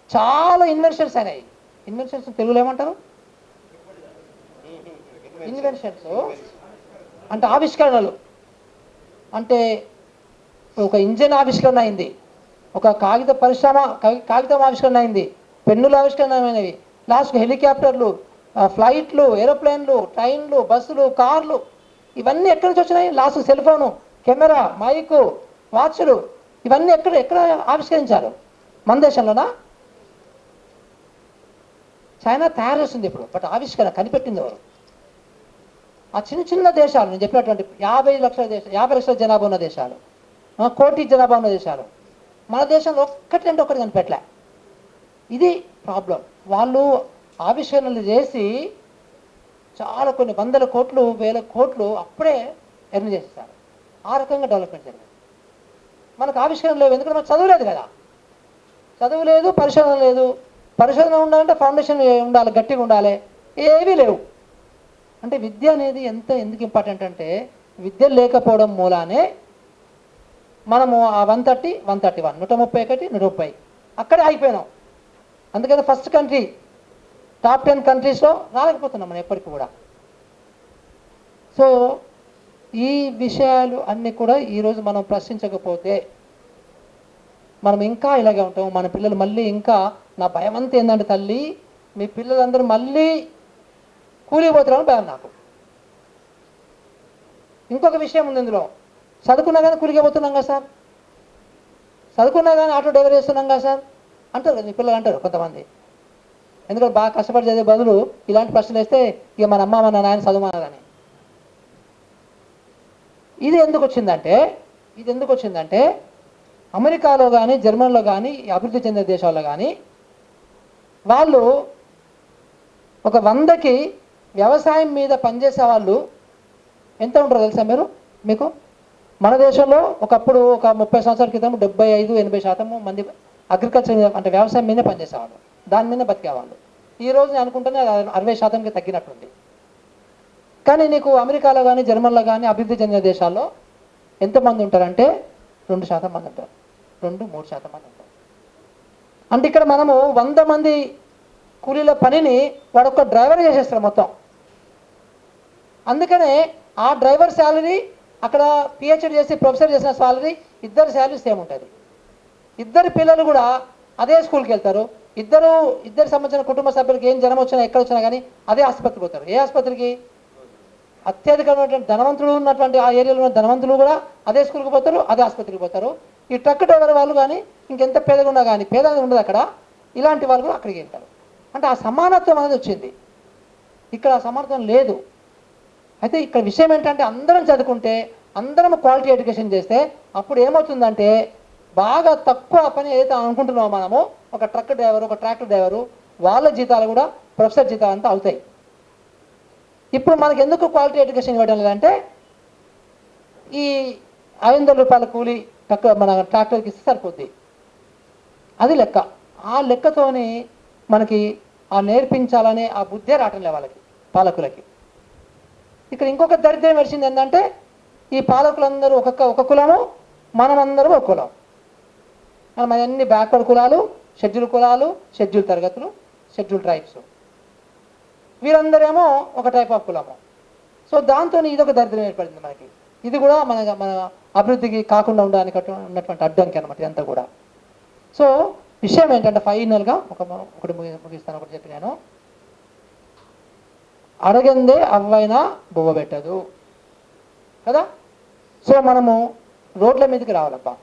[SPEAKER 12] చాలా ఇన్వెన్షన్స్ అయినాయి. ఇన్వెన్షన్స్ తెలుగులో ఏమంటారు? ఇన్వెన్షన్స్ అంటే ఆవిష్కరణలు. అంటే ఒక ఇంజిన్ ఆవిష్కరణ అయింది, ఒక కాగిత పరిశ్రమ కాగితం ఆవిష్కరణ అయింది, పెన్నులు ఆవిష్కరణ అయినవి, లాస్ట్కి హెలికాప్టర్లు, ఫ్లైట్లు, ఏరోప్లేన్లు, ట్రైన్లు, బస్సులు, కార్లు, ఇవన్నీ ఎక్కడి నుంచి వచ్చినాయి? Last cell phone, camera, mike, వాచ్లు, ఇవన్నీ ఎక్కడ ఆవిష్కరించారు? మన దేశంలోనా? చైనా తయారు చేస్తుంది ఇప్పుడు, బట్ ఆవిష్కరణ కనిపెట్టింది ఎవరు? ఆ చిన్న చిన్న దేశాలు, నేను చెప్పినటువంటి 50 లక్షల జనాభా ఉన్న దేశాలు, 1 కోటి జనాభా ఉన్న దేశాలు, మన దేశంలో ఒకటి కనిపెట్టలే. ఇది ప్రాబ్లం. వాళ్ళు ఆవిష్కరణలు చేసి చాలా కొన్ని 100 కోట్లు 1000 కోట్లు అప్పుడే ఎర్న్ చేస్తారు. ఆ రకంగా డెవలప్మెంట్ జరిగింది. మనకు ఆవిష్కరణ లేవు, ఎందుకంటే మనకు చదువు లేదు కదా. చదువు లేదు, పరిశోధన లేదు. పరిశోధన ఉండాలంటే ఫౌండేషన్ ఉండాలి, గట్టిగా ఉండాలి, ఏవీ లేవు. అంటే విద్య అనేది ఎందుకు ఇంపార్టెంట్ అంటే విద్య లేకపోవడం మూలానే మనము ఆ 130, 131, 131, 130 అక్కడే అయిపోయినాం. అందుకని ఫస్ట్ కంట్రీ టాప్ 10 కంట్రీస్లో రాలేకపోతున్నాం మనం ఎప్పటికీ కూడా. సో ఈ విషయాలు అన్నీ కూడా ఈరోజు మనం ప్రశ్నించకపోతే మనం ఇంకా ఇలాగే ఉంటాం. మన పిల్లలు మళ్ళీ ఇంకా, నా భయం అంతా ఏంటంటే తల్లి, మీ పిల్లలందరూ మళ్ళీ కూలిపోతున్నారని భయం నాకు. ఇంకొక విషయం ఉంది ఇందులో, చదువుకున్నా కానీ కూలిపోతున్నాం కదా సార్, చదువుకున్నా కానీ ఆటో డ్రైవర్ చేస్తున్నాం కదా సార్ అంటారు కదా మీ పిల్లలు, అంటారు కొంతమంది. ఎందుకంటే బాగా కష్టపడి చదివే బదులు ఇలాంటి ప్రశ్నలు వేస్తే ఇక మన అమ్మ మన నాయన చదువుమన్నారని. ఇది ఎందుకు వచ్చిందంటే అమెరికాలో కానీ జర్మనీలో కానీ అభివృద్ధి చెందిన దేశాల్లో కానీ వాళ్ళు ఒక 100కి వ్యవసాయం మీద పనిచేసే వాళ్ళు ఎంత ఉంటారో తెలుసా మీకు? మన దేశంలో ఒకప్పుడు ఒక 30 సంవత్సరాల క్రితం 75-80% మంది అగ్రికల్చర్ అంటే వ్యవసాయం మీదే పనిచేసేవాళ్ళు, దాని మీద బతికేవాళ్ళు. ఈరోజు నేను అనుకుంటున్నా 60%కి తగ్గినట్టుంది. కానీ నీకు అమెరికాలో కానీ జర్మనీలో కానీ అభివృద్ధి చెందిన దేశాల్లో ఎంతమంది ఉంటారంటే 2% మంది ఉంటారు, 2-3% మంది ఉంటారు. అంటే ఇక్కడ మనము 100 మంది కూలీల పనిని వాడు ఒక డ్రైవర్ చేసేస్తారు మొత్తం. అందుకనే ఆ డ్రైవర్ శాలరీ, అక్కడ పిహెచ్డి చేసి ప్రొఫెసర్ చేసిన శాలరీ, ఇద్దరు శాలరీ సేమ్ ఉంటుంది. ఇద్దరు పిల్లలు కూడా అదే స్కూల్కి వెళ్తారు. ఇద్దరు సంబంధించిన కుటుంబ సభ్యులకి ఏం జ్వరం వచ్చినా ఎక్కడ వచ్చినా కానీ అదే ఆసుపత్రికి పోతారు. ఏ ఆసుపత్రికి? అత్యధికమైనటువంటి ధనవంతులు ఉన్నటువంటి ఆ ఏరియాలో ఉన్న ధనవంతులు కూడా అదే స్కూల్కి పోతారు, అదే ఆసుపత్రికి పోతారు. ఈ ట్రక్ డ్రైవర్ వాళ్ళు కానీ ఇంకెంత పేదగా ఉన్నా కానీ, పేదగా ఉండదు అక్కడ, ఇలాంటి వాళ్ళు కూడా అక్కడికి వెళ్తారు. అంటే ఆ సమానత్వం అనేది వచ్చింది. ఇక్కడ ఆ సమానత్వం లేదు. అయితే ఇక్కడ విషయం ఏంటంటే అందరం చదువుకుంటే, అందరం క్వాలిటీ ఎడ్యుకేషన్ చేస్తే అప్పుడు ఏమవుతుందంటే బాగా తక్కువ పని ఏదైతే అనుకుంటున్నామో మనము, ఒక ట్రక్ డ్రైవరు, ఒక ట్రాక్టర్ డ్రైవరు, వాళ్ళ జీతాలు కూడా ప్రొఫెసర్ జీతాలు అంతా అవుతాయి. ఇప్పుడు మనకి ఎందుకు క్వాలిటీ ఎడ్యుకేషన్ ఇవ్వడం లేదంటే ఈ 500 రూపాయల కూలి మన ట్రాక్టర్కి ఇస్తే సరిపోద్ది, అది లెక్క. ఆ లెక్కతోని మనకి ఆ నేర్పించాలనే ఆ బుద్ధే రావటం లే వాళ్ళకి, పాలకులకి. ఇక్కడ ఇంకొక దరిద్రం వచ్చింది ఏంటంటే ఈ పాలకులందరూ ఒక కులము, మనమందరం ఒక కులం. మనం అన్ని బ్యాక్వర్డ్ కులాలు, షెడ్యూల్ కులాలు, షెడ్యూల్ తరగతులు, షెడ్యూల్ ట్రైబ్స్, వీరందరేమో ఒక టైప్ ఆఫ్ కులము. సో దాంతో ఇదొక దరిద్రం ఏర్పడింది మనకి. ఇది కూడా మన అభివృద్ధికి కాకుండా ఉండడానికి ఉన్నటువంటి అడ్డంకి అనమాట ఇదంతా కూడా. సో విషయం ఏంటంటే ఫైనల్గా ఒకటి ముగిస్తాను, ఒకటి చెప్పి నేను, అడగందే అవ్వైనా బువ్వ పెట్టదు కదా. సో మనము రోడ్ల మీదకి రావాలబ్బా,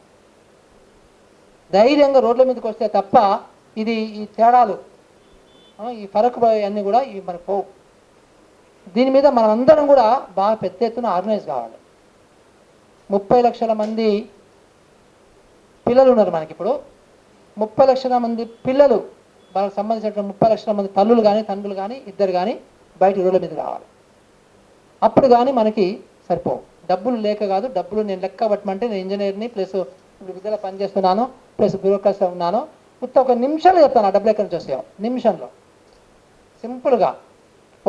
[SPEAKER 12] ధైర్యంగా రోడ్ల మీదకి వస్తే తప్ప ఈ తేడాలు, ఈ ఫరక్ అన్నీ కూడా ఇవి మనకు పోవు. దీని మీద మనం అందరం కూడా బాగా పెద్ద ఎత్తున ఆర్గనైజ్ కావాలి. 30 లక్షల మంది పిల్లలు ఉన్నారు మనకి. ఇప్పుడు 30 లక్షల మంది పిల్లలు, వాళ్ళకి సంబంధించిన 30 లక్షల మంది తల్లులు కానీ తండ్రులు కానీ ఇద్దరు కానీ బయట రోడ్ల మీద రావాలి. అప్పుడు కానీ మనకి సరిపోవు. డబ్బులు లేక కాదు, డబ్బులు నేను లెక్క పట్టమంటే నేను ఇంజనీర్ని ప్లస్ ఇప్పుడు విద్యలో పనిచేస్తున్నాను ప్లస్ బ్యూరోక్రసీ ఉన్నాను. మొత్తం ఒక నిమిషంలో చెప్తాను ఆ డబ్బులు ఎక్కడి నుంచి వస్తాయో, నిమిషంలో సింపుల్గా.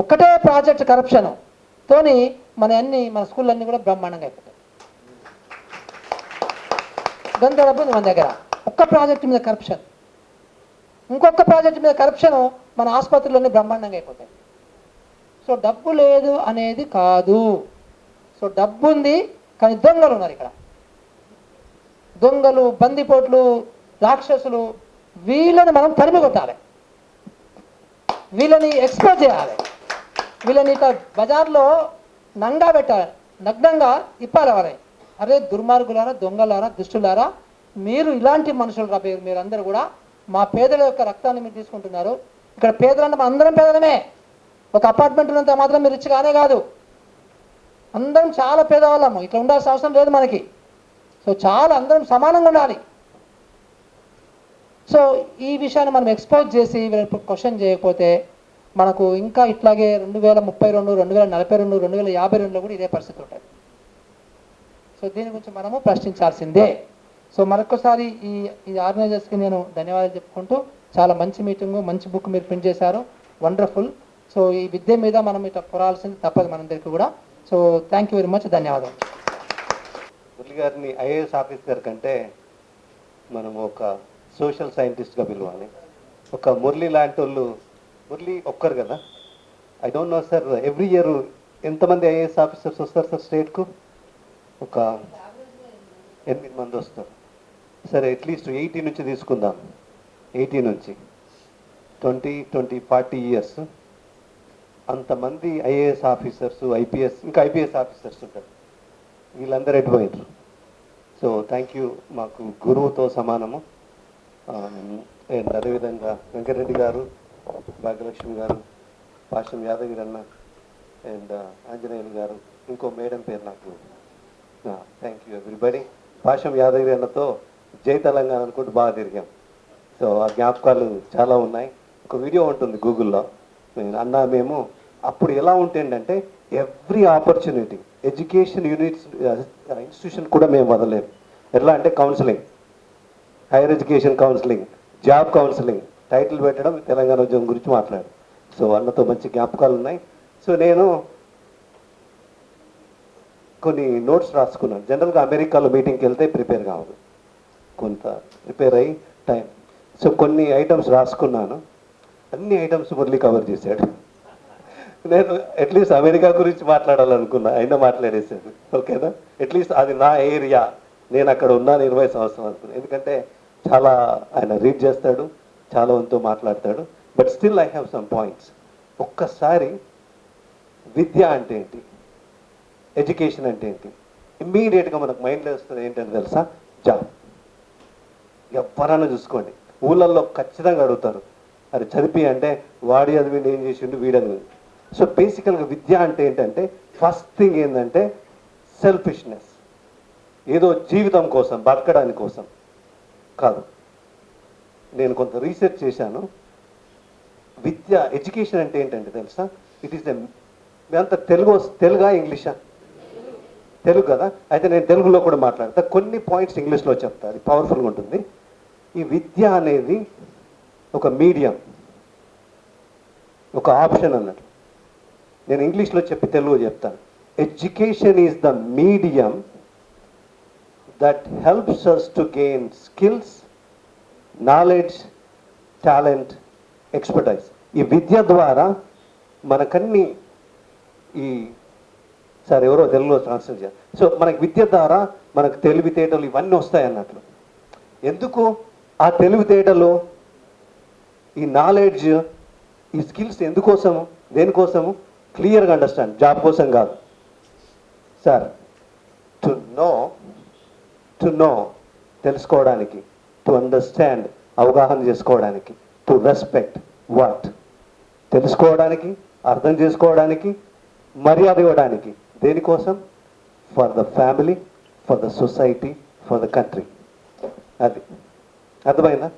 [SPEAKER 12] ఒక్కటే ప్రాజెక్ట్ కరప్షన్ తోని మన స్కూళ్ళన్నీ కూడా బ్రహ్మాండంగా అయిపోతాయి. గంత డబ్బు ఉంది మన దగ్గర, ఒక్క ప్రాజెక్ట్ మీద కరప్షన్, ఇంకొక ప్రాజెక్ట్ మీద కరప్షన్, మన ఆసుపత్రులన్నీ బ్రహ్మాండంగా అయిపోతాయి. సో డబ్బు లేదు అనేది కాదు, సో డబ్బు ఉంది కానీ దొంగలు ఉన్నారు ఇక్కడ. దొంగలు, బందిపోట్లు, రాక్షసులు, వీళ్ళని మనం తరిమి కొట్టాలి, వీళ్ళని ఎక్స్పోజ్ చేయాలి, వీళ్ళని ఇట్లా బజార్లో నంగా పెట్టాలి, నగ్నంగా ఇప్పాలి వాళ్ళని. అరే దుర్మార్గులారా, దొంగలారా, దుష్టులారా, మీరు ఇలాంటి మనుషులు రా, మీరందరూ కూడా మా పేదల యొక్క రక్తాన్ని మీరు తీసుకుంటున్నారు. ఇక్కడ పేదలంటే మన అందరం పేదలమే, ఒక అపార్ట్మెంట్ ఉన్నంత మాత్రం మీరు రిచ్ కానే కాదు, అందరం చాలా పేదవాళ్ళము, ఇట్లా ఉండాల్సిన అవసరం లేదు మనకి. సో చాలా అందరం సమానంగా ఉండాలి. సో ఈ విషయాన్ని మనం ఎక్స్పోజ్ చేసి క్వశ్చన్ చేయకపోతే మనకు ఇంకా ఇట్లాగే 2032, 2042, 2052లో కూడా ఇదే పరిస్థితి ఉంటుంది. సో దీని గురించి మనము ప్రశ్నించాల్సిందే. సో మరొకసారి ఈ ఆర్గనైజర్స్కి నేను ధన్యవాదాలు చెప్పుకుంటూ, చాలా మంచి మీటింగు, మంచి బుక్ మీరు ప్రింట్ చేశారు, వండర్ఫుల్. సో ఈ విద్య మీద మనం ఇట్లా పొరాల్సింది తప్పదు మనందరికీ కూడా. So thank you very much, ధన్యవాదాలు.
[SPEAKER 9] మురళి గారిని ఐఏఎస్ ఆఫీసర్ కంటే మనం ఒక సోషల్ సైంటిస్ట్గా పిలవాలి. ఒక మురళి లాంటి వాళ్ళు, మురళి ఒక్కరు కదా, I don't know sir, every year ఎంతమంది ఐఏఎస్ ఆఫీసర్స్ వస్తారు సార్ స్టేట్కు? ఒక 8 మంది వస్తారు. సరే అట్లీస్ట్ 80 నుంచి తీసుకుందాం, 80 నుంచి 20, 40 ఇయర్స్ అంతమంది ఐఏఎస్ ఆఫీసర్స్, ఐపీఎస్, ఇంకా ఐపీఎస్ ఆఫీసర్స్ ఉంటారు. వీళ్ళందరూ ఎటుపోయినారు. సో థ్యాంక్ యూ, మాకు గురువుతో సమానము. అండ్ అదేవిధంగా వెంకటరెడ్డి గారు, భాగ్యలక్ష్మి గారు, పాషం యాదగిరి అన్న అండ్ ఆంజనేయులు గారు, ఇంకో మేడం పేరు నాకు, thank you everybody. Pasham Yadagiri అన్నతో జై తెలంగాణ అనుకుంటూ బాగా తిరిగాం. సో ఆ జ్ఞాపకాలు చాలా ఉన్నాయి. ఒక వీడియో ఉంటుంది గూగుల్లో, అన్న మేము అప్పుడు ఎలా ఉంటుందంటే every opportunity, education units, institution కూడా మేము వదలేము. ఎట్లా అంటే counselling, higher education counselling, job counselling, title పెట్టడం, తెలంగాణ ఉద్యోగం గురించి మాట్లాడు. సో అన్నతో మంచి జ్ఞాపకాలు ఉన్నాయి. సో నేను కొన్ని నోట్స్ రాసుకున్నాను. జనరల్గా అమెరికాలో మీటింగ్కి వెళ్తే ప్రిపేర్ కావాలి, కొంత ప్రిపేర్ అయ్యి టైం. సో కొన్ని ఐటమ్స్ రాసుకున్నాను, అన్ని ఐటమ్స్ మురళి కవర్ చేశాడు. నేను అట్లీస్ట్ అమెరికా గురించి మాట్లాడాలనుకున్నా, అయినా మాట్లాడేశాడు. ఓకేనా, అట్లీస్ట్ అది నా ఏరియా, నేను అక్కడ ఉన్నాను 20 సంవత్సరాలు అనుకున్నాను. ఎందుకంటే చాలా ఆయన రీడ్ చేస్తాడు, చాలా వంతో మాట్లాడతాడు. But still I have some points. ఒక్కసారి విద్య అంటే ఏంటి, ఎడ్యుకేషన్ అంటే ఏంటి, ఇమ్మీడియట్గా మనకు మైండ్లో వస్తుంది ఏంటంటే తెలుసా, జాబ్. ఎవరైనా చూసుకోండి, ఊళ్ళల్లో ఖచ్చితంగా అడుగుతారు, అది చదివి అంటే వాడి చదివి ఏం చేసిండు వీడని. సో బేసికల్గా విద్య అంటే ఏంటంటే ఫస్ట్ థింగ్ ఏంటంటే సెల్ఫిష్నెస్, ఏదో జీవితం కోసం బతకడానికి కోసం కాదు. నేను కొంత రీసెర్చ్ చేశాను. విద్య, ఎడ్యుకేషన్ అంటే ఏంటంటే తెలుసా, ఇట్ ఈస్ అంత తెలుగా ఇంగ్లీషా? తెలుగు కదా, అయితే నేను తెలుగులో కూడా మాట్లాడతా, కొన్ని పాయింట్స్ ఇంగ్లీష్లో చెప్తా, అది పవర్ఫుల్గా ఉంటుంది. ఈ విద్య అనేది ఒక మీడియం, ఒక ఆప్షన్ అన్నట్టు. నేను ఇంగ్లీష్లో చెప్పి తెలుగు చెప్తాను. Education is the medium that helps us to gain skills, knowledge, talent, expertise. ఈ విద్య ద్వారా మనకన్నీ సార్ ఎవరో తెలుగులో ట్రాన్స్లేట్ చేయాలి. సో మనకి విద్య ద్వారా మనకు తెలివితేటలు ఇవన్నీ వస్తాయి అన్నట్లు. ఎందుకు ఆ తెలివితేటలు, ఈ నాలెడ్జ్, ఈ స్కిల్స్ ఎందుకోసము, దేనికోసము? క్లియర్గా అండర్స్టాండ్, జాబ్ కోసం కాదు సార్. టు నో తెలుసుకోవడానికి, టు అండర్స్టాండ్ అవగాహన చేసుకోవడానికి, టు రెస్పెక్ట్ వాట్ తెలుసుకోవడానికి, అర్థం చేసుకోవడానికి, మర్యాద ఇవ్వడానికి. దేనికోసం? For the family, for the society, for the country. అది అర్థమైందా?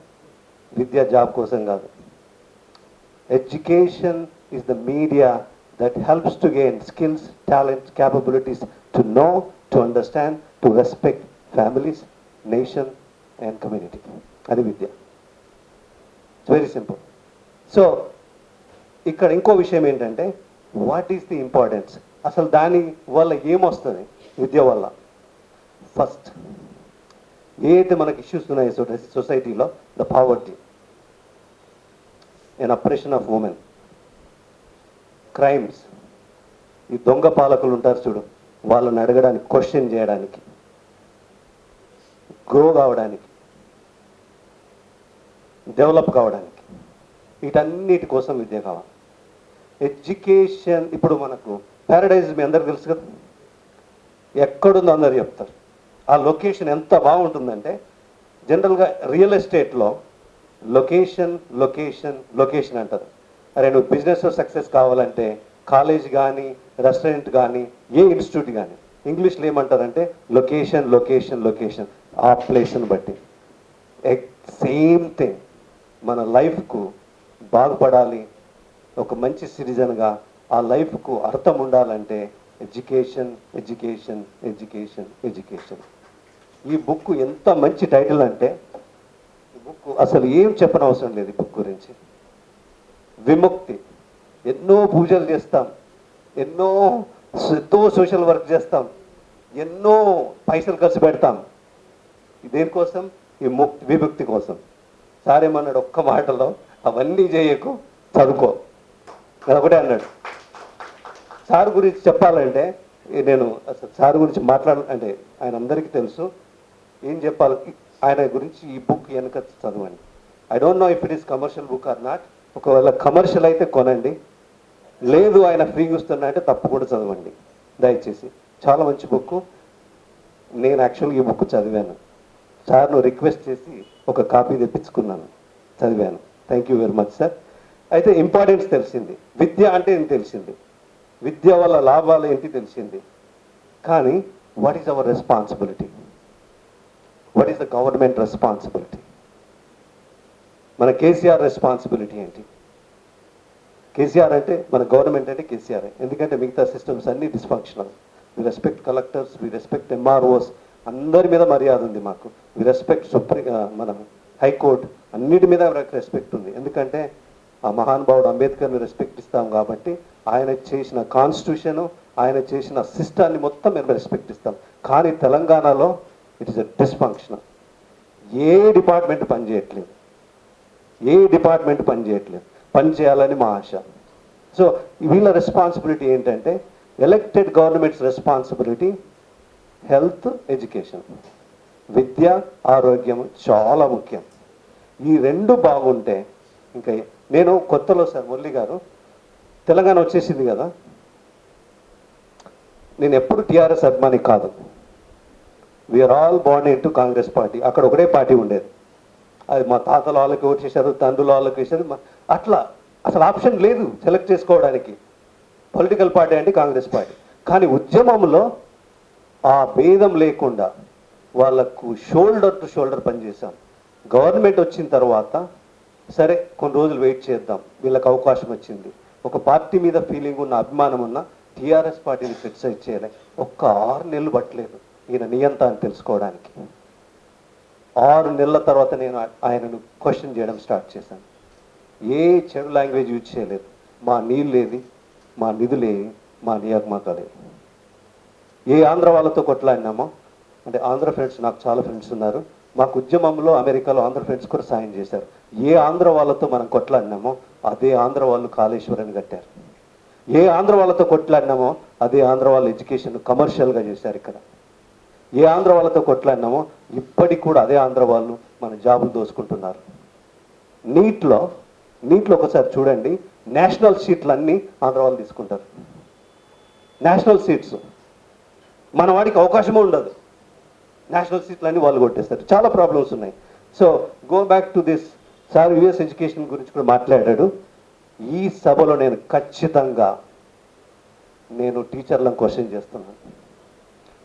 [SPEAKER 9] విద్య జాబ్ కోసం కాదు. Education is the media that helps to gain skills, talent, capabilities to know, to understand, to respect families, nation and community. అది విద్య. It's very simple. సో ఇక్కడ ఇంకో విషయం ఏంటంటే వాట్ ఈస్ ది ఇంపార్టెన్స్, అసలు దాని వల్ల ఏమొస్తుంది విద్య వల్ల? ఫస్ట్ ఏదైతే మనకి ఇష్యూస్ ఉన్నాయి సొసైటీలో, the poverty and oppression of women, crimes, ఈ దొంగ పాలకులు ఉంటారు చూడు, వాళ్ళని అడగడానికి, క్వశ్చన్ చేయడానికి, గ్రో కావడానికి, డెవలప్ కావడానికి, వీటన్నిటి కోసం విద్య కావాలి. ఎడ్యుకేషన్, ఇప్పుడు మనకు ప్యారడైజ్ మీ అందరికి తెలుసు కదా, ఎక్కడుందో అందరు చెప్తారు. ఆ లొకేషన్ ఎంత బాగుంటుందంటే, జనరల్గా రియల్ ఎస్టేట్లో లొకేషన్ లొకేషన్ లొకేషన్ అంటారు. అరే నువ్వు బిజినెస్లో సక్సెస్ కావాలంటే కాలేజ్ కానీ, రెస్టారెంట్ కానీ, ఏ ఇన్స్టిట్యూట్ కానీ ఇంగ్లీష్లో ఏమంటారంటే లొకేషన్ లొకేషన్ లొకేషన్, ఆ ప్లేస్ని బట్టి. సేమ్ థింగ్, మన లైఫ్కు బాగుపడాలి, ఒక మంచి సిటిజన్గా ఆ లైఫ్కు అర్థం ఉండాలంటే ఎడ్యుకేషన్ ఎడ్యుకేషన్ ఎడ్యుకేషన్ ఎడ్యుకేషన్. ఈ బుక్ ఎంత మంచి టైటిల్ అంటే, ఈ బుక్ అసలు ఏం చెప్పనవసరం లేదు. ఈ బుక్ గురించి విముక్తి. ఎన్నో పూజలు చేస్తాం, ఎంతో సోషల్ వర్క్ చేస్తాం, ఎన్నో పైసలు ఖర్చు పెడతాం, దేనికోసం? ఈ విముక్తి కోసం. సార్ ఏమన్నాడు ఒక్క మాటలో, అవన్నీ చేయకు, చదువుకో, అది ఒకటే అన్నాడు. సార్ గురించి చెప్పాలంటే, నేను అసలు సార్ గురించి అంటే ఆయన అందరికీ తెలుసు, ఏం చెప్పాలి ఆయన గురించి, ఈ బుక్ వెనక చదవండి. I don't know if it is commercial book or not. ఒకవేళ కమర్షియల్ అయితే కొనండి, లేదు ఆయన ఫ్రీగా ఇస్తున్నా అంటే తప్పకుండా చదవండి దయచేసి. చాలా మంచి బుక్. నేను యాక్చువల్గా ఈ బుక్ చదివాను, సార్ను రిక్వెస్ట్ చేసి ఒక కాపీ తెప్పించుకున్నాను, చదివాను. Thank you very much sir. అయితే ఇంపార్టెన్స్ తెలిసింది, విద్య అంటే ఏం తెలిసింది, విద్య వల్ల లాభాలు ఏంటి తెలిసింది. కానీ what is our responsibility, what is the government responsibility, మన కేసీఆర్ రెస్పాన్సిబిలిటీ ఏంటి? కేసీఆర్ అంటే మన గవర్నమెంట్ అంటే కేసీఆర్, ఎందుకంటే మిగతా సిస్టమ్స్ అన్ని dysfunctional. We respect collectors, we respect MROs, అందరి మీద మర్యాద ఉంది మాకు. వి రెస్పెక్ట్ మన హైకోర్టు, అన్నిటి మీద రెస్పెక్ట్ ఉంది. ఎందుకంటే ఆ మహానుభావుడు అంబేద్కర్ని రెస్పెక్ట్ ఇస్తాం కాబట్టి, ఆయన చేసిన కాన్స్టిట్యూషను, ఆయన చేసిన సిస్టాన్ని మొత్తం మేము రెస్పెక్ట్ ఇస్తాం. కానీ తెలంగాణలో ఇట్ ఈస్ ఎ డిస్ఫంక్షనల్. ఏ డిపార్ట్మెంట్ పనిచేయట్లేదు, ఏ డిపార్ట్మెంట్ పనిచేయట్లేదు, పనిచేయాలని మా ఆశ. సో వీళ్ళ రెస్పాన్సిబిలిటీ ఏంటంటే, elected governments responsibility health, education, విద్య, ఆరోగ్యం చాలా ముఖ్యం. ఈ రెండు బాగుంటే ఇంకా నేను కొత్తలో సార్ మురళి గారు తెలంగాణ వచ్చేసింది కదా, నేను ఎప్పుడు టీఆర్ఎస్ అభిమాని కాదు. We are all born into Congress party. అక్కడ ఒకటే పార్టీ ఉండేది, అది మా తాతల వాళ్ళకి ఓటు చేశారు, తండ్రుల వాళ్ళకి వేశారు, అట్లా అసలు ఆప్షన్ లేదు సెలెక్ట్ చేసుకోవడానికి. పొలిటికల్ పార్టీ అంటే కాంగ్రెస్ పార్టీ. కానీ ఉద్యమంలో ఆ భేదం లేకుండా వాళ్ళకు షోల్డర్ టు షోల్డర్ పనిచేశాం. గవర్నమెంట్ వచ్చిన తర్వాత సరే కొన్ని రోజులు వెయిట్ చేద్దాం, వీళ్ళకి అవకాశం వచ్చింది. ఒక పార్టీ మీద ఫీలింగ్ ఉన్న, అభిమానం ఉన్న టీఆర్ఎస్ పార్టీని క్రిటిసైజ్ చేయలే. ఒక్క 6 నెలలు పట్టలేదు ఈయన నియంత అని తెలుసుకోవడానికి. 6 నెలల తర్వాత నేను ఆయనను క్వశ్చన్ చేయడం స్టార్ట్ చేశాను. ఏ చెడు లాంగ్వేజ్ యూజ్ చేయలేదు. మా నీళ్ళేది, మా నిధులేవి, మా నియామకాలేవి. ఏ ఆంధ్ర వాళ్ళతో కొట్లాడినామో, అంటే ఆంధ్ర ఫ్రెండ్స్, నాకు చాలా ఫ్రెండ్స్ ఉన్నారు, మాకు ఉద్యమంలో అమెరికాలో ఆంధ్ర ఫ్రెండ్స్ కూడా సాయం చేశారు. ఏ ఆంధ్ర వాళ్ళతో మనం కొట్లాడినామో అదే ఆంధ్ర వాళ్ళు కాళేశ్వరాన్ని కట్టారు. ఏ ఆంధ్ర వాళ్ళతో కొట్లాడినామో అదే ఆంధ్ర వాళ్ళు ఎడ్యుకేషన్ కమర్షియల్గా చేశారు ఇక్కడ. ఏ ఆంధ్ర వాళ్ళతో కొట్లాడినామో ఇప్పటికి కూడా అదే ఆంధ్ర వాళ్ళు మన జాబులు దోసుకుంటున్నారు. నీట్లో ఒకసారి చూడండి, నేషనల్ సీట్లు అన్నీ ఆంధ్ర వాళ్ళు తీసుకుంటారు. నేషనల్ సీట్స్ మన వాడికి అవకాశమే ఉండదు, నేషనల్ సీట్లు అన్నీ వాళ్ళు కొట్టేస్తారు. చాలా ప్రాబ్లమ్స్ ఉన్నాయి. So go back to this. Sir US education గురించి కూడా మాట్లాడాడు. ఈ సభలో నేను ఖచ్చితంగా టీచర్లను క్వశ్చన్ చేస్తున్నాను.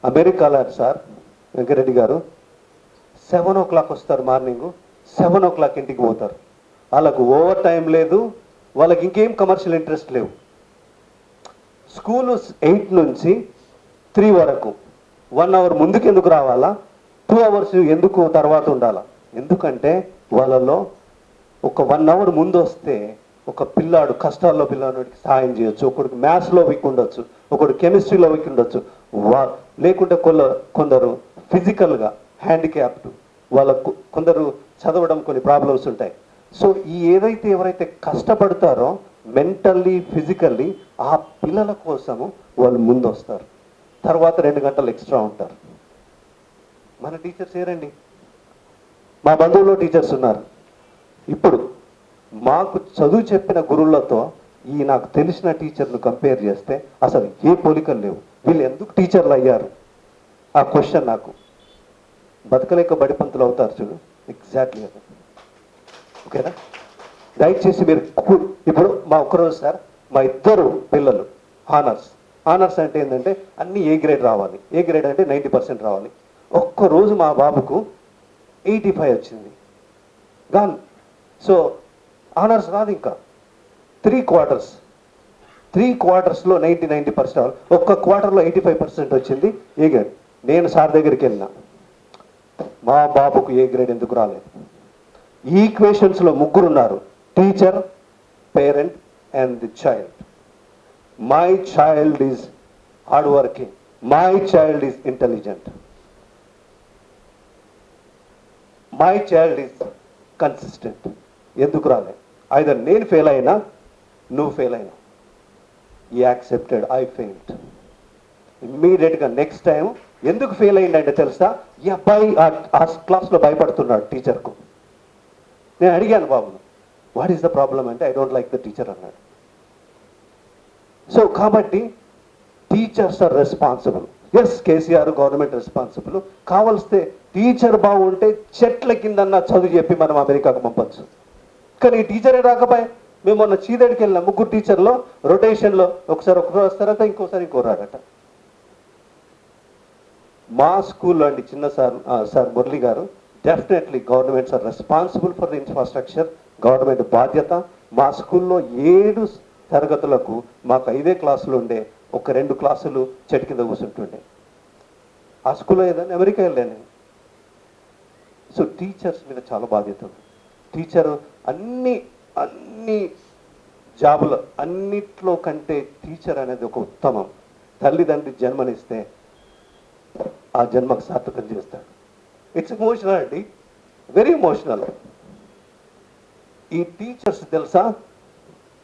[SPEAKER 9] అమెరికాలో సార్ వెంకరెడ్డి గారు 7 o'clock వస్తారు, మార్నింగ్ 7 o'clock ఇంటికి పోతారు. వాళ్ళకు ఓవర్ టైం లేదు, వాళ్ళకి ఇంకేం కమర్షియల్ ఇంట్రెస్ట్ లేవు. స్కూలు 8 నుంచి 3 వరకు 1 అవర్ ముందుకు ఎందుకు రావాలా, 2 అవర్స్ ఎందుకు తర్వాత ఉండాలా? ఎందుకంటే వాళ్ళలో ఒక 1 అవర్ ముందు వస్తే ఒక పిల్లాడు కష్టాల్లో పిల్లాడికి సహాయం చేయొచ్చు. ఒకడికి మ్యాథ్స్లో వీక్ ఉండొచ్చు, ఒకడు కెమిస్ట్రీలో వీక్ ఉండొచ్చు, లేకుంటే కొందరు ఫిజికల్గా హ్యాండిక్యాప్డ్, వాళ్ళకు కొందరు చదవడం కొన్ని ప్రాబ్లమ్స్ ఉంటాయి. సో ఎవరైతే కష్టపడతారో మెంటల్లీ ఫిజికల్లీ ఆ పిల్లల కోసము వాళ్ళు ముందు వస్తారు. తర్వాత 2 గంటలు ఎక్స్ట్రా ఉంటారు. మన టీచర్స్ ఏరండి, మా బంధువుల్లో టీచర్స్ ఉన్నారు. ఇప్పుడు మాకు చదువు చెప్పిన గురువులతో నాకు తెలిసిన టీచర్ను కంపేర్ చేస్తే అసలు ఏ పోలికలు లేవు. వీళ్ళు ఎందుకు టీచర్లు అయ్యారు? ఆ క్వశ్చన్ నాకు. బతకలేక బడిపంతులు అవుతారు చూడు, ఎగ్జాక్ట్లీ అది. ఓకేనా? దయచేసి మీరు ఇప్పుడు మా ఒక్కరోజు సార్, మా 2 పిల్లలు ఆనర్స్ అంటే ఏంటంటే అన్ని ఏ గ్రేడ్ రావాలి. ఏ గ్రేడ్ అంటే 90% రావాలి. ఒక్కరోజు మా బాబుకు 85 వచ్చింది, గాన్. సో ఆనర్స్ రాదు ఇంకా. 3 క్వార్టర్స్లో 90% రావాలి. ఒక్క క్వార్టర్లో 85% వచ్చింది ఏ గ్రేడ్. నేను సార్ దగ్గరికి వెళ్ళినా, మా బాబుకు ఏ గ్రేడ్ ఎందుకు రాలేదు? ఈక్వేషన్స్లో 3 ఉన్నారు, teacher, parent and the child. My child is hard working, my child is intelligent, my child is consistent. ఎందుకు రాలే? ఐదర్ నేను ఫెయిల్ అయినా, నువ్వు ఫెయిల్ అయినా. ఈ యాక్సెప్టెడ్ ఐ ఫెయిల్డ్. ఇమ్మీడియట్గా నెక్స్ట్ టైం ఎందుకు ఫెయిల్ అయిందంటే తెలుసా? ఈ అబ్బాయి ఆ క్లాస్లో భయపడుతున్నాడు టీచర్కు. నేను అడిగాను బాబును, వాట్ ఈస్ ద ప్రాబ్లం అంటే I don't like the teacher అన్నాడు. సో కాబట్టి teachers are responsible. Yes, KCR government responsible. కావలిస్తే టీచర్ బాగుంటే చెట్ల కిందన్నా చదువు చెప్పి మనం అమెరికాకు పంపచ్చు. కానీ ఈ టీచరే రాకపోయా. మేము మొన్న చీదడికి వెళ్ళిన 3 టీచర్లో రొటేషన్లో ఒకసారి వస్తారట, ఇంకోసారి రాడట. మా స్కూల్లో అండి చిన్న సార్ మురళి గారు, definitely governments are responsible for the infrastructure. Government బాధ్యత. మా స్కూల్లో 7 తరగతులకు మాకు 5 క్లాసులు ఉండే, ఒక 2 క్లాసులు చెట్టు కింద కూర్చుంటుండే. ఆ స్కూల్లో ఏదైనా అమెరికా వెళ్ళాను. సో టీచర్స్ మీద చాలా బాధ్యత ఉంది. టీచరు అన్ని జాబులు అన్నిట్లో కంటే టీచర్ అనేది ఒక ఉత్తమం. తల్లిదండ్రి జన్మనిస్తే ఆ జన్మకు సార్థకం చేస్తాడు. ఇట్స్ ఎమోషనల్ అండి, వెరీ ఎమోషనల్. ఈ టీచర్స్ తెలుసా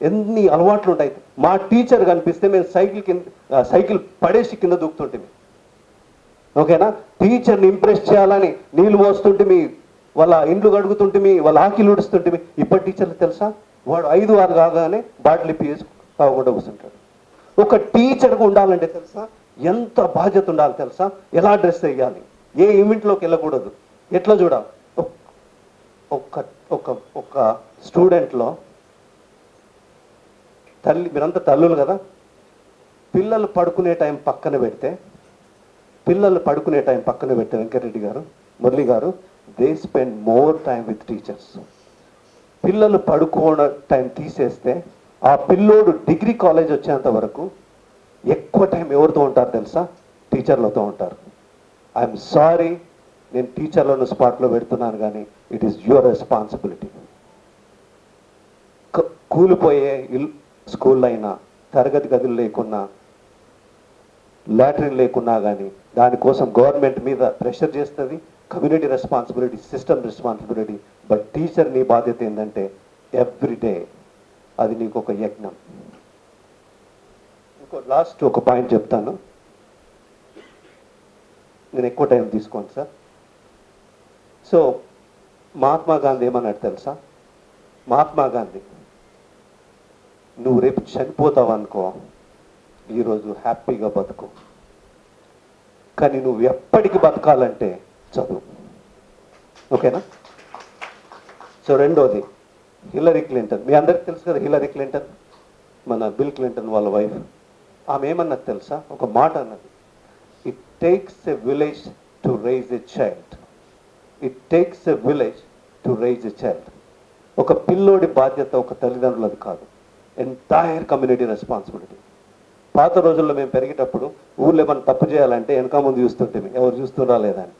[SPEAKER 9] ఎన్ని అలవాట్లు ఉంటాయి. మా టీచర్ కనిపిస్తే మేము సైకిల్ పడేసి కింద దూకుతుంటే, ఓకేనా? టీచర్ని ఇంప్రెస్ చేయాలని నీళ్ళు మోస్తుంటే, వాళ్ళ ఇండ్లు కడుగుతుంటే, వాళ్ళ ఆకిలు ఉడుస్తుంటే. ఇప్పటి టీచర్లు తెలుసా, వాడు 5-6 కాగానే బాటిల్ ఇప్పేసి తాగకుండా కూర్చుంటాడు. ఒక టీచర్గా ఉండాలంటే తెలుసా ఎంత బాధ్యత ఉండాలి తెలుసా? ఎలా డ్రెస్ వేయాలి, ఏ ఈవెంట్లోకి వెళ్ళకూడదు, ఎట్లా చూడాలి. ఒక స్టూడెంట్లో మీరంతా తల్లులు కదా, పిల్లలు పడుకునే టైం పక్కన పెడితే వెంకటరెడ్డి గారు, Murali garu, they spend more time with teachers. పిల్లలు పడుకోవడం టైం తీసేస్తే ఆ పిల్లోడు డిగ్రీ కాలేజ్ వచ్చేంత వరకు ఎక్కువ టైం ఎవరితో ఉంటారు తెలుసా? టీచర్లతో ఉంటారు. ఐఎమ్ సారీ, నేను టీచర్లను స్పాట్లో పెడుతున్నాను, కానీ ఇట్ ఈస్ యువర్ రెస్పాన్సిబిలిటీ. కూలిపోయే స్కూల్ అయినా, తరగతి గదులు లేకున్నా, లాట్రిన్ లేకున్నా కానీ దానికోసం గవర్నమెంట్ మీద ప్రెషర్ చేస్తుంది. Community responsibility, system responsibility. But teacher నీ బాధ్యత ఏంటంటే ఎవ్రీడే అది నీకు ఒక యజ్ఞం. లాస్ట్ ఒక పాయింట్ చెప్తాను, నేను ఎక్కువ టైం తీసుకోండి సార్. సో మహాత్మా గాంధీ ఏమన్నాడు తెలుసా? మహాత్మా గాంధీ, నువ్వు రేపు చనిపోతావు అనుకో, ఈరోజు హ్యాపీగా బతుకు, కానీ నువ్వు ఎప్పటికి బతకాలంటే చదువు. ఓకేనా? సో రెండోది హిల్లరీ క్లింటన్. మీ అందరికి తెలుసు కదా హిల్లరీ క్లింటన్, మన బిల్ క్లింటన్ వాళ్ళ వైఫ్. ఆమె ఏమన్నది తెలుసా? ఒక మాట అన్నది, it takes a village to rise a child. It takes a village to rise a child. ఒక పిల్లోడి బాధ్యత ఒక తల్లిదండ్రులది కాదు, ఎంటైర్ కమ్యూనిటీ రెస్పాన్సిబిలిటీ. పాత రోజుల్లో మేము పెరిగేటప్పుడు ఊళ్ళో ఏమైనా తప్పు చేయాలంటే వెనక ముందు చూస్తుంటే ఎవరు చూస్తున్నా లేదా అని.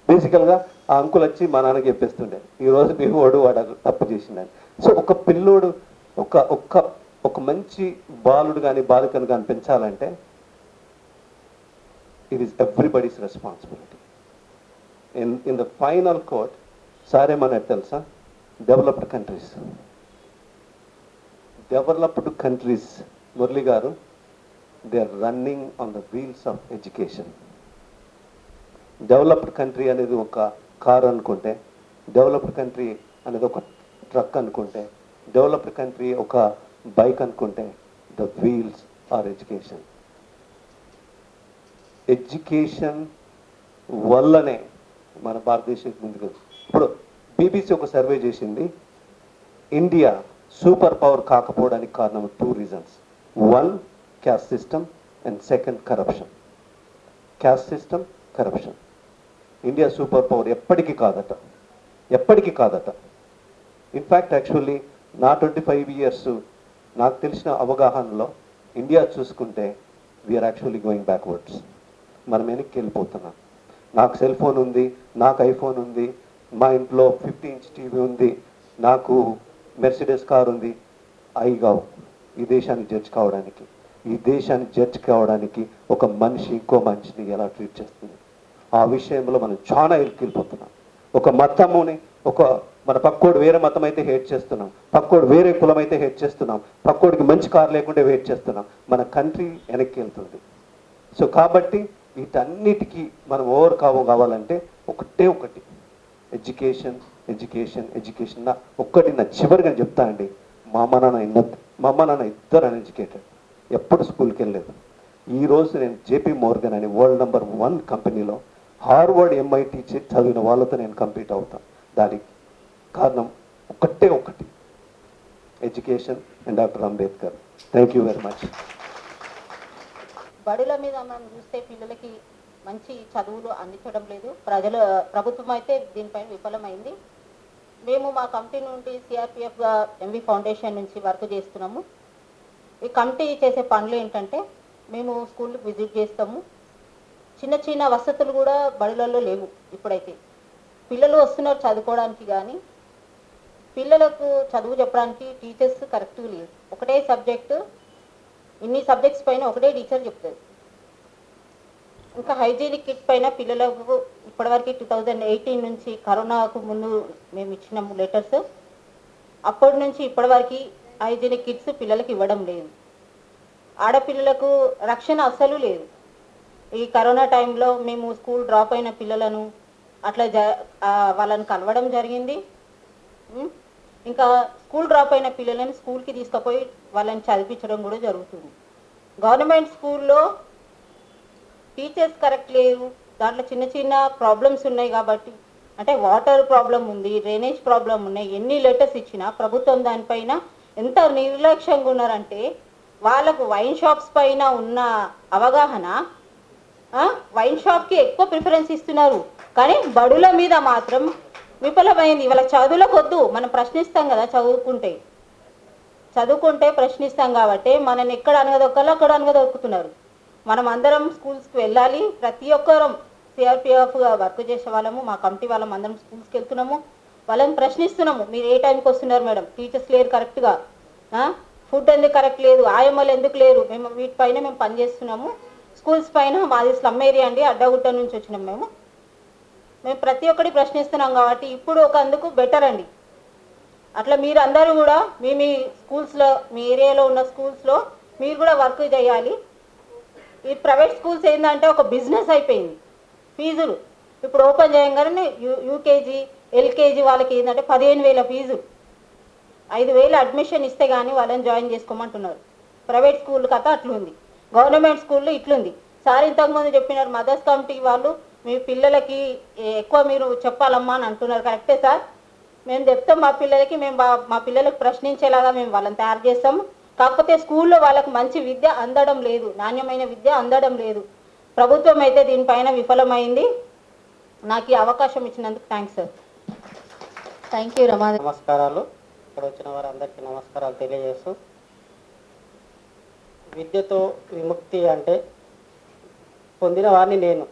[SPEAKER 9] బేసికల్గా ఆ అంకుల్ వచ్చి మా నాన్నకి చెప్పేస్తుండే ఈరోజు మీ వాడు తప్పు చేసిందని. సో ఒక పిల్లోడు ఒక ఒక ఒక మంచి బాలుడు కానీ బాలికను కానీ పెంచాలంటే it is everybody's responsibility. In the final quote సారేమన్నట్టు తెలుసా, developed countries Murali garu, they are running on the wheels of education. Developed country అనేది ఒక కారు అనుకుంటే, డెవలప్డ్ కంట్రీ అనేది ఒక ట్రక్ అనుకుంటే, డెవలప్డ్ కంట్రీ ఒక బైక్ అనుకుంటే, the wheels are education. Education వల్లనే మన భారతదేశం ముందుకు. ఇప్పుడు బీబీసీ ఒక సర్వే చేసింది, ఇండియా సూపర్ పవర్ కాకపోవడానికి కారణం 2 reasons. 1, caste system, and 2, corruption. Caste system, corruption. India super power ఎప్పటికీ కాదట. ఇన్ఫ్యాక్ట్ యాక్చువల్లీ నా 25 years నాకు తెలిసిన అవగాహనలో ఇండియా చూసుకుంటే వీఆర్ యాక్చువల్లీ గోయింగ్ బ్యాక్వర్డ్స్. మనం వెనక్కి వెళ్ళిపోతున్నాం. నాకు సెల్ ఫోన్ ఉంది, నాకు ఐఫోన్ ఉంది, మా ఇంట్లో 50-inch టీవీ ఉంది, నాకు మెర్సిడెస్ కార్ ఉంది. అయిగావు ఈ దేశాన్ని జడ్జ్ కావడానికి ఒక మనిషి ఇంకో మనిషిని ఎలా ట్రీట్ చేస్తుంది, ఆ విషయంలో మనం చాలా వెళ్ళిపోతున్నాం. ఒక మతముని మన పక్కోడు వేరే మతం అయితే హేట్ చేస్తున్నాం, పక్కోడు వేరే కులం అయితే హేట్ చేస్తున్నాం, పక్కోడికి మంచి కారు లేకుంటే వెయిట్ చేస్తున్నాం. మన కంట్రీ వెనక్కి వెళ్తుంది. సో కాబట్టి వీటన్నిటికీ మనం కావాలంటే ఒకటి ఎడ్యుకేషన్. నా చివరిగా చెప్తా అండి, మా అమ్మ నాన్న ఇద్దరు అన్ఎడ్యుకేటెడ్, ఎప్పుడు స్కూల్కి వెళ్ళలేదు. ఈరోజు నేను జేపీ మోర్గన్ అని వరల్డ్ నెంబర్ 1 కంపెనీలో హార్వర్డ్ MIT చదివిన వాళ్ళతో నేను కంప్లీట్ అవుతాను. దానికి కారణం ఒకటి education and doctor Ambedkar. Thank you very much.
[SPEAKER 7] బడుల మీద మనం చూస్తే పిల్లలకి మంచి చదువులు అందించడం లేదు. ప్రభుత్వం అయితే దీనిపైన విఫలమైంది. మేము మా కమిటీ నుండి సిఆర్పిఎఫ్గా MV ఫౌండేషన్ నుంచి వర్క్ చేస్తున్నాము. ఈ కమిటీ చేసే పనులు ఏంటంటే, మేము స్కూల్కి విజిట్ చేస్తాము. చిన్న వసతులు కూడా బడులలో లేవు. ఇప్పుడైతే పిల్లలు వస్తున్నారు చదువుకోవడానికి, కానీ పిల్లలకు చదువు చెప్పడానికి టీచర్స్ కరెక్ట్గా లేరు. ఒకటే సబ్జెక్టు, ఇన్ని సబ్జెక్ట్స్ పైన ఒకటే టీచర్ చెప్తుంది. ఇంకా హైజీనిక్ కిట్ పైన పిల్లలకు ఇప్పటివరకు 2018 నుంచి కరోనాకు ముందు మేము ఇచ్చినాము లెటర్స్. అప్పటి నుంచి ఇప్పటివరకు హైజీనిక్ కిట్స్ పిల్లలకి ఇవ్వడం లేదు. ఆడపిల్లలకు రక్షణ అస్సలు లేదు. ఈ కరోనా టైంలో మేము స్కూల్ డ్రాప్ అయిన పిల్లలను అట్లా వాళ్ళని కలవడం జరిగింది. ఇంకా స్కూల్ డ్రాప్ అయిన పిల్లలను స్కూల్కి తీసుకుపోయి వాళ్ళని చదివించడం కూడా జరుగుతుంది. గవర్నమెంట్ స్కూల్లో టీచర్స్ కరెక్ట్ లేవు. దాంట్లో చిన్న ప్రాబ్లమ్స్ ఉన్నాయి. కాబట్టి అంటే వాటర్ ప్రాబ్లం ఉంది, డ్రైనేజ్ ప్రాబ్లం ఉన్నాయి. ఎన్ని లెటర్స్ ఇచ్చినా ప్రభుత్వం దానిపైన ఎంత నిర్లక్ష్యంగా ఉన్నారంటే, వాళ్ళకు వైన్ షాప్స్ పైన ఉన్న అవగాహన వైన్ షాప్కి ఎక్కువ ప్రిఫరెన్స్ ఇస్తున్నారు, కానీ బడుల మీద మాత్రం విఫలమైంది. వాళ్ళ చదువులకు వద్దు, మనం ప్రశ్నిస్తాం కదా, చదువుకుంటే ప్రశ్నిస్తాం కాబట్టి మనని ఎక్కడ అనగదొక్కాలో అక్కడ అనగదొక్కుతున్నారు. మనం అందరం స్కూల్స్కి వెళ్ళాలి. ప్రతి ఒక్కరం సిఆర్పిఎఫ్గా వర్క్ చేసే వాళ్ళము, మా కమిటీ వాళ్ళం అందరం స్కూల్స్కి వెళ్తున్నాము. వాళ్ళని ప్రశ్నిస్తున్నాము, మీరు ఏ టైంకి వస్తున్నారు మేడం, టీచర్స్ లేరు కరెక్ట్గా, ఫుడ్ ఎందుకు కరెక్ట్ లేదు, ఆయమ్మలు ఎందుకు లేరు, మేము వీటిపైన మేము పనిచేస్తున్నాము. స్కూల్స్ పైన మాది స్లమ్ ఏరియా అండి, అడ్డగుట్ట నుంచి వచ్చినాం మేము ప్రతి ఒక్కటి ప్రశ్నిస్తున్నాం. కాబట్టి ఇప్పుడు అందుకు బెటర్ అండి. అట్లా మీరు అందరూ కూడా మీ స్కూల్స్లో, మీ ఏరియాలో ఉన్న స్కూల్స్లో మీరు కూడా వర్క్ చేయాలి. ఈ ప్రైవేట్ స్కూల్స్ ఏంటంటే ఒక బిజినెస్ అయిపోయింది. ఫీజులు ఇప్పుడు ఓపెన్ చేయగానే యూకేజీ LKG వాళ్ళకి ఏంటంటే 15,000 ఫీజు, 5,000 అడ్మిషన్ ఇస్తే కానీ వాళ్ళని జాయిన్ చేసుకోమంటున్నారు. ప్రైవేట్ స్కూల్ కథ అట్లుంది, గవర్నమెంట్ స్కూల్లో ఇట్లుంది. సార్ ఇంతకుముందు చెప్పినారు, మదర్స్ కమిటీ వాళ్ళు మీ పిల్లలకి ఎక్కువ మీరు చెప్పాలమ్మా అని అంటున్నారు. కరెక్టే సార్, మేము చెప్తాం మా పిల్లలకి, మా పిల్లలకు ప్రశ్నించేలాగా మేము వాళ్ళని తయారు చేస్తాము. కాకపోతే స్కూల్లో వాళ్ళకు మంచి విద్య అందడం లేదు, నాణ్యమైన విద్య అందడం లేదు. ప్రభుత్వం అయితే దీనిపైన విఫలమైంది. నాకు ఈ అవకాశం ఇచ్చినందుకు థ్యాంక్స్ సార్.
[SPEAKER 4] థ్యాంక్ యూ రమా. నమస్కారాలు. ఇక్కడ వచ్చిన వారందరికీ నమస్కారాలు తెలియజేస్తూ,
[SPEAKER 13] విద్యతో విముక్తి అంటే పొందిన వాడిని నేను.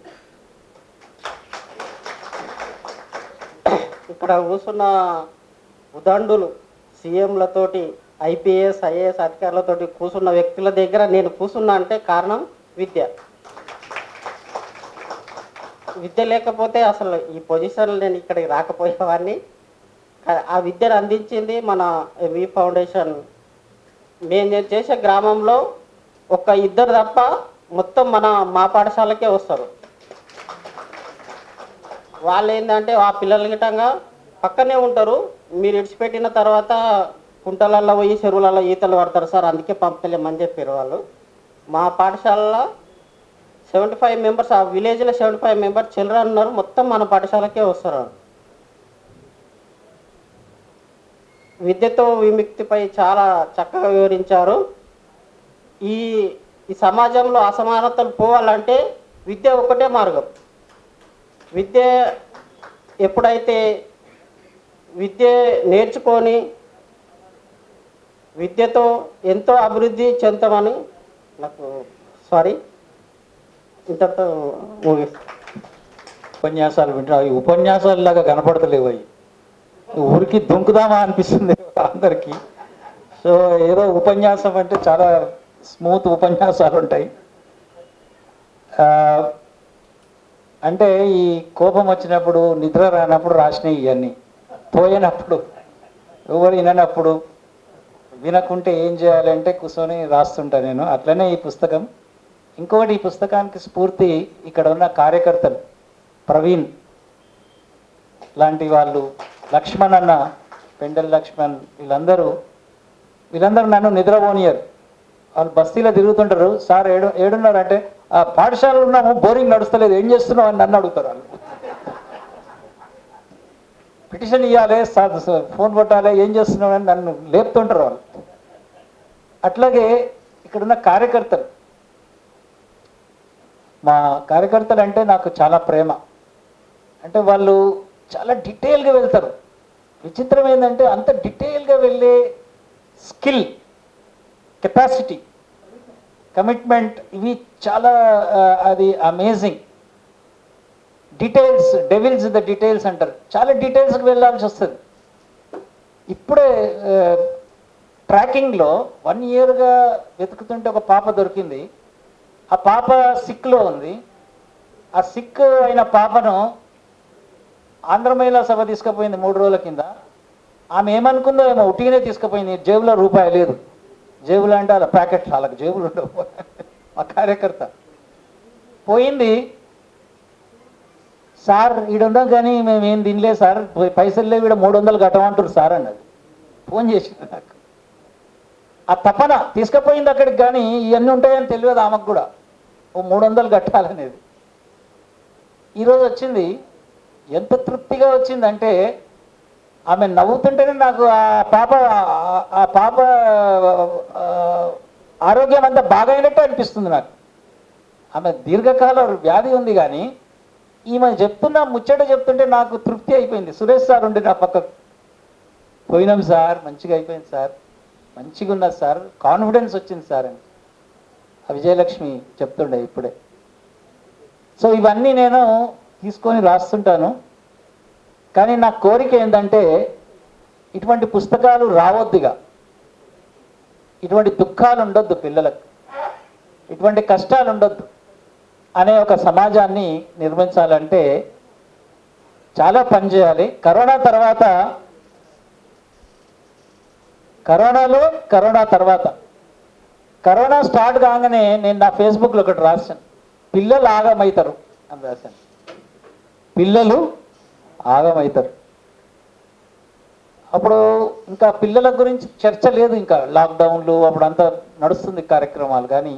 [SPEAKER 13] ఇక్కడ కూర్చున్న ఉదండులు సీఎంలతోటి ఐపీఎస్ ఐఏఎస్ అధికారులతోటి కూర్చున్న వ్యక్తుల దగ్గర నేను కూర్చున్నా అంటే కారణం విద్య. విద్య లేకపోతే అసలు ఈ పొజిషన్లో నేను ఇక్కడికి రాకపోయేవాడిని. ఆ విద్యను అందించింది మన వి ఫౌండేషన్. మేము చేసే గ్రామంలో ఒక ఇద్దరు తప్ప మొత్తం మా పాఠశాలకే వస్తారు. వాళ్ళు ఏంటంటే ఆ పిల్లల గిట్టంగా పక్కనే ఉంటారు. మీరు ఇడిచిపెట్టిన తర్వాత కుంటలల్లో పోయి చెరువులలో ఈతలు పడతారు సార్, అందుకే పంపలేమని చెప్పారు వాళ్ళు. మా పాఠశాలలో 75 మెంబర్స్, ఆ విలేజ్లో 75 మెంబర్స్ చిల్డ్రన్ ఉన్నారు, మొత్తం మన పాఠశాలకే వస్తారు. విద్యతో విముక్తిపై చాలా చక్కగా వివరించారు. ఈ సమాజంలో అసమానతలు పోవాలంటే విద్య ఒకటే మార్గం. విద్య ఎప్పుడైతే విద్య నేర్చుకొని విద్యతో ఎంతో అభివృద్ధి చెందుతామని ఇంతటితో ముగిస్తాను.
[SPEAKER 3] ఉపన్యాసాలు వింటా, అవి ఉపన్యాసాలలాగా కనపడతలేవు. అవి ఊరికి దుంకుదామా అనిపిస్తుంది అందరికీ. సో ఏదో ఉపన్యాసం అంటే చాలా స్మూత్ ఉపన్యాసాలు ఉంటాయి. అంటే ఈ కోపం వచ్చినప్పుడు, నిద్ర రానప్పుడు రాసినవి ఇవన్నీ, పోయినప్పుడు ఎవరు విననప్పుడు, వినకుంటే ఏం చేయాలంటే కూర్చొని రాస్తుంటా నేను. అట్లనే ఈ పుస్తకం. ఇంకొకటి, ఈ పుస్తకానికి స్ఫూర్తి ఇక్కడ ఉన్న కార్యకర్తలు, ప్రవీణ్ లాంటి వాళ్ళు, లక్ష్మణ్ అన్న, పెండల్ లక్ష్మణ్, వీళ్ళందరూ నన్ను నిద్రపోనియరు. వాళ్ళు బస్తీలో తిరుగుతుంటారు. సార్ ఏడున్నారు అంటే, ఆ పాఠశాలలో ఉన్నాము, బోరింగ్ నడుస్తలేదు, ఏం చేస్తున్నావు అని నన్ను అడుగుతారు. వాళ్ళు పిటిషన్ ఇవ్వాలి, ఫోన్ కొట్టాలి, ఏం చేస్తున్నావు అని నన్ను లేపుతుంటారు వాళ్ళు. అట్లాగే ఇక్కడున్న కార్యకర్తలు, మా కార్యకర్తలు అంటే నాకు చాలా ప్రేమ. అంటే వాళ్ళు చాలా డీటెయిల్గా వెళ్తారు. విచిత్రం ఏంటంటే అంత డీటెయిల్గా వెళ్ళే స్కిల్, కెపాసిటీ, కమిట్మెంట్, ఇవి చాలా అది amazing. Details, devils the details అంటారు. చాలా డీటెయిల్స్కి వెళ్ళాల్సి వస్తుంది. ఇప్పుడే ట్రాకింగ్లో 1 ఇయర్గా వెతుకుతుంటే ఒక పాప దొరికింది. ఆ పాప సిక్లో ఉంది. ఆ సిక్ అయిన పాపను ఆంధ్ర మహిళా సభ తీసుకుపోయింది 3 రోజుల కింద. ఆమె ఏమనుకుందో ఏమో, ఉట్టిగానే తీసుకుపోయింది. జేబులో రూపాయి లేదు. జేబులు అంటే అలా ప్యాకెట్లు, వాళ్ళకి జేబులు ఉండవు. మా కార్యకర్త పోయింది. సార్ ఈడున్నాం కానీ మేము ఏం తినలేదు సార్, పైసలు లేవు, ఈడ 300 కట్టమంటారు సార్ అన్నది. ఫోన్ చేసింది నాకు. ఆ తపన తీసుకుపోయింది అక్కడికి, కానీ ఇవన్నీ ఉంటాయని తెలియదు ఆమెకు కూడా, ఓ 300 కట్టాలనేది. ఈరోజు వచ్చింది. ఎంత తృప్తిగా వచ్చిందంటే, ఆమె నవ్వుతుంటేనే నాకు ఆ పాప ఆరోగ్యం అంతా బాగైనట్టు అనిపిస్తుంది నాకు. ఆమె దీర్ఘకాల వ్యాధి ఉంది, కానీ ఈమె ముచ్చట చెప్తుంటే నాకు తృప్తి అయిపోయింది. సురేష్ సార్ ఉండి నా పక్కకు, పోయినాం సార్, మంచిగా అయిపోయింది సార్, మంచిగా ఉన్నది సార్, కాన్ఫిడెన్స్ వచ్చింది సార్ అని ఆ విజయలక్ష్మి చెప్తుండే ఇప్పుడే. సో ఇవన్నీ నేను తీసుకొని రాస్తుంటాను. కానీ నా కోరిక ఏంటంటే, ఇటువంటి పుస్తకాలు రావద్దుగా, ఇటువంటి దుఃఖాలు ఉండొద్దు పిల్లలకు, ఇటువంటి కష్టాలు ఉండొద్దు అనే ఒక సమాజాన్ని నిర్మించాలంటే చాలా పని చేయాలి. కరోనా స్టార్ట్ కాగానే నేను నా ఫేస్బుక్లో ఒకటి రాశాను, పిల్లలు ఆగమవుతారు అని రాశాను. పిల్లలు ఆగమవుతారు. అప్పుడు ఇంకా పిల్లల గురించి చర్చ లేదు, ఇంకా లాక్డౌన్లు అప్పుడంతా నడుస్తుంది కార్యక్రమాలు. కానీ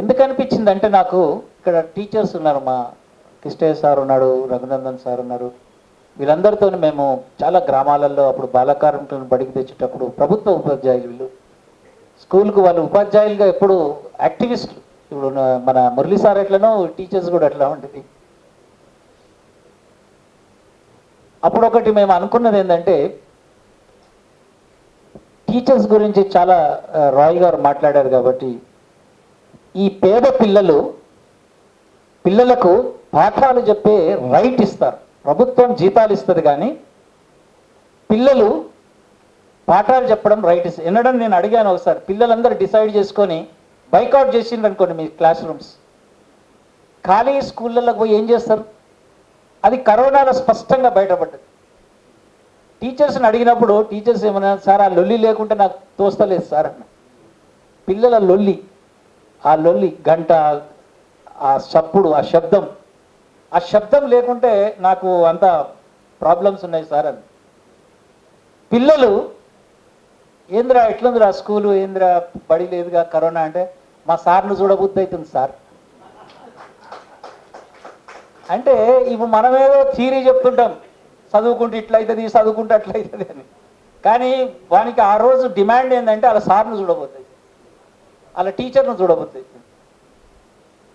[SPEAKER 3] ఎందుకు అనిపించిందంటే, నాకు ఇక్కడ టీచర్స్ ఉన్నారు, మా కిష్టయ్య సార్ ఉన్నాడు, రఘునందన్ సార్ ఉన్నారు, వీళ్ళందరితో మేము చాలా గ్రామాలలో అప్పుడు బాలకార్మికులను బడికి తెచ్చేటప్పుడు ప్రభుత్వ ఉపాధ్యాయులు, వీళ్ళు స్కూల్కు వాళ్ళు ఉపాధ్యాయులుగా ఎప్పుడు యాక్టివిస్టులు. ఇప్పుడు మన మురళీ సార్ ఎట్లనో టీచర్స్ కూడా అట్లా ఉంటుంది. అప్పుడు ఒకటి మేము అనుకున్నది ఏంటంటే, టీచర్స్ గురించి చాలా రాయ్ గారు మాట్లాడారు కాబట్టి ఈ పేద పిల్లలకు పాఠాలు చెప్పే రైట్ ఇస్తారు. ప్రభుత్వం జీతాలు ఇస్తుంది కానీ పిల్లలు పాఠాలు చెప్పడం రైట్ ఇస్తుంది. ఎన్నడని నేను అడిగాను ఒకసారి, పిల్లలందరూ డిసైడ్ చేసుకొని బైకౌట్ చేసిండ్రు అనుకోండి మీ క్లాస్ రూమ్స్, ఖాళీ స్కూళ్ళలోకి పోయి ఏం చేస్తారు? అది కరోనాలో స్పష్టంగా బయటపడ్డది. టీచర్స్ని అడిగినప్పుడు టీచర్స్ ఏమన్నా, సార్ ఆ లొల్లి లేకుంటే నాకు తోస్తలేదు సార్ అన్న. పిల్లల లొల్లి, ఆ లొల్లి గంట, ఆ చప్పుడు, ఆ శబ్దం లేకుంటే నాకు అంత ప్రాబ్లమ్స్ ఉన్నాయి సార్ అని. పిల్లలు ఏంద్రా ఎట్లుందిరా స్కూలు, ఏంద్రా బడి లేదుగా కరోనా అంటే, మా సార్ను చూడబుద్ధి అవుతుంది సార్ అంటే. ఇప్పుడు మనమేదో థియరీ చెప్తుంటాం, చదువుకుంటే ఇట్లయితుంది, చదువుకుంటే అట్లయితుంది అని. కానీ వానికి ఆ రోజు డిమాండ్ ఏంటంటే వాళ్ళ సార్ను చూడబోతుంది, వాళ్ళ టీచర్ను చూడబోతుంది.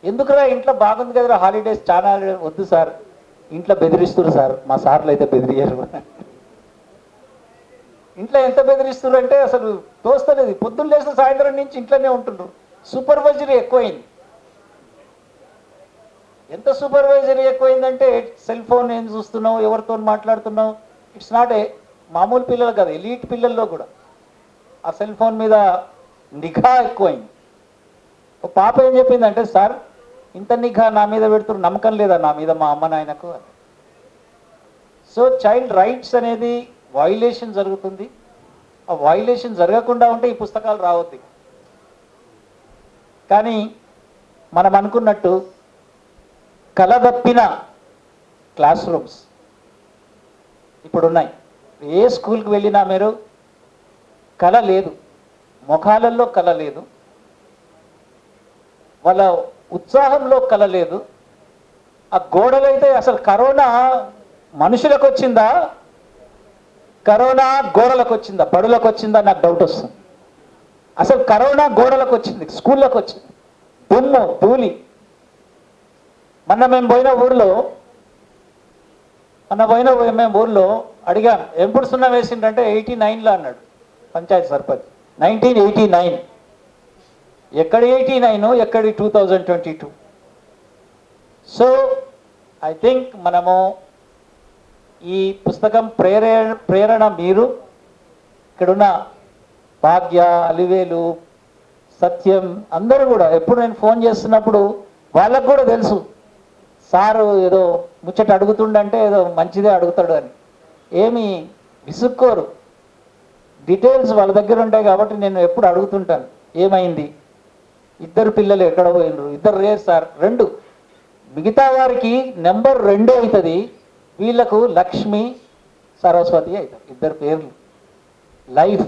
[SPEAKER 3] ఎందుకురా ఇంట్లో బాగుంది కదరా హాలిడేస్, చాలా వద్దు సార్, ఇంట్లో బెదిరిస్తున్నారు సార్, మా సార్లు అయితే బెదిరియరు. ఇంట్లో ఎంత బెదిరిస్తున్నారు అంటే అసలు తోస్తలేదు. పొద్దున్న లేసిన సాయంత్రం నుంచి ఇంట్లోనే ఉంటుండ్రు. సూపర్వైజరీ ఎక్కువైంది. ఎంత సూపర్వైజరీ ఎక్కువైందంటే సెల్ ఫోన్ ఏం చూస్తున్నావు, ఎవరితో మాట్లాడుతున్నావు, ఇట్స్ నాట్ ఏ మామూలు పిల్లలు కదా, ఎలీట్ పిల్లల్లో కూడా ఆ సెల్ ఫోన్ మీద నిఘా ఎక్కువైంది. ఒక పాప ఏం చెప్పిందంటే, సార్ ఇంత నిఘా నా మీద పెడుతున్నారు, నమ్మకం లేదా నా మీద మా అమ్మ నాయనకు. సో చైల్డ్ రైట్స్ అనేది వైలేషన్ జరుగుతుంది. ఆ వైలేషన్ జరగకుండా ఉంటే ఈ పుస్తకాలు రావద్దు. కానీ మనం అనుకున్నట్టు కలదప్పిన క్లాస్ రూమ్స్ ఇప్పుడున్నాయి. ఏ స్కూల్కి వెళ్ళినా మీరు కళ లేదు, ముఖాలలో కళ లేదు, వాళ్ళ ఉత్సాహంలో కళ లేదు. ఆ గోడలైతే అసలు కరోనా మనుషులకు వచ్చిందా, కరోనా గోడలకు వచ్చిందా, బడులకు వచ్చిందా నాకు డౌట్ వస్తుంది. అసలు కరోనా గోడలకు వచ్చింది, స్కూళ్ళకు వచ్చింది. దుమ్ము ధూళి. మొన్న మేము పోయిన ఊర్లో అడిగాను, ఎప్పుడు సున్నా వేసిండంటే 89లో అన్నాడు పంచాయతీ సర్పంచ్. 1989. ఎక్కడి 89, ఎక్కడి 2022? సో ఐ థింక్ మనము ఈ పుస్తకం ప్రేరణ మీరు ఇక్కడున్న భాగ్య, అలివేలు, సత్యం అందరూ కూడా ఎప్పుడు నేను ఫోన్ చేస్తున్నప్పుడు వాళ్ళకు కూడా తెలుసు సారు ఏదో ముచ్చట అడుగుతుండంటే ఏదో మంచిదే అడుగుతాడు అని. ఏమి విసుక్కోరు, డీటెయిల్స్ వాళ్ళ దగ్గర ఉంటాయి కాబట్టి నేను ఎప్పుడు అడుగుతుంటాను, ఏమైంది, ఇద్దరు పిల్లలు ఎక్కడ పోయినరు, ఇద్దరు రేరు సార్, 2. మిగతా వారికి నెంబర్ 2 అవుతుంది, వీళ్ళకు లక్ష్మి సరస్వతి అవుతుంది, ఇద్దరు పేర్లు. లైఫ్,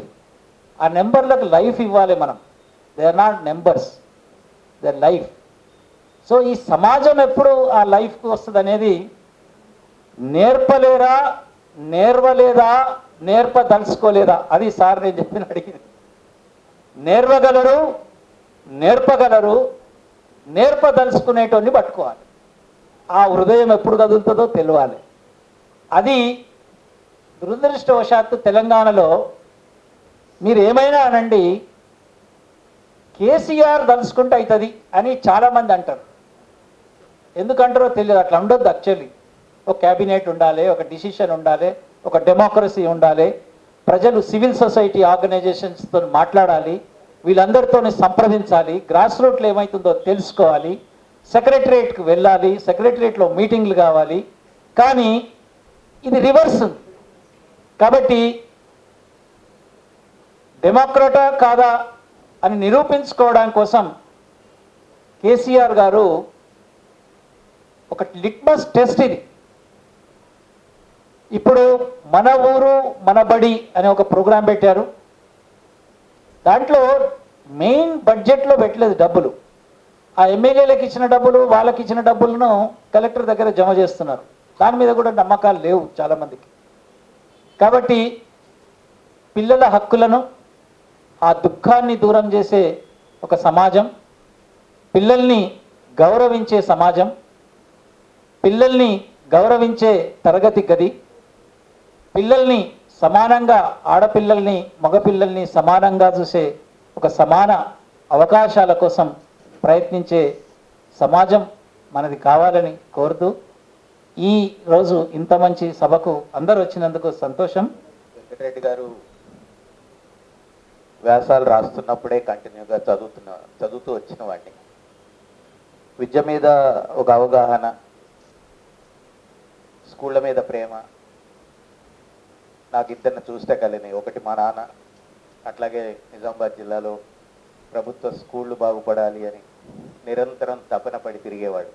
[SPEAKER 3] ఆ నెంబర్లకు లైఫ్ ఇవ్వాలి మనం. They are not numbers, they are life. So ఈ సమాజం ఎప్పుడు ఆ లైఫ్కి వస్తుంది అనేది నేర్పలేరా, నేర్వలేదా, నేర్పదలుచుకోలేదా, అది సార్ నేను చెప్పిన అడిగింది. నేర్వగలరు, నేర్పగలరు, నేర్పదలుచుకునేటోని పట్టుకోవాలి. ఆ హృదయం ఎప్పుడు కదులుతుందో తెలియాలి. అది దురదృష్టవశాత్తు తెలంగాణలో మీరు ఏమైనా అనండి, కేసీఆర్ దలుచుకుంటే అవుతుంది అని చాలామంది అంటారు. ఎందుకంటారో తెలియదు, అట్లా ఉండొద్దు. యాక్చువల్లీ ఒక క్యాబినెట్ ఉండాలి, ఒక డిసిషన్ ఉండాలి, ఒక డెమోక్రసీ ఉండాలి, ప్రజలు సివిల్ సొసైటీ ఆర్గనైజేషన్స్తో మాట్లాడాలి, వీళ్ళందరితో సంప్రదించాలి, గ్రాస్ రూట్లో ఏమవుతుందో తెలుసుకోవాలి, సెక్రటరియట్కి వెళ్ళాలి, సెక్రటరియట్లో మీటింగ్లు కావాలి. కానీ ఇది రివర్స్ ఉంది. కాబట్టి డెమోక్రటా కాదా అని నిరూపించుకోవడం కోసం కేసీఆర్ గారు ఒక లిట్మస్ టెస్ట్ ఇది. ఇప్పుడు మన ఊరు మన బడి అనే ఒక ప్రోగ్రాం పెట్టారు. దాంట్లో మెయిన్ బడ్జెట్లో పెట్టలేదు డబ్బులు. ఆ ఎమ్మెల్యేలకు ఇచ్చిన డబ్బులు, వాళ్ళకి ఇచ్చిన డబ్బులను కలెక్టర్ దగ్గర జమ చేస్తున్నారు. దాని మీద కూడా నమ్మకాలు లేవు చాలామందికి. కాబట్టి పిల్లల హక్కులను, ఆ దుఃఖాన్ని దూరం చేసే ఒక సమాజం, పిల్లల్ని గౌరవించే సమాజం, పిల్లల్ని గౌరవించే తరగతి గది, పిల్లల్ని సమానంగా ఆడపిల్లల్ని మగపిల్లల్ని సమానంగా చూసే ఒక సమాన అవకాశాల కోసం ప్రయత్నించే సమాజం మనది కావాలని కోరుతూ ఈ రోజు ఇంత మంచి సభకు అందరూ వచ్చినందుకు సంతోషం.
[SPEAKER 14] వెంకటరెడ్డి గారు వ్యాసాలు రాస్తున్నప్పుడే కంటిన్యూగా చదువుతూ వచ్చిన వాడిని. విద్య మీద ఒక అవగాహన, స్కూళ్ళ మీద ప్రేమ నాకు ఇద్దరిని చూస్తే కలిగినాయి. ఒకటి మా నాన్న, అట్లాగే నిజామాబాద్ జిల్లాలో ప్రభుత్వ స్కూళ్ళు బాగుపడాలి అని నిరంతరం తపన పడి తిరిగేవాడు.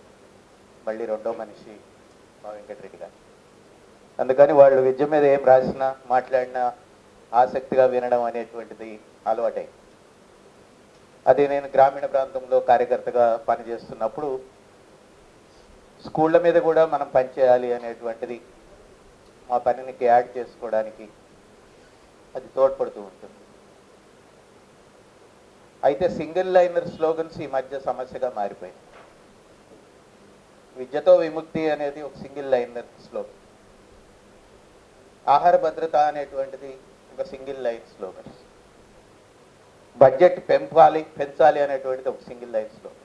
[SPEAKER 14] మళ్ళీ రెండో మనిషి మా వెంకటరెడ్డి గారు. అందుకని వాళ్ళు విద్య మీద ఏం రాసినా మాట్లాడినా ఆసక్తిగా వినడం అనేటువంటిది అలవాటై, అది నేను గ్రామీణ ప్రాంతంలో కార్యకర్తగా పనిచేస్తున్నప్పుడు స్కూళ్ళ మీద కూడా మనం పనిచేయాలి అనేటువంటిది మా పనిని యాడ్ చేసుకోవడానికి అది తోడ్పడుతూ ఉంటుంది. అయితే సింగిల్ లైనర్ స్లోగన్స్ ఈ మధ్య సమస్యగా మారిపోయింది. విద్యతో విముక్తి అనేది ఒక సింగిల్ లైనర్ స్లోగన్, ఆహార భద్రత అనేటువంటిది ఒక సింగిల్ లైన్ స్లోగన్స్, బడ్జెట్ పెంచాలి అనేటువంటిది ఒక సింగిల్ లైన్ స్లోగన్.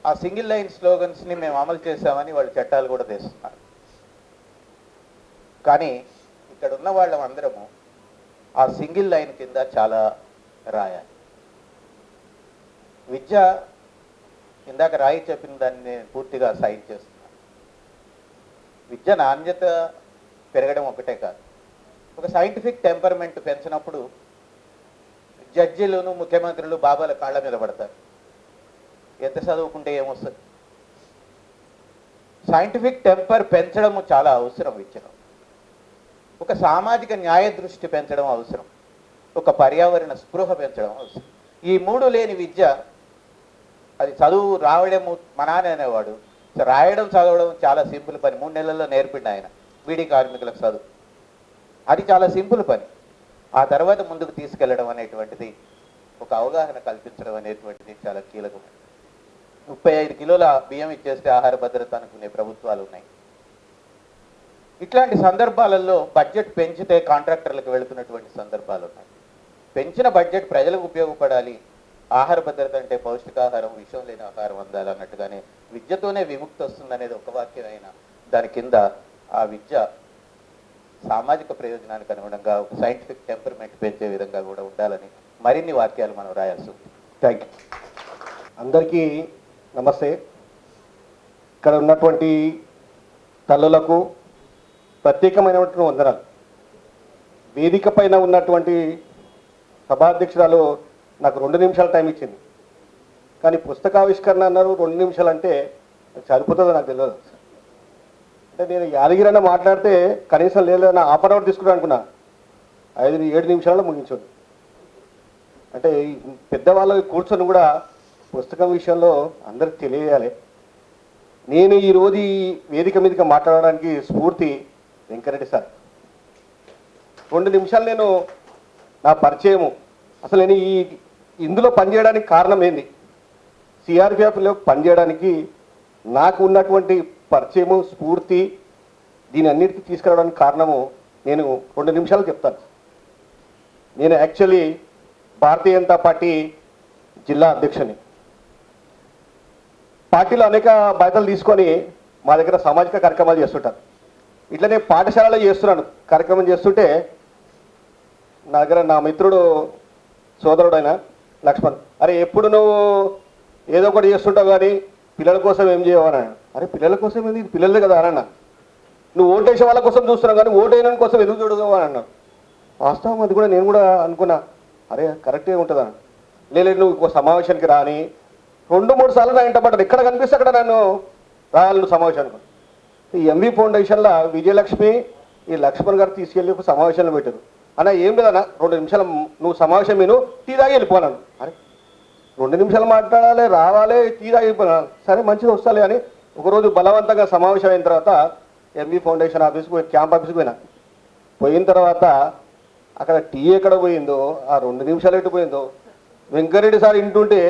[SPEAKER 14] ఆ సింగిల్ లైన్ స్లోగన్స్ని మేము అమలు చేశామని వాళ్ళు చట్టాలు కూడా తెస్తున్నారు. కానీ ఇక్కడ ఉన్న వాళ్ళం అందరము ఆ సింగిల్ లైన్ కింద చాలా రాయాలి. విద్య, ఇందాక రాయి చెప్పిన దాన్ని నేను పూర్తిగా సైన్ చేస్తున్నాను. విద్య నాణ్యత పెరగడం ఒకటే కాదు, ఒక సైంటిఫిక్ టెంపర్మెంట్ పెంచినప్పుడు జడ్జీలను ముఖ్యమంత్రులు బాబాల కాళ్ళ మీద పడతారు. ఎంత చదువుకుంటే ఏమొస్తుంది? సైంటిఫిక్ టెంపర్ పెంచడం చాలా అవసరం విద్యలో. ఒక సామాజిక న్యాయ దృష్టి పెంచడం అవసరం, ఒక పర్యావరణ స్పృహ పెంచడం అవసరం. ఈ మూడు లేని విద్య, అది చదువు రావడము, మా నాన్న అనేవాడు రాయడం చదవడం చాలా సింపుల్ పని, 3 నెలల్లో నేర్పిండి ఆయన బీడీ కార్మికులకు చదువు. అది చాలా సింపుల్ పని. ఆ తర్వాత ముందుకు తీసుకెళ్లడం అనేటువంటిది, ఒక అవగాహన కల్పించడం అనేటువంటిది చాలా కీలకమైనది. 35 కిలోల బియ్యం ఇచ్చేస్తే ఆహార భద్రత అనుకునే ప్రభుత్వాలు ఉన్నాయి. ఇట్లాంటి సందర్భాలలో బడ్జెట్ పెంచితే కాంట్రాక్టర్లకు వెళుతున్నటువంటి సందర్భాలు ఉన్నాయి. పెంచిన బడ్జెట్ ప్రజలకు ఉపయోగపడాలి. ఆహార భద్రత అంటే పౌష్టికాహారం, విషం లేని ఆహారం అందాలి అన్నట్టుగానే విద్యతోనే విముక్తి వస్తుందనేది ఒక వాక్యం అయినా దాని కింద ఆ విద్య సామాజిక ప్రయోజనానికి అనుగుణంగా ఒక సైంటిఫిక్ టెంపర్మెంట్ పెంచే విధంగా కూడా ఉండాలని మరిన్ని వాక్యాలు మనం రాయాల్సి ఉంది.
[SPEAKER 9] Thank you. అందరికీ నమస్తే. ఇక్కడ ఉన్నటువంటి తల్లులకు ప్రత్యేకమైనటువంటి వందనాలు. వేదిక పైన ఉన్నటువంటి సభాధ్యక్షురాలు నాకు 2 నిమిషాలు టైం ఇచ్చింది, కానీ పుస్తకావిష్కరణ అన్నారు 2 నిమిషాలు అంటే సరిపోతుందో నాకు తెలియదు. అంటే నేను యాదగిరైనా మాట్లాడితే కనీసం లేదు నా హాఫ్ అన్ అవర్ తీసుకున్నాను అనుకున్నా, 5-7 నిమిషాల్లో ముగించండి. అంటే పెద్దవాళ్ళకి కూర్చొని కూడా పుస్తకం విషయంలో అందరికి తెలియాలి. నేను ఈరోజు ఈ వేదిక మీదకి మాట్లాడడానికి స్ఫూర్తి వెంకరెడ్డి సార్. 2 నిమిషాలు నేను నా పరిచయము, అసలు నేను ఇందులో పనిచేయడానికి కారణం ఏంది, సిఆర్పిఎఫ్లో పనిచేయడానికి నాకు ఉన్నటువంటి పరిచయము, స్ఫూర్తి, దీని అన్నిటికీ తీసుకురావడానికి కారణము నేను 2 నిమిషాలు చెప్తాను. నేను యాక్చువల్లీ భారతీయ జనతా పార్టీ జిల్లా అధ్యక్షుని. పార్టీలో అనేక బాధ్యతలు తీసుకొని మా దగ్గర సామాజిక కార్యక్రమాలు చేస్తుంటారు. ఇట్లనే పాఠశాలలో చేస్తున్నాను, కార్యక్రమం చేస్తుంటే నా దగ్గర నా మిత్రుడు సోదరుడైన లక్ష్మణ్, అరే ఎప్పుడు నువ్వు ఏదో ఒకటి చేస్తుంటావు కానీ పిల్లల కోసం ఏం చేయవు అని. అరే పిల్లల కోసం ఏంది, ఇది పిల్లలే కదా అన్న. నువ్వు ఓటేసే వాళ్ళ కోసం చూస్తున్నావు కానీ ఓటైన కోసం ఎందుకు చూడవు అని అన్నాడు. వాస్తవం అది కూడా నేను కూడా అనుకున్నా, అరే కరెక్టే ఉంటుందా. లేదు నువ్వు ఒక సమావేశానికి రాని 2-3 సార్లు నా ఇంట పడ్డాడు, ఎక్కడ కనిపిస్తే అక్కడ నన్ను రావాలి నువ్వు సమావేశానికి. ఈ ఎంవి ఫౌండేషన్లో విజయలక్ష్మి ఈ లక్ష్మణ్ గారు తీసుకెళ్ళి ఒక సమావేశంలో పెట్టారు. అన్న ఏం లేదన్నా 2 నిమిషాలు నువ్వు సమావేశం విను, టీ తాగి వెళ్ళిపోనాను. అరే 2 నిమిషాలు మాట్లాడాలి, రావాలి, టీ తాగి వెళ్ళిపోయినాను. సరే మంచిగా వస్తాలే అని ఒకరోజు బలవంతంగా సమావేశం అయిన తర్వాత ఎంవి ఫౌండేషన్ ఆఫీస్కి పోయి క్యాంప్ ఆఫీస్కి పోయిన తర్వాత అక్కడ టీ ఎక్కడ పోయిందో, ఆ 2 నిమిషాలు ఎటు పోయిందో వెంకరెడ్డి సార్ ఇంటుంటే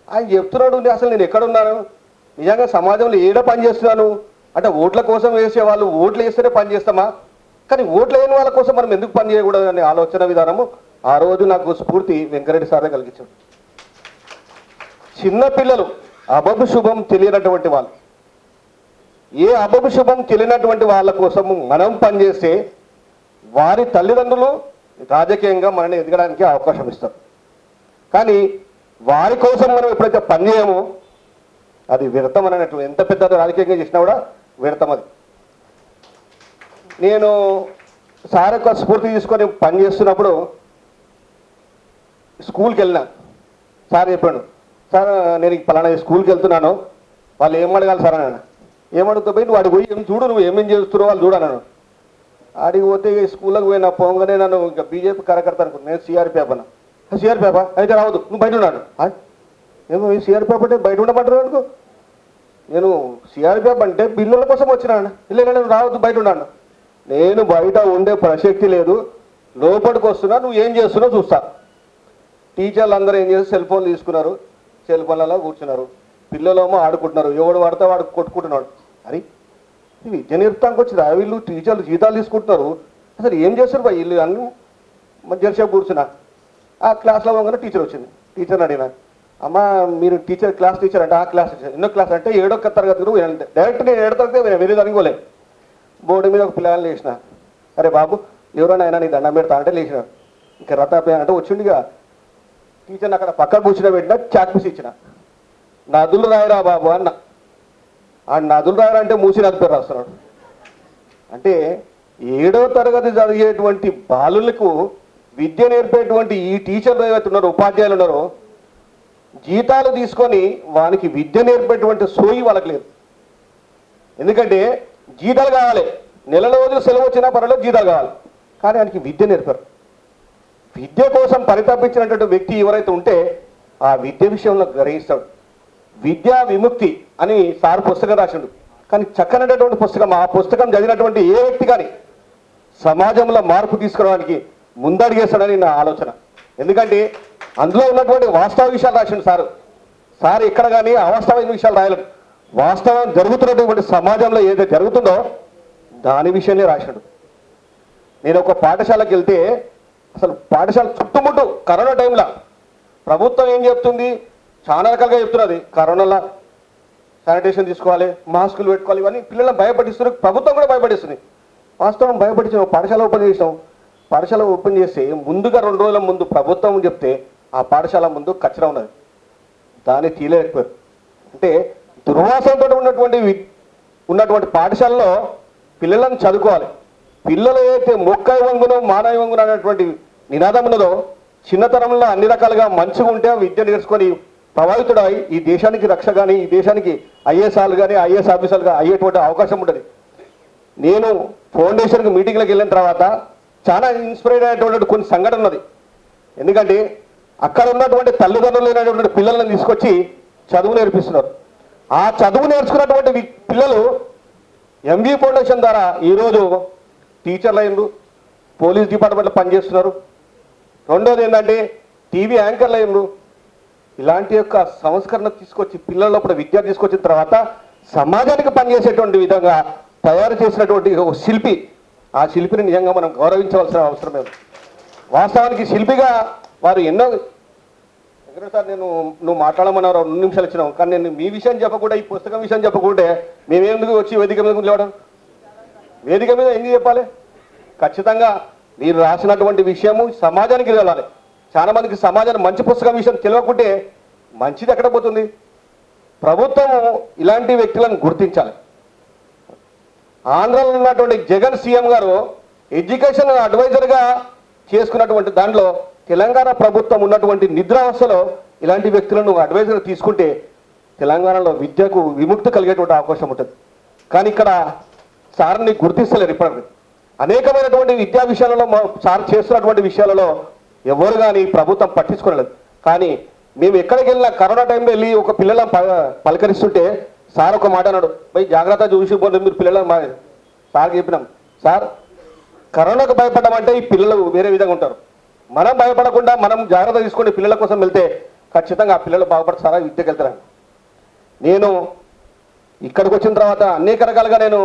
[SPEAKER 9] ఆయన చెప్తున్నాడు, అసలు నేను ఎక్కడున్నాను, నిజంగా సమాజంలో ఏడ పని చేస్తున్నాను అంటే ఓట్ల కోసం వేసే వాళ్ళు ఓట్లు వేస్తేనే పని చేస్తామా,
[SPEAKER 15] కానీ ఓట్లు లేని వాళ్ళ కోసం మనం ఎందుకు పని చేయకూడదు అనే ఆలోచన విధానము ఆ రోజు నాకు స్ఫూర్తి వెంకరెడ్డి సారే కలిగించాడు. చిన్న పిల్లలు అబబు శుభం తెలియనటువంటి వాళ్ళు, ఏ అబబు శుభం తెలియనటువంటి వాళ్ళ కోసము మనం పనిచేస్తే వారి తల్లిదండ్రులు రాజకీయంగా మనల్ని ఎదగడానికి అవకాశం ఇస్తారు. కానీ వారి కోసం మనం ఎప్పుడైతే పనిచేయమో అది వ్యర్థం అన్నట్టు. ఎంత పెద్ద రాజకీయంగా చేసినా కూడా వ్యర్థం అది. నేను సార్ యొక్క స్ఫూర్తి తీసుకొని పనిచేస్తున్నప్పుడు స్కూల్కి వెళ్ళినా. సార్ చెప్పాడు, సార్ నేను పలానా స్కూల్కి వెళ్తున్నాను, వాళ్ళు ఏం అడగాలి సార్ అన్నాను. ఏమడుగుతా పోయి నువ్వు అడిగి పోయి ఏం చూడు, నువ్వు ఏమేం చేస్తున్నావు వాళ్ళు చూడన్నాను. అడిగి పోతే స్కూల్లోకి పోయినా పోగానే నన్ను ఇంకా బీజేపీ కార్యకర్త అనుకున్నాను. నేను సిఆర్పిఎఫ్ అన్నా. సిఆర్పిఎఫ్ అయితే రావద్దు, నువ్వు బయట ఉన్నాడు. ఏమో సిఆర్పిఎఫ్ అంటే బయట ఉండమంటారు అనుకో. నేను సిఆర్పిఎఫ్ అంటే పిల్లల కోసం వచ్చినాను. నేను రావద్దు, బయట ఉన్నాను. నేను బయట ఉండే ప్రసక్తి లేదు, లోపలికి వస్తున్నా, నువ్వు ఏం చేస్తున్నావు చూస్తా. టీచర్లు అందరూ ఏం చేసి సెల్ ఫోన్ తీసుకున్నారు, సెల్ ఫోన్లలో కూర్చున్నారు. పిల్లలేమో ఆడుకుంటున్నారు, ఎవడు పడితే వాడు కొట్టుకుంటున్నాడు. అరే విద్య నేర్పడానికి వచ్చిరా వీళ్ళు, టీచర్లు జీతాలు తీసుకుంటున్నారు, అసలు ఏం చేస్తారు బా వీళ్ళు అన్నీ. జరసేపు కూర్చున్నా. ఆ క్లాస్లో పోగానే టీచర్ వచ్చింది. టీచర్ని అడిగినా, అమ్మ మీరు టీచర్ క్లాస్ టీచర్ అంటే ఆ క్లాస్ టీచర్. ఎన్నో క్లాస్ అంటే 7వ తరగతి నువ్వు డైరెక్ట్ నేను 7వ తరగతి వేరే దానికి పోలే. బోర్డు మీద ఒక పిల్లల్ని లేచిన. అరే బాబు ఎవరైనా అయినా నీ దండం పెడతా అంటే లేచిన. ఇంకా రథాపే అంటే వచ్చిండిగా. టీచర్ని అక్కడ పక్క కూర్చుని పెట్టినా చాక్ పీస్ ఇచ్చిన. నదులు రాయరా బాబు అన్న. ఆ నదులు రాయరంటే మూసి నది పేరు రాస్తున్నాడు. అంటే 7వ తరగతి చదివేటువంటి బాలులకు విద్య నేర్పేటువంటి ఈ టీచర్లు ఏవైతే ఉన్నారో, ఉపాధ్యాయులు ఉన్నారో, జీతాలు తీసుకొని వానికి విద్య నేర్పేటువంటి సోయి వాళ్ళకి లేదు. ఎందుకంటే జీతాలు కావాలి, నెల రోజులు సెలవు వచ్చినా పర్వాలేదు, జీతాలు కావాలి. కానీ ఆయనకి విద్య నేర్పారు. విద్య కోసం పరితపించినటువంటి వ్యక్తి ఎవరైతే ఉంటే ఆ విద్య విషయంలో గ్రహిస్తాడు. విద్యా విముక్తి అని సార్ పుస్తకం రాసిండు. కానీ చక్కనటువంటి పుస్తకం. ఆ పుస్తకం చదివినటువంటి ఏ వ్యక్తి కానీ సమాజంలో మార్పు తీసుకురావడానికి ముందడిగేస్తాడని నా ఆలోచన. ఎందుకంటే అందులో ఉన్నటువంటి వాస్తవ విషయాలు రాసిండు సారు. సార్ ఎక్కడ కానీ అవాస్తవమైన విషయాలు రాయలేదు. వాస్తవం జరుగుతున్నటువంటి సమాజంలో ఏదైతే జరుగుతుందో దాని విషయాన్ని రాశాడు. నేను ఒక పాఠశాలకు వెళ్తే అసలు పాఠశాల చుట్టుముట్టు కరోనా టైంలో ప్రభుత్వం ఏం చెప్తుంది, చాలా రకాలుగా చెప్తున్నది. కరోనాలో శానిటేషన్ తీసుకోవాలి, మాస్కులు పెట్టుకోవాలి, ఇవన్నీ పిల్లలను భయపడిస్తున్నారు. ప్రభుత్వం కూడా భయపడిస్తుంది. వాస్తవం భయపడించిన పాఠశాల ఓపెన్ చేసాం. పాఠశాల ఓపెన్ చేస్తే ముందుగా 2 రోజుల ముందు ప్రభుత్వం చెప్తే ఆ పాఠశాల ముందు కచ్చరా ఉన్నది. దాన్ని తీయలేకపోయారు. అంటే దుర్వాసనతో ఉన్నటువంటి పాఠశాలలో పిల్లలను చదువుకోవాలి. పిల్లలు ఏదైతే మొక్క వంగునో మానవ వంగున అనేటువంటి నినాదం ఉన్నదో, చిన్నతనంలో అన్ని రకాలుగా మంచిగా ఉంటే విద్య నేర్చుకొని ప్రభావితుడై ఈ దేశానికి రక్ష కానీ, ఈ దేశానికి ఐఏఎస్ఆర్లు కానీ, ఐఏఎస్ ఆఫీసర్లుగా అయ్యేటువంటి అవకాశం ఉంటుంది. నేను ఫౌండేషన్కి మీటింగ్లకు వెళ్ళిన తర్వాత చాలా ఇన్స్పైర్ అయ్యేటువంటి కొన్ని సంఘటన ఉన్నది. ఎందుకంటే అక్కడ ఉన్నటువంటి తల్లిదండ్రులు లేనటువంటి పిల్లలను తీసుకొచ్చి చదువు నేర్పిస్తున్నారు. ఆ చదువు నేర్చుకున్నటువంటి పిల్లలు ఎంబీ ఫౌండేషన్ ద్వారా ఈరోజు టీచర్లు అయినరు, పోలీస్ డిపార్ట్మెంట్లో పనిచేస్తున్నారు. రెండోది ఏంటంటే టీవీ యాంకర్లు అయినరు. ఇలాంటి యొక్క సంస్కరణ తీసుకొచ్చి పిల్లల్లో కూడా విద్య తీసుకొచ్చిన తర్వాత సమాజానికి పనిచేసేటువంటి విధంగా తయారు చేసినటువంటి ఒక శిల్పి. ఆ శిల్పిని నిజంగా మనం గౌరవించవలసిన అవసరమే ఉంది. వాస్తవానికి శిల్పిగా వారు ఎన్నో సార్ నువ్వు మాట్లాడమన్నారు 2 నిమిషాలు ఇచ్చినావు. కానీ నేను మీ విషయం చెప్పకుండా, ఈ పుస్తకం విషయం చెప్పకుంటే మేమేందుకు వచ్చి వేదిక మీద లేవడం? వేదిక మీద ఎందుకు చెప్పాలి? ఖచ్చితంగా మీరు రాసినటువంటి విషయము సమాజానికి వెళ్ళాలి. చాలా మందికి సమాజానికి మంచి పుస్తకం విషయం తెలియకుంటే మంచిది ఎక్కడ పోతుంది? ప్రభుత్వం ఇలాంటి వ్యక్తులను గుర్తించాలి. ఆంధ్రలో ఉన్నటువంటి జగన్ సీఎం గారు ఎడ్యుకేషన్ అడ్వైజర్గా చేసుకున్నటువంటి దాంట్లో తెలంగాణ ప్రభుత్వం ఉన్నటువంటి నిద్రావస్థలో ఇలాంటి వ్యక్తులను అడ్వైజర్ తీసుకుంటే తెలంగాణలో విద్యకు విముక్తి కలిగేటువంటి అవకాశం ఉంటుంది. కానీ ఇక్కడ సార్ని గుర్తిస్తలేరు. ఇప్పటికి అనేకమైనటువంటి విద్యా విషయాలలో సార్ చేస్తున్నటువంటి విషయాలలో ఎవరు కానీ ప్రభుత్వం పట్టించుకోలేదు. కానీ మేము ఎక్కడికి వెళ్ళినా కరోనా టైంలో వెళ్ళి ఒక పిల్లలను పలకరిస్తుంటే సార్ ఒక మాట అన్నాడు, భయ్ జాగ్రత్త చూసిపోతే మీరు పిల్లలను సార్కి చెప్పినాం, సార్ కరోనాకు భయపడమంటే ఈ పిల్లలు వేరే విధంగా ఉంటారు. మనం భయపడకుండా మనం జాగ్రత్త తీసుకుని పిల్లల కోసం వెళ్తే ఖచ్చితంగా ఆ పిల్లలు బాగుపడతారా, విద్యకి వెళ్తారని. నేను ఇక్కడికి వచ్చిన తర్వాత అనేక రకాలుగా నేను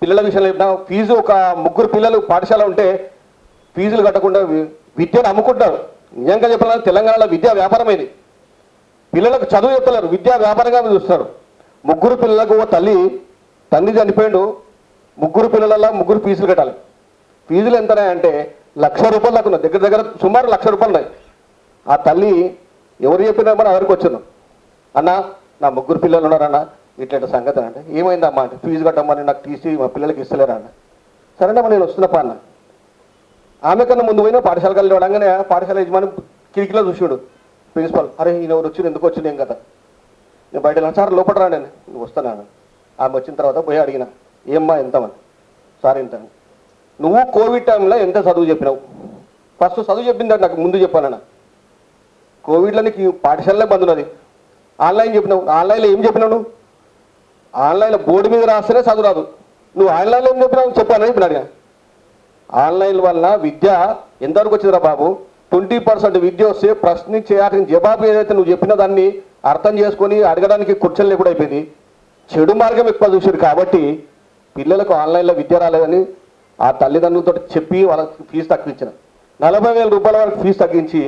[SPEAKER 15] పిల్లల విషయంలో చెప్పినా ఫీజు ఒక 3 పిల్లలు పాఠశాల ఉంటే ఫీజులు కట్టకుండా విద్యను అమ్ముకుంటారు. నిజంగా చెప్పాలంటే తెలంగాణలో విద్యా వ్యాపారమైంది. పిల్లలకు చదువు చెప్తలేరు, విద్యా వ్యాపారంగా చూస్తారు. 3 పిల్లలకు ఓ తండ్రి చనిపోయాడు, 3 పిల్లలలో 3 ఫీజులు కట్టాలి. ఫీజులు ఎంత అంటే ₹1,00,000 దాకా ఉన్నాయి, దగ్గర దగ్గర సుమారు ₹1,00,000 ఉన్నాయి. ఆ తల్లి ఎవరు చెప్పినా మన ఎవరికి వచ్చాను, అన్న నా 3 పిల్లలు ఉన్నారన్న, ఇట్లా సంగతి అంటే ఏమైందమ్మా అంటే ఫీజు కట్టమ్మని నాకు టీసీ మా పిల్లలకి ఇస్తలేరా అన్న. సరేనా నేను వస్తున్నప్ప అన్న. ఆమె కన్నా ముందు పోయినా పాఠశాల కలిసి రాగానే పాఠశాల యజమాని కిటికీలో చూసాడు ప్రిన్సిపల్, అరే ఈయన ఎవరు వచ్చి ఎందుకు వచ్చింది ఏం కదా. నేను బయట సార్ లోపల రాండి నువ్వు వస్తున్నాను. ఆమె వచ్చిన తర్వాత పోయి అడిగిన, ఏమ్మా ఎంతమని. సార్ ఎంత. నువ్వు కోవిడ్ టైంలో ఎంత చదువు చెప్పినావు? ఫస్ట్ చదువు చెప్పింది నాకు ముందు చెప్పానన్న. కోవిడ్లో నీకు పాఠశాలనే బంద్ ఉన్నది, ఆన్లైన్ చెప్పినావు. ఆన్లైన్లో ఏం చెప్పినావు నువ్వు? ఆన్లైన్లో బోర్డు మీద రాస్తేనే చదువు రాదు, నువ్వు ఆన్లైన్లో ఏం చెప్పినావు చెప్పాను చెప్పినాడు. ఆన్లైన్ వల్ల విద్య ఎంతవరకు వచ్చిందిరా బాబు? 20% విద్య వస్తే ప్రశ్నించేయాల్సిన జవాబు ఏదైతే నువ్వు చెప్పిన దాన్ని అర్థం చేసుకొని అడగడానికి కూర్చొని లేకుండా అయిపోయింది. చెడు మార్గం ఎక్కువ చూసారు కాబట్టి పిల్లలకు ఆన్లైన్లో విద్య రాలేదని ఆ తల్లిదండ్రులతో చెప్పి వాళ్ళకి ఫీజు తగ్గించిన ₹40,000 వరకు ఫీజు తగ్గించి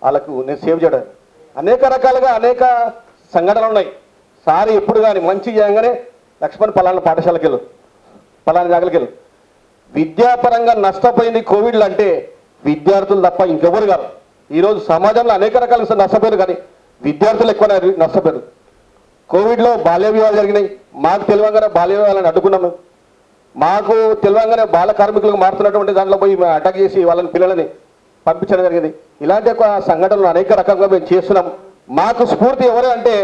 [SPEAKER 15] వాళ్ళకు నేను సేవ్ చేయడం. అనేక రకాలుగా అనేక సంఘటనలు ఉన్నాయి. సార్ ఎప్పుడు కానీ మంచి చేయగానే లక్ష్మణ్ పలానా పాఠశాలకు వెళ్ళు, పలానా జాగలకు వెళ్ళు. విద్యాపరంగా నష్టపోయింది కోవిడ్లో అంటే విద్యార్థులు తప్ప ఇంకెవరు కాదు. ఈరోజు సమాజంలో అనేక రకాల నష్టపోయారు కానీ విద్యార్థులు ఎక్కువ నష్టపోయారు. కోవిడ్లో బాల్య వివాహాలు జరిగినాయి. మాకు తెలియంగానే బాల్య వివాహాలను అడ్డుకున్నాము. మాకు తెలియంగానే బాల కార్మికులకు మారుతున్నటువంటి దాంట్లో పోయి అటాక్ చేసి వాళ్ళని పిల్లలని పంపించడం జరిగింది. ఇలాంటి ఒక సంఘటనలు అనేక రకంగా మేము చేస్తున్నాం. మాకు స్ఫూర్తి ఎవరు అంటే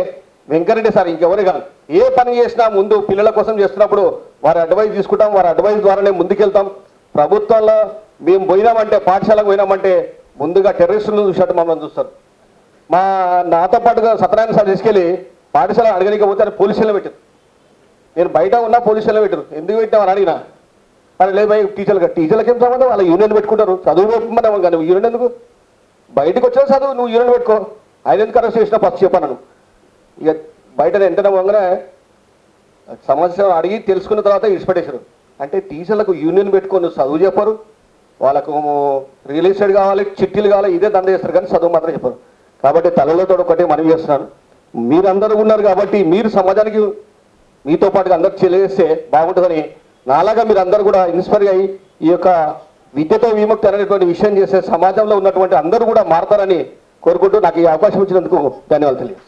[SPEAKER 15] వెంకరెడ్డి సార్, ఇంకెవరే కాదు. ఏ పని చేసినా ముందు పిల్లల కోసం చేస్తున్నప్పుడు వారి అడ్వైజ్ తీసుకుంటాం, వారి అడ్వైజ్ ద్వారానే ముందుకెళ్తాం. ప్రభుత్వంలో మేము పోయినామంటే పాఠశాలకు పోయినామంటే ముందుగా టెర్రరిస్టులను చూసినట్టు మమ్మల్ని చూస్తారు. నాతో పాటుగా సత్యనారాయణ సార్ తీసుకెళ్ళి పాఠశాల అడగనికపోతే పోలీసులను పెట్టారు. నేను బయట ఉన్నా పోలీసులను పెట్టారు. ఎందుకు పెట్టామని అడిగినా, మరి లేదు భయ టీచర్లకు ఏం సంబంధం, వాళ్ళ యూనియన్ పెట్టుకుంటారు. చదువు పెట్టుకున్నాం కానీ యూనియన్ ఎందుకు? బయటకు వచ్చే చదువు నువ్వు యూనియన్ పెట్టుకో, ఆయన ఎందుకు అరెస్ట్ చేసినా ఫస్ట్ చెప్పాను. ఇక బయట వెంటనే పోగానే సమస్య అడిగి తెలుసుకున్న తర్వాత ఇడిచిపెట్టేశారు. అంటే టీచర్లకు యూనియన్ పెట్టుకొని చదువు చెప్పరు, వాళ్ళకు రియల్ ఎస్టేట్ కావాలి, చిట్టీలు కావాలి, ఇదే దండ చేస్తారు కానీ చదువు మాత్రం చెప్పరు. కాబట్టి తలలతో ఒకటే మనవి చేస్తున్నాను, మీరందరూ ఉన్నారు కాబట్టి మీరు సమాజానికి మీతో పాటుగా అందరూ తెలియజేస్తే బాగుంటుందని, నాలాగా మీరు అందరూ కూడా ఇన్స్పైర్ అయ్యి ఈ యొక్క విద్యతో విముక్తి అనేటువంటి విషయం చేసే సమాజంలో ఉన్నటువంటి అందరూ కూడా మారతారని కోరుకుంటూ నాకు ఈ అవకాశం ఇచ్చినందుకు ధన్యవాదాలు తెలియజేస్తాను.